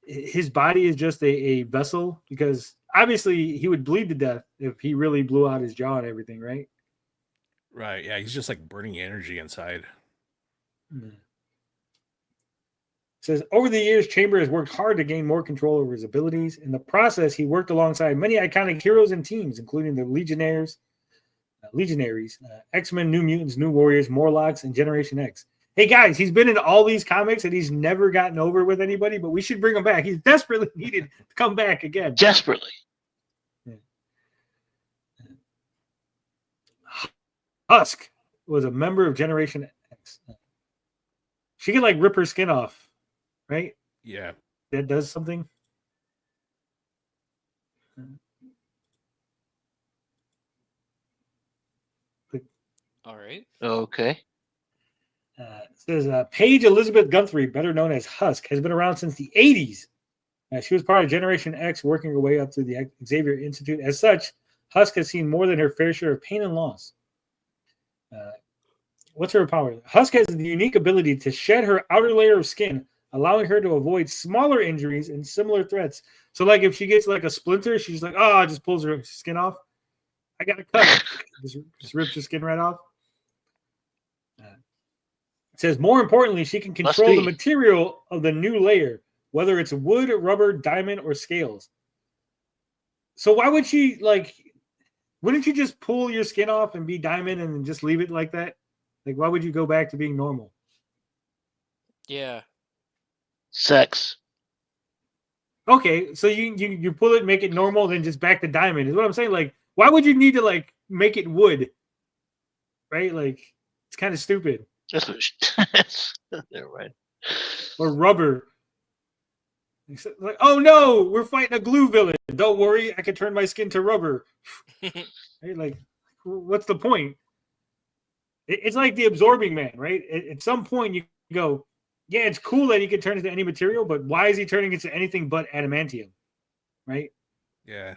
his body is just a vessel? Because obviously he would bleed to death if he really blew out his jaw and everything, right? Right. Yeah, he's just like burning energy inside. Says over the years, Chamber has worked hard to gain more control over his abilities. In the process, he worked alongside many iconic heroes and teams, including the Legionaries, X-Men, New Mutants, New Warriors, Morlocks, and Generation X. Hey guys, he's been in all these comics and he's never gotten over with anybody, but we should bring him back. He's desperately needed to come back again. Desperately. Yeah. Husk was a member of Generation X. She can like rip her skin off, right? Yeah. That does something. All right. Okay. It says Paige Elizabeth Guthrie, better known as Husk, has been around since the 80s. She was part of Generation X, working her way up to the Xavier Institute. As such, Husk has seen more than her fair share of pain and loss. What's her power? Husk has the unique ability to shed her outer layer of skin, allowing her to avoid smaller injuries and similar threats. So, like, if she gets like a splinter, she's like, "Oh," just pulls her skin off. I got a cut. just rips her skin right off. It says, more importantly, she can control the material of the new layer, whether it's wood, rubber, diamond, or scales. So why would she, like, wouldn't you just pull your skin off and be diamond and just leave it like that? Like, why would you go back to being normal? Yeah. Sex. Okay, so you pull it, make it normal, then just back to diamond is what I'm saying. Like, why would you need to, like, make it wood? Right? Like, it's kind of stupid. Never mind. Or rubber. Like, oh no, we're fighting a glue villain. Don't worry, I can turn my skin to rubber. Right? Like, what's the point? It's like the absorbing man, right? At some point you go, yeah, it's cool that he can turn into any material, but why is he turning into anything but adamantium? Right? Yeah.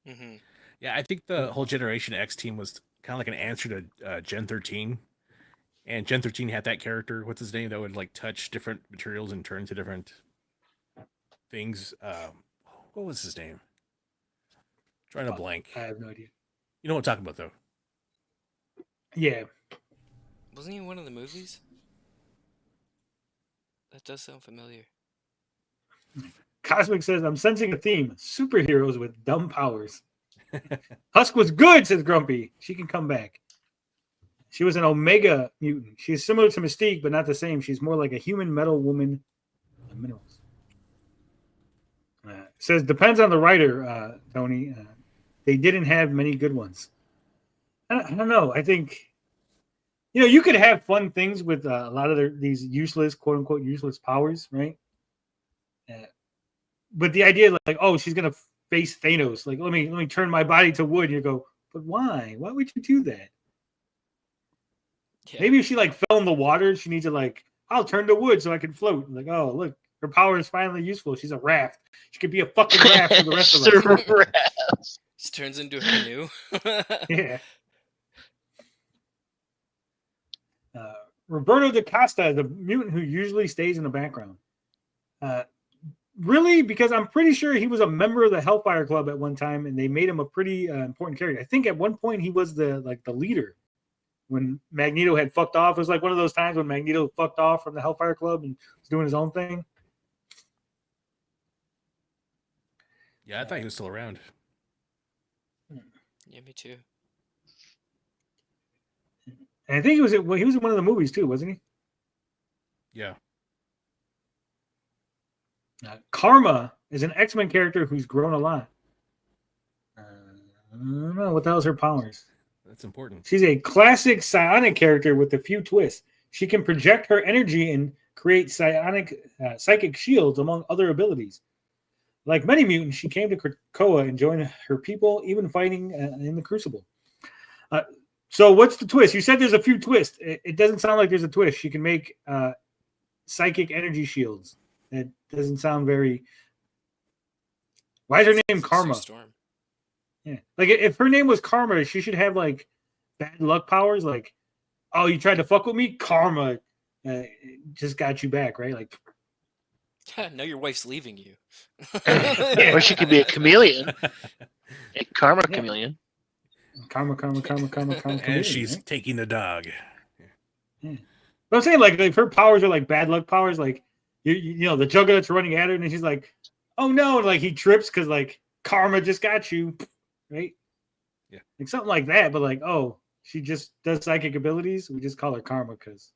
Mm-hmm. Yeah, I think the whole Generation X team was kind of like an answer to Gen 13. And Gen 13 had that character. What's his name? That would like touch different materials and turn to different things. What was his name? Trying to blank. I have no idea. You know what I'm talking about, though. Yeah. Wasn't he in one of the movies? That does sound familiar. Cosmic says, I'm sensing a theme. Superheroes with dumb powers. Husk was good, says Grumpy. She can come back. She was an Omega mutant. She's similar to Mystique, but not the same. She's more like a human metal woman. Minerals. Says, depends on the writer, Tony. They didn't have many good ones. I don't know. I think, you could have fun things with a lot of these useless, quote unquote, useless powers, right? But the idea, like, oh, she's gonna face Thanos. Like, let me turn my body to wood. You go, but why? Why would you do that? Yeah. Maybe if she like fell in the water, she needs to like, I'll turn to wood so I can float. Like, oh, look, her power is finally useful. She's a raft. She could be a fucking raft for the rest of us. Just turns into a canoe. Yeah. Roberto da Costa, the mutant who usually stays in the background. Really? Because I'm pretty sure he was a member of the Hellfire Club at one time, and they made him a pretty important character. I think at one point he was the leader when Magneto had fucked off. It was like one of those times when Magneto fucked off from the Hellfire Club and was doing his own thing. Yeah, I thought he was still around. Yeah, me too. And I think he was in one of the movies too, wasn't he? Yeah. Karma is an X-Men character who's grown a lot. I don't know what the hell's her powers. That's important. She's a classic psionic character with a few twists. She can project her energy and create psychic shields, among other abilities. Like many mutants, she came to Krakoa and joined her people, even fighting in the Crucible. So what's the twist? You said there's a few twists. It doesn't sound like there's a twist. She can make psychic energy shields. It doesn't sound very... Why is her name Karma? Storm. Yeah. Like, if her name was Karma, she should have, like, bad luck powers. Like, oh, you tried to fuck with me? Karma just got you back, right? Like... Now your wife's leaving you. Yeah. Or she could be a chameleon. A karma chameleon. Karma. And she's taking the dog. Yeah. But I'm saying, like, if her powers are like bad luck powers, like, you know, the Juggernaut's running at her, and she's like, oh no, and like he trips because like karma just got you, right? Yeah. Like something like that, but like, oh, she just does psychic abilities. We just call her Karma because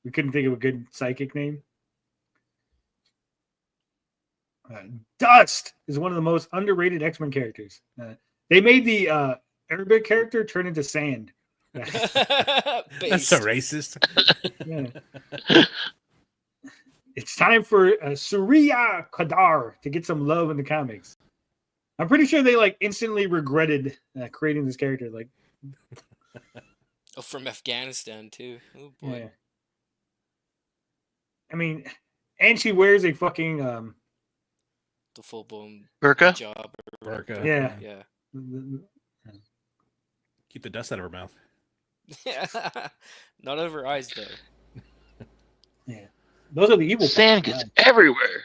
we couldn't think of a good psychic name. Dust is one of the most underrated X-Men characters. They made the Arabic character turn into sand. That's so racist. Yeah. It's time for Surya Kadar to get some love in the comics. I'm pretty sure they like instantly regretted creating this character. Like, oh, from Afghanistan too. Oh boy. Yeah. I mean, and she wears a fucking the full blown burqa. Job. Burqa. Yeah. Yeah. Keep the dust out of her mouth. Not over her eyes though. Yeah. Those are the evil sand gets everywhere.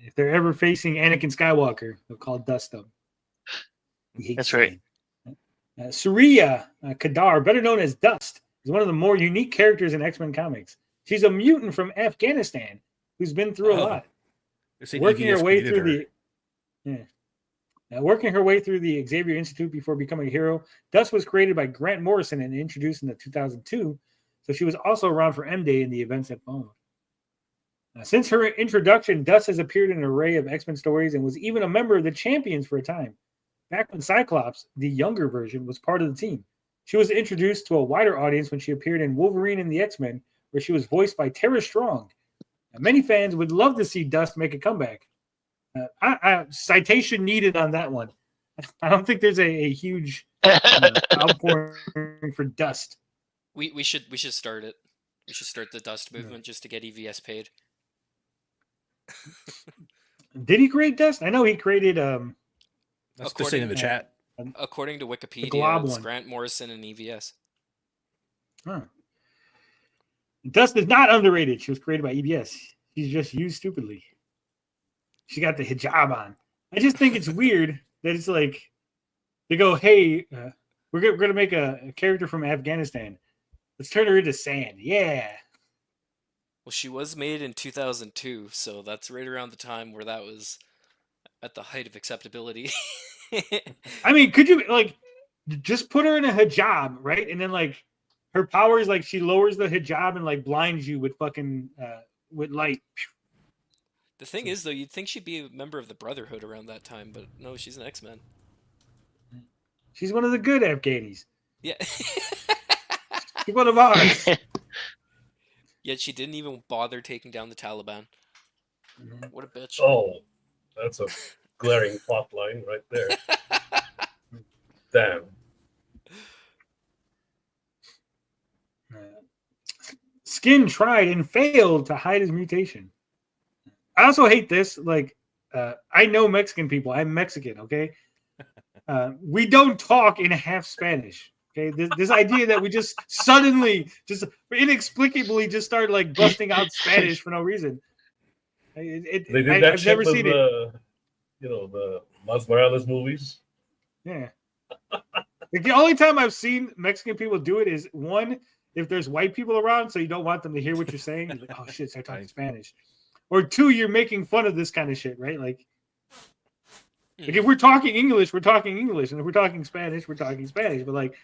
If they're ever facing Anakin Skywalker, they'll call Dust up. That's right. Surya Kadar, better known as Dust, is one of the more unique characters in X-Men comics. She's a mutant from Afghanistan who's been through a lot. Working her way through working her way through the Xavier Institute before becoming a hero. Dust was created by Grant Morrison and introduced in 2002. So she was also around for M-Day in the events that followed. Since her introduction, Dust has appeared in an array of X-Men stories and was even a member of the Champions for a time. Back when Cyclops, the younger version, was part of the team. She was introduced to a wider audience when she appeared in Wolverine and the X-Men, where she was voiced by Tara Strong. Many fans would love to see Dust make a comeback. Citation needed on that one. I don't think there's a huge outpouring for Dust. We should start it. We should start the Dust movement just to get EVS paid. Did he create Dust? I know he created That's just saying in the chat. According to glob Wikipedia, it's one. Grant Morrison and EVS. Huh. Dust is not underrated. She was created by EBS. She's just used stupidly. She got the hijab on. I just think it's weird that it's like they go, hey, we're going to make a character from Afghanistan. Let's turn her into sand. Yeah. Well, she was made in 2002, so that's right around the time where that was at the height of acceptability. I mean, could you like just put her in a hijab, right? And then like her power is like she lowers the hijab and like blinds you with fucking with light. The thing is, though, you'd think she'd be a member of the Brotherhood around that time, but no, she's an X-Men. She's one of the good Afghanis. Yeah. She's one of ours. Yet she didn't even bother taking down the Taliban. What a bitch. Oh, that's a glaring plot line right there. Damn. Skin tried and failed to hide his mutation. I also hate this. Like, I know Mexican people. I'm Mexican, okay? We don't talk in half Spanish. Okay, this idea that we just suddenly, just inexplicably, just start like busting out Spanish for no reason. They did that I've shit never with seen it. The Miles Morales movies. Yeah. Like, the only time I've seen Mexican people do it is one, if there's white people around, so you don't want them to hear what you're saying. You're like, oh shit, start talking Spanish. Or two, you're making fun of this kind of shit, right? Like if we're talking English, we're talking English, and if we're talking Spanish, we're talking Spanish. But like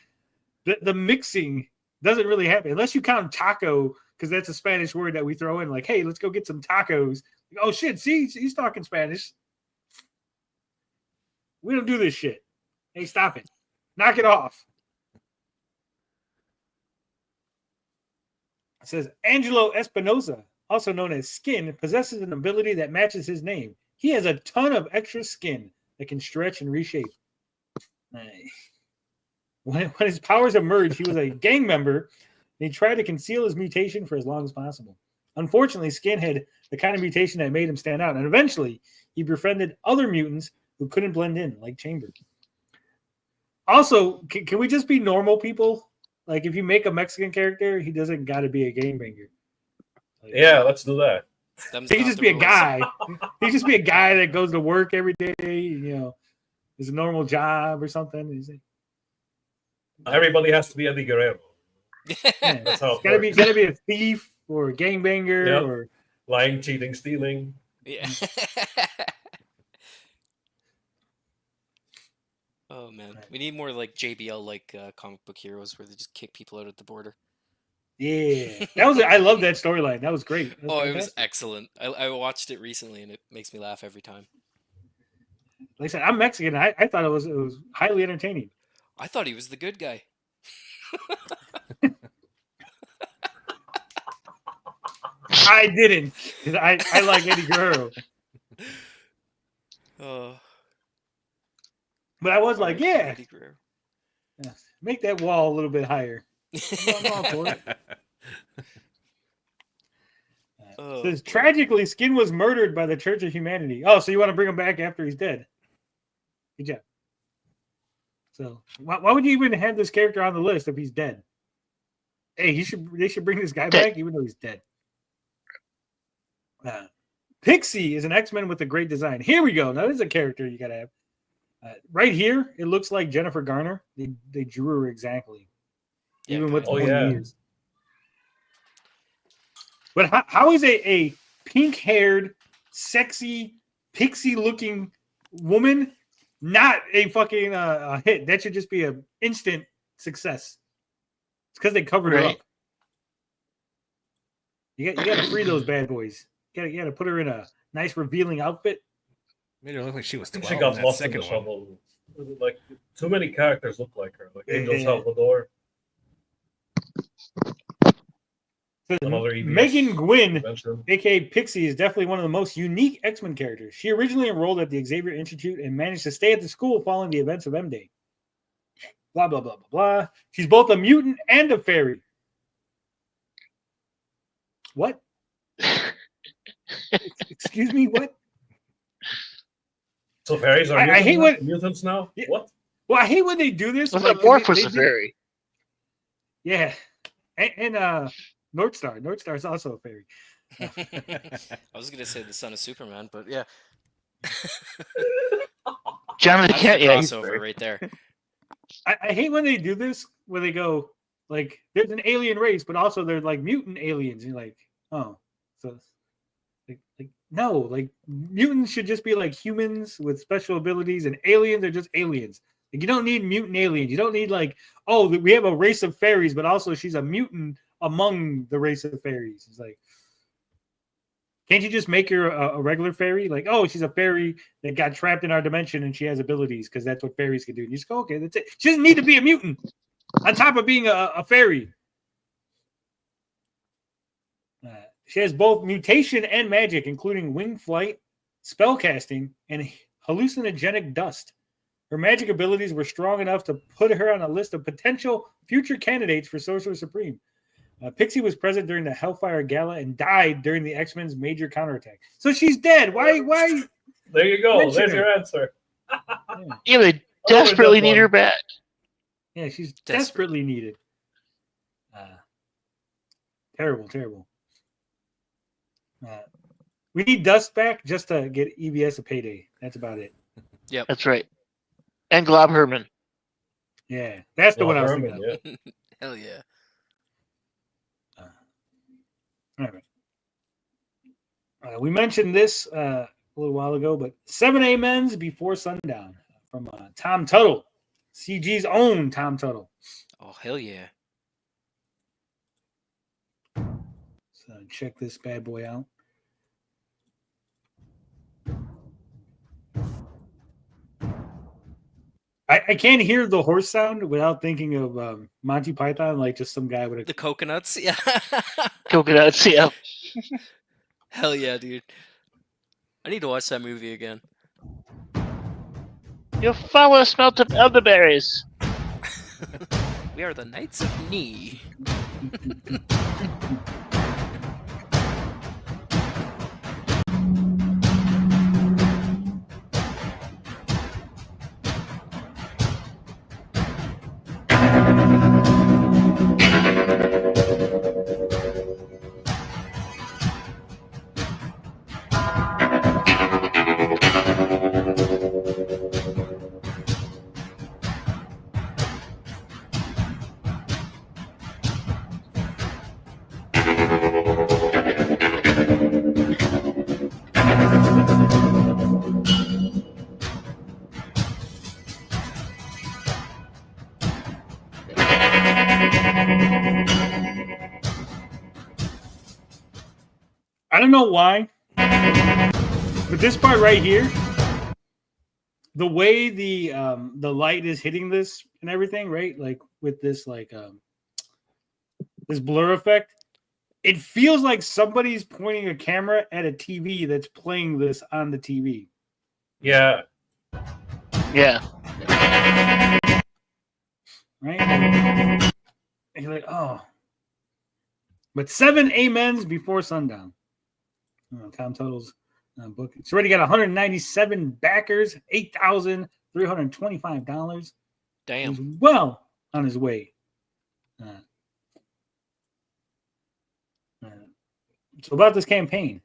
the mixing doesn't really happen unless you count taco, because that's a Spanish word that we throw in. Like, hey, let's go get some tacos. Oh shit, see, he's talking Spanish. We don't do this shit. Hey, stop it. Knock it off. It says Angelo Espinosa, also known as Skin, possesses an ability that matches his name. He has a ton of extra skin that can stretch and reshape. When his powers emerged, he was a gang member, and he tried to conceal his mutation for as long as possible. Unfortunately, Skin had the kind of mutation that made him stand out, and eventually he befriended other mutants who couldn't blend in, like Chamber. Also, can we just be normal people? Like, if you make a Mexican character, he doesn't got to be a gangbanger. Like, yeah, let's do that. He can just be a guy. He can just be a guy that goes to work every day, you know, is a normal job or something. Everybody has to be Eddie Guerrero. Yeah. That's how It's gotta be a thief or a gangbanger or lying, cheating, stealing. Yeah. Oh man, we need more like JBL like comic book heroes where they just kick people out at the border. Yeah, I love that storyline. That was great. That was it was excellent. I watched it recently and it makes me laugh every time. Like I said, I'm Mexican. I thought it was highly entertaining. I thought he was the good guy. I didn't. I like Eddie Guerrero. But I was like, yeah, make that wall a little bit higher. Says tragically, Skin was murdered by the Church of Humanity. Oh, so you want to bring him back after he's dead? Good job. So why would you even have this character on the list if he's dead? Hey, they should bring this guy back even though he's dead. Pixie is an X-Men with a great design. Here we go. Now this is a character you gotta have. Right here, it looks like Jennifer Garner. They drew her exactly, even with 20 years. But how is a pink-haired, sexy, pixie-looking woman not a fucking hit? That should just be an instant success. It's because they covered her up. You got to free those bad boys. You got to put her in a nice, revealing outfit. Made her look like she was 12. She got in lost in that the second one. shovel. Like, too many characters look like her. Like Angel Salvador. Megan Gwynn, aka Pixie, is definitely one of the most unique X-Men characters. She originally enrolled at the Xavier Institute and managed to stay at the school following the events of M-Day. Blah, blah, blah, blah, blah. She's both a mutant and a fairy. What? Excuse me, what? So fairies are I hate what mutants now? Yeah. What? Well, I hate when they do this. Well, like, the 'cause morph was they a did- fairy. Yeah, and Northstar. Northstar is also a fairy. I was gonna say the son of Superman, but yeah. Jonathan That's Kent, the yeah, he's crossover fairy. right there. I hate when they do this, where they go like, "There's an alien race, but also they're like mutant aliens." And you're like, "Oh, so like no, like mutants should just be like humans with special abilities, and aliens are just aliens. Like you don't need mutant aliens. You don't need like, oh, we have a race of fairies, but also she's a mutant among the race of fairies." It's like, can't you just make her a regular fairy? Like, oh, she's a fairy that got trapped in our dimension and she has abilities because that's what fairies can do. And you just go, okay, that's it. She doesn't need to be a mutant on top of being a fairy. She has both mutation and magic, including wing flight, spellcasting, and hallucinogenic dust. Her magic abilities were strong enough to put her on a list of potential future candidates for Sorcerer Supreme. Pixie was present during the Hellfire Gala and died during the X-Men's major counterattack. So she's dead. Why? There you go. mention There's her? your answer. Yeah, they desperately need her back. Yeah, she's desperately needed. Terrible. We need Dust back just to get EBS a payday. That's about it. Yep. That's right. And Glob Herman. Yeah, that's the one I was Herman, thinking of. yeah. Hell yeah. All right. We mentioned this a little while ago, but 7 Amens Before Sundown from Tom Tuttle, CG's own Tom Tuttle. Oh, hell yeah. So check this bad boy out. I can't hear the horse sound without thinking of Monty Python, like just some guy with The coconuts, yeah. Coconuts, yeah. Hell yeah, dude. I need to watch that movie again. You follow smelt of elderberries. We are the Knights of Knee. I don't know why, but this part right here, the way the light is hitting this and everything, right? Like with this this blur effect, it feels like somebody's pointing a camera at a TV that's playing this on the TV. Yeah. Yeah. Right? And you're like, oh. But 7 Amens Before Sundown. Tom Tuttle's book. It's already got 197 backers, $8,325. Damn. He's well on his way. So about this campaign,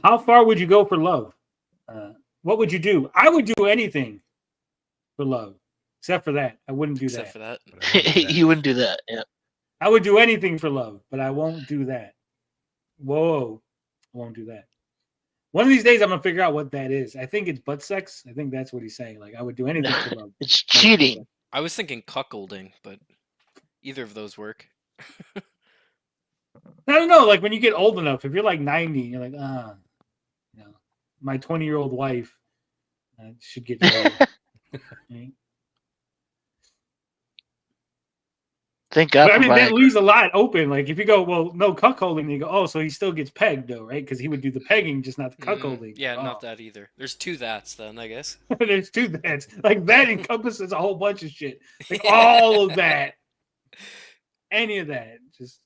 how far would you go for love? What would you do? I would do anything for love, except for that. I wouldn't do Except that. for that. You wouldn't do that, yeah. I would do anything for love, but I won't do that. Whoa. I won't do that. One of these days, I'm going to figure out what that is. I think it's butt sex. I think that's what he's saying. Like, I would do anything for love. It's cheating. I was thinking cuckolding, but either of those work. I don't know. Like, when you get old enough, if you're like 90, you're like, my 20-year-old wife should get married. Right? Thank God. But, I mean, for that Viagra. leaves a lot open. Like, if you go, well, no cuckolding, you go, oh, so he still gets pegged, though, right? Because he would do the pegging, just not the cuckolding. Yeah, Oh. not that either. There's two that's then, I guess. There's two that's. Like, that encompasses a whole bunch of shit. Like, all of that. Any of that. Just.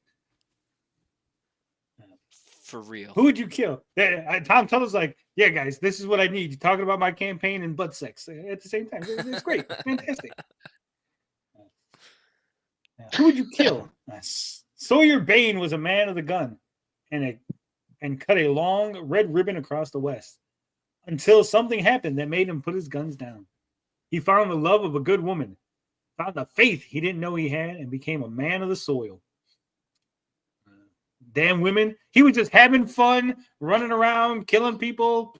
For real. Who would you kill? Tom Tuttle's like, Yeah, guys, this is what I need. You're talking about my campaign and butt sex at the same time. It's great. It's fantastic. Who would you kill? Sawyer Bain was a man of the gun and cut a long red ribbon across the West until something happened that made him put his guns down. He found the love of a good woman, found the faith he didn't know he had, and became a man of the soil. Damn women. He was just having fun, running around, killing people,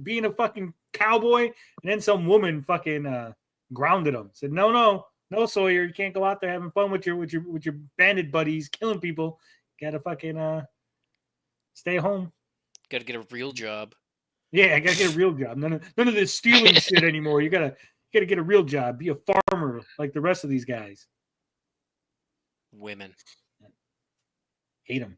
being a fucking cowboy, and then some woman fucking grounded him. Said, no, Sawyer, you can't go out there having fun with your bandit buddies, killing people. Gotta fucking stay home. Gotta get a real job. Yeah, I gotta get a real job. None of this stealing shit anymore. You gotta get a real job. Be a farmer like the rest of these guys. Women. Hate them.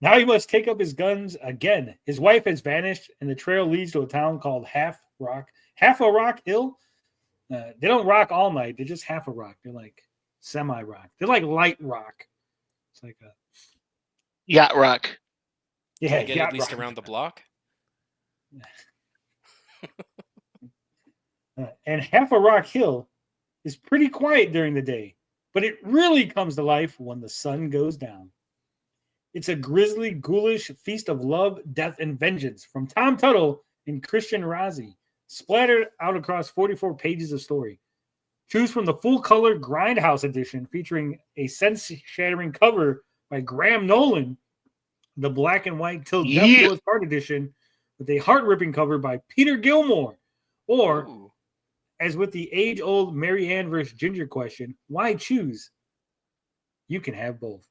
Now he must take up his guns again. His wife has vanished, and the trail leads to a town called Half a Rock Hill. They don't rock all night. They're just half a rock. They're like semi-rock. They're like light rock. It's like a yacht rock. Yeah, get at least around the block. And Half a Rock Hill is pretty quiet during the day, but it really comes to life when the sun goes down. It's a grisly, ghoulish feast of love, death, and vengeance from Tom Tuttle and Christian Razzi, splattered out across 44 pages of story. Choose from the full-color Grindhouse edition featuring a sense-shattering cover by Graham Nolan, the black and white Till Death Do Us Part edition with a heart-ripping cover by Peter Gilmore, or, as with the age-old Mary Ann vs. Ginger question, why choose? You can have both.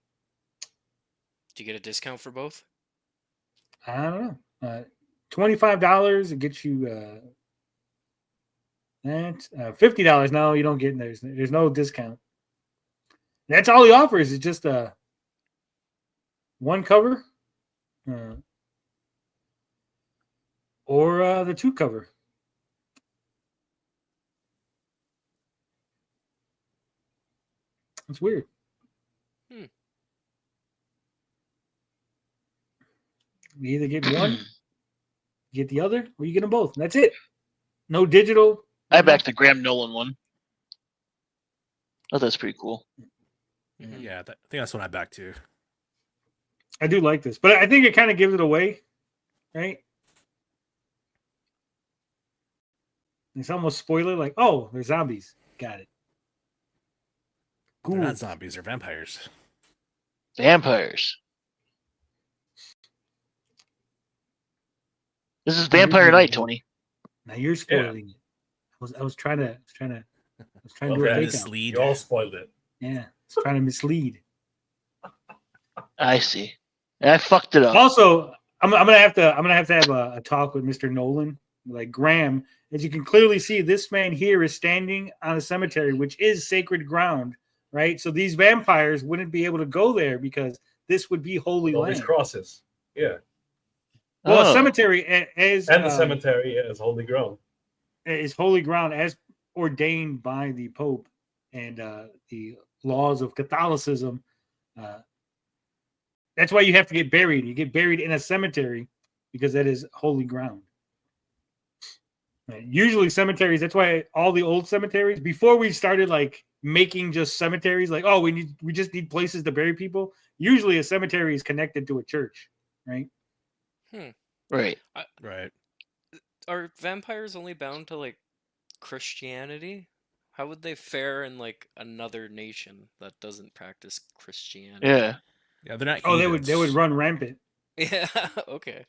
Do you get a discount for both? I don't know. $25 it gets you that. $50. No, you don't get. There's no discount. That's all he offers. Is just one cover, or the two cover. It's weird. You either get one, you get the other, or you get them both. That's it. No digital. I backed the Graham Nolan one. Oh, that's pretty cool. Yeah, I think that's what I backed too. I do like this, but I think it kind of gives it away, right? It's almost spoiler, like, oh, they're zombies. Got it. They're not zombies, they're vampires. Vampires. This is Vampire Night, Tony. Now you're spoiling it. I was trying to do a fake out. You all spoiled it. Yeah, it's trying to mislead. I see. And I fucked it up. Also, I'm gonna have to have a talk with Mr. Nolan, like Graham. As you can clearly see, this man here is standing on a cemetery, which is sacred ground, right? So these vampires wouldn't be able to go there because this would be holy land. These crosses. Yeah. Well, a cemetery as the cemetery as holy ground. Is holy ground as ordained by the Pope and the laws of Catholicism. That's why you have to get buried. You get buried in a cemetery because that is holy ground. Usually cemeteries, that's why all the old cemeteries, before we started like making just cemeteries, like, oh, we just need places to bury people. Usually a cemetery is connected to a church, right? Right. Right. Are vampires only bound to like Christianity? How would they fare in like another nation that doesn't practice Christianity? Yeah. Yeah, they're not. Oh, they would run rampant. Yeah. Okay.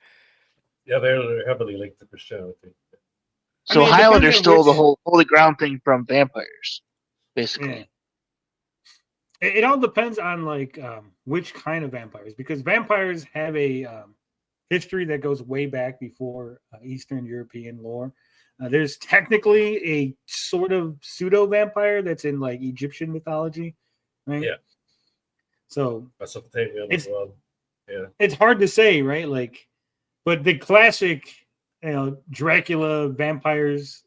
Yeah, they're heavily linked to Christianity. So Highlander stole the whole holy ground thing from vampires, basically. Yeah. It all depends on like which kind of vampires, because vampires have a history that goes way back before Eastern European lore. There's technically a sort of pseudo vampire that's in like Egyptian mythology, right? Yeah. So Mesopotamia as well. Yeah. It's hard to say, right? Like, but the classic, Dracula vampires,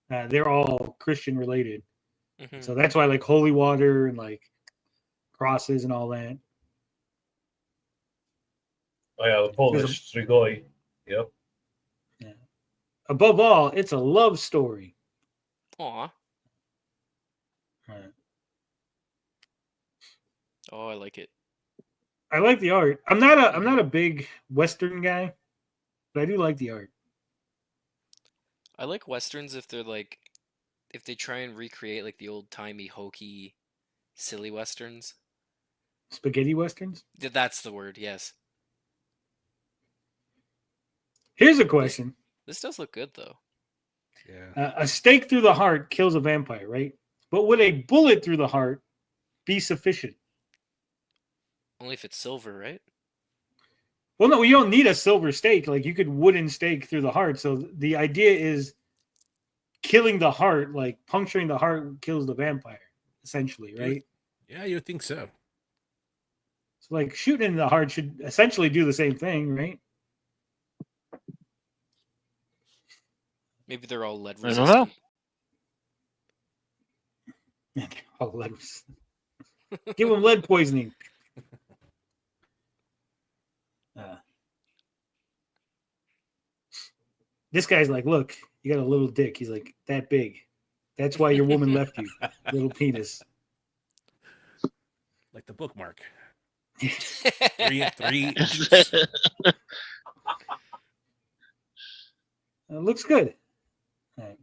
they're all Christian related. Mm-hmm. So that's why like holy water and like crosses and all that. Oh yeah, the Polish Strigoi. Yep. Yeah. Above all, it's a love story. Aw. Right. Oh, I like it. I like the art. I'm not a big Western guy, but I do like the art. I like westerns if they're like, if they try and recreate like the old timey hokey, silly westerns. Spaghetti westerns. That's the word. Yes. Here's a question. This does look good though. Yeah. A stake through the heart kills a vampire, right? But would a bullet through the heart be sufficient? Only if it's silver, right? Well, no, you don't need a silver stake. Like you could wooden stake through the heart. So the idea is killing the heart, like puncturing the heart kills the vampire, essentially, right? Yeah, you would think so. So like shooting in the heart should essentially do the same thing, right? Maybe they're all lead I resistant. don't know. Oh, lead. Give him lead poisoning. This guy's like, look, you got a little dick. He's like, that big. That's why your woman left you. Little penis. Like the bookmark. 3 inches. Looks good. All right.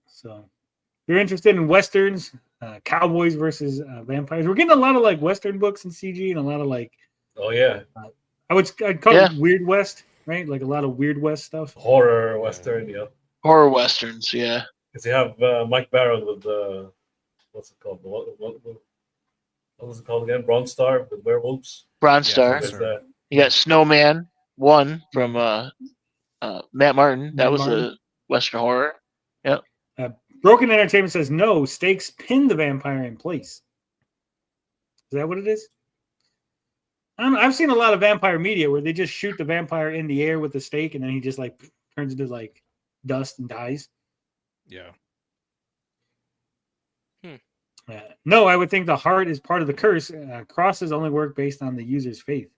So, if you're interested in westerns, cowboys versus vampires. We're getting a lot of like western books in CG and a lot of like. Oh yeah. I'd call it Weird West, right? Like a lot of Weird West stuff. Horror western, yeah. Horror westerns, yeah. Because you have Mike Barron with what's it called? What was it called again? Bronze Star with werewolves. Bronze Star. You got Snowman 1 from Matt Martin. That was a western horror. Yep. Broken Entertainment says no, stakes pin the vampire in place. Is that what it is? I don't know. I've seen a lot of vampire media where they just shoot the vampire in the air with the stake and then he just like turns into like dust and dies. Yeah. No, I would think the heart is part of the curse. Crosses only work based on the user's faith.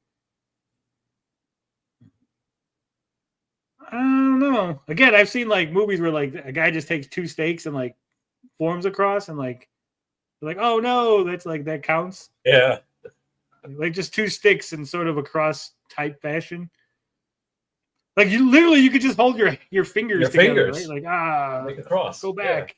I don't know. Again, I've seen like movies where like a guy just takes 2 stakes and like forms a cross and like oh no, that's like that counts. Yeah. Like just 2 sticks in sort of a cross type fashion. Like you could just hold your fingers together, right? Like make a cross. Go back.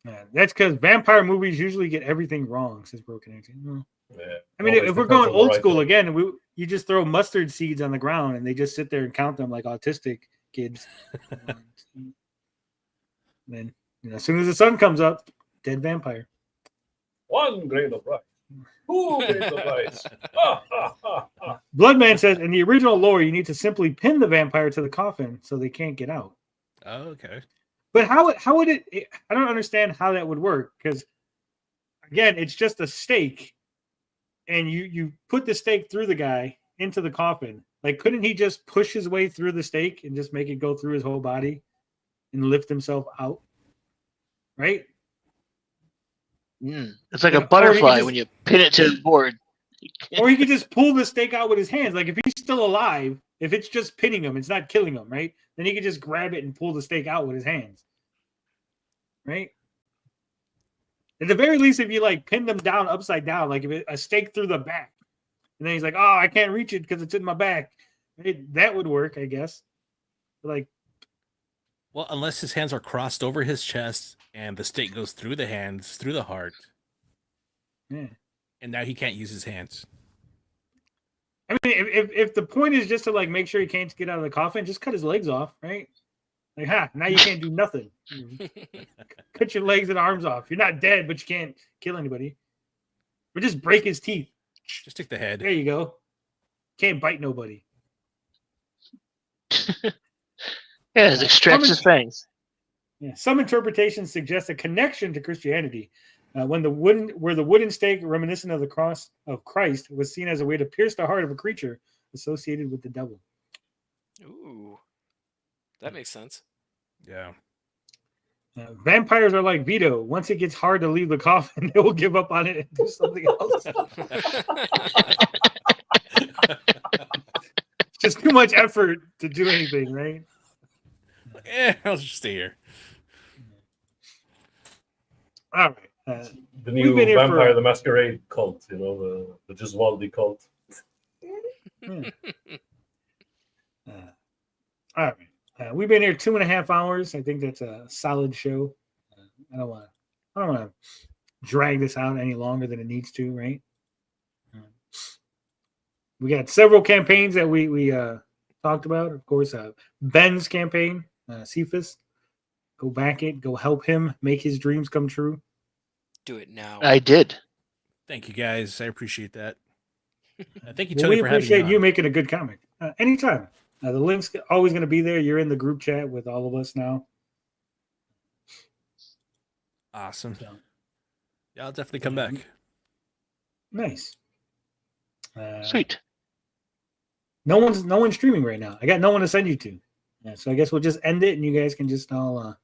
Yeah, that's because vampire movies usually get everything wrong, says Broken Entertainment. Yeah. I mean, if we're going old school again, you just throw mustard seeds on the ground and they just sit there and count them like autistic kids. Then, as soon as the sun comes up, dead vampire. 1 grain of rice. 2 grains of rice. Bloodman says, in the original lore, you need to simply pin the vampire to the coffin so they can't get out. Oh, okay. But how would it? I don't understand how that would work because, again, it's just a stake, and you put the stake through the guy into the coffin. Like, couldn't he just push his way through the stake and just make it go through his whole body and lift himself out? Right? It's like a butterfly when you pin it to the board. Or he could just pull the stake out with his hands. Like if he's still alive, if it's just pinning him, it's not killing him, right? Then he could just grab it and pull the stake out with his hands. Right? At the very least, if you like pin them down upside down, like if a stake through the back, and then he's like, "Oh, I can't reach it because it's in my back." Right? That would work, I guess. But like, well, unless his hands are crossed over his chest and the stake goes through the hands, through the heart. Yeah. And now he can't use his hands. I mean, if the point is just to like make sure he can't get out of the coffin, just cut his legs off, right? Like, now you can't do nothing. Cut your legs and arms off. You're not dead, but you can't kill anybody. Or just break his teeth. Just take the head. There you go. Can't bite nobody. Yeah, it extracts his fangs. Yeah, some interpretations suggest a connection to Christianity. Where the wooden stake, reminiscent of the cross of Christ, was seen as a way to pierce the heart of a creature associated with the devil. Ooh, that makes sense. Yeah. Vampires are like Vito. Once it gets hard to leave the coffin, they will give up on it and do something else. Just too much effort to do anything, right? Yeah, I'll just stay here. All right. The new Vampire the Masquerade cult, you know, the Giswaldi cult. All right. We've been here 2.5 hours. I think that's a solid show. I don't want to drag this out any longer than it needs to, right? We got several campaigns that we talked about. Of course, Ben's campaign, Cephas. Go back it. Go help him make his dreams come true. Do it now. I did. Thank you, guys. I appreciate that. Thank you, Well, Tony, we for having me appreciate on. you making a good comic. Anytime. The link's always going to be there. You're in the group chat with all of us now. Awesome. Yeah, I'll definitely come back. Nice. Sweet. No one's streaming right now. I got no one to send you to. So I guess we'll just end it, and you guys can just all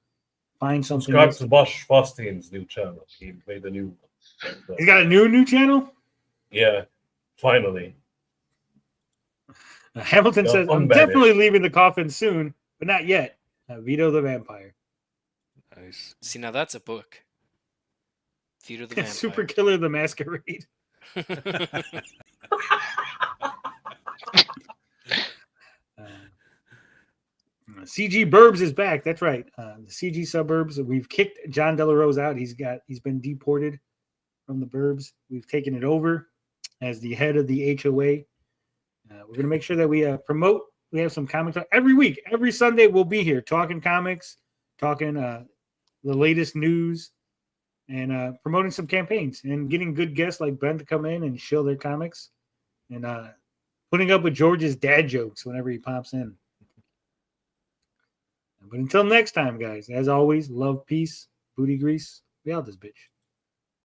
find something. Subscribe to Bosch Fostein's new channel. He made a new. He's got a new channel. Yeah, finally. Hamilton says, "I'm definitely leaving the coffin soon, but not yet." Vito the Vampire. Nice. See, now that's a book. Vito the Vampire. Super Killer the Masquerade. CG Burbs is back. That's right. The CG Suburbs. We've kicked John Delarose out. He's been deported from the Burbs. We've taken it over as the head of the HOA. We're going to make sure that we promote. We have some comics every week. Every Sunday we'll be here talking comics, talking the latest news, and promoting some campaigns and getting good guests like Ben to come in and show their comics, and putting up with George's dad jokes whenever he pops in. But until next time, guys, as always, love, peace, booty grease. We out this bitch.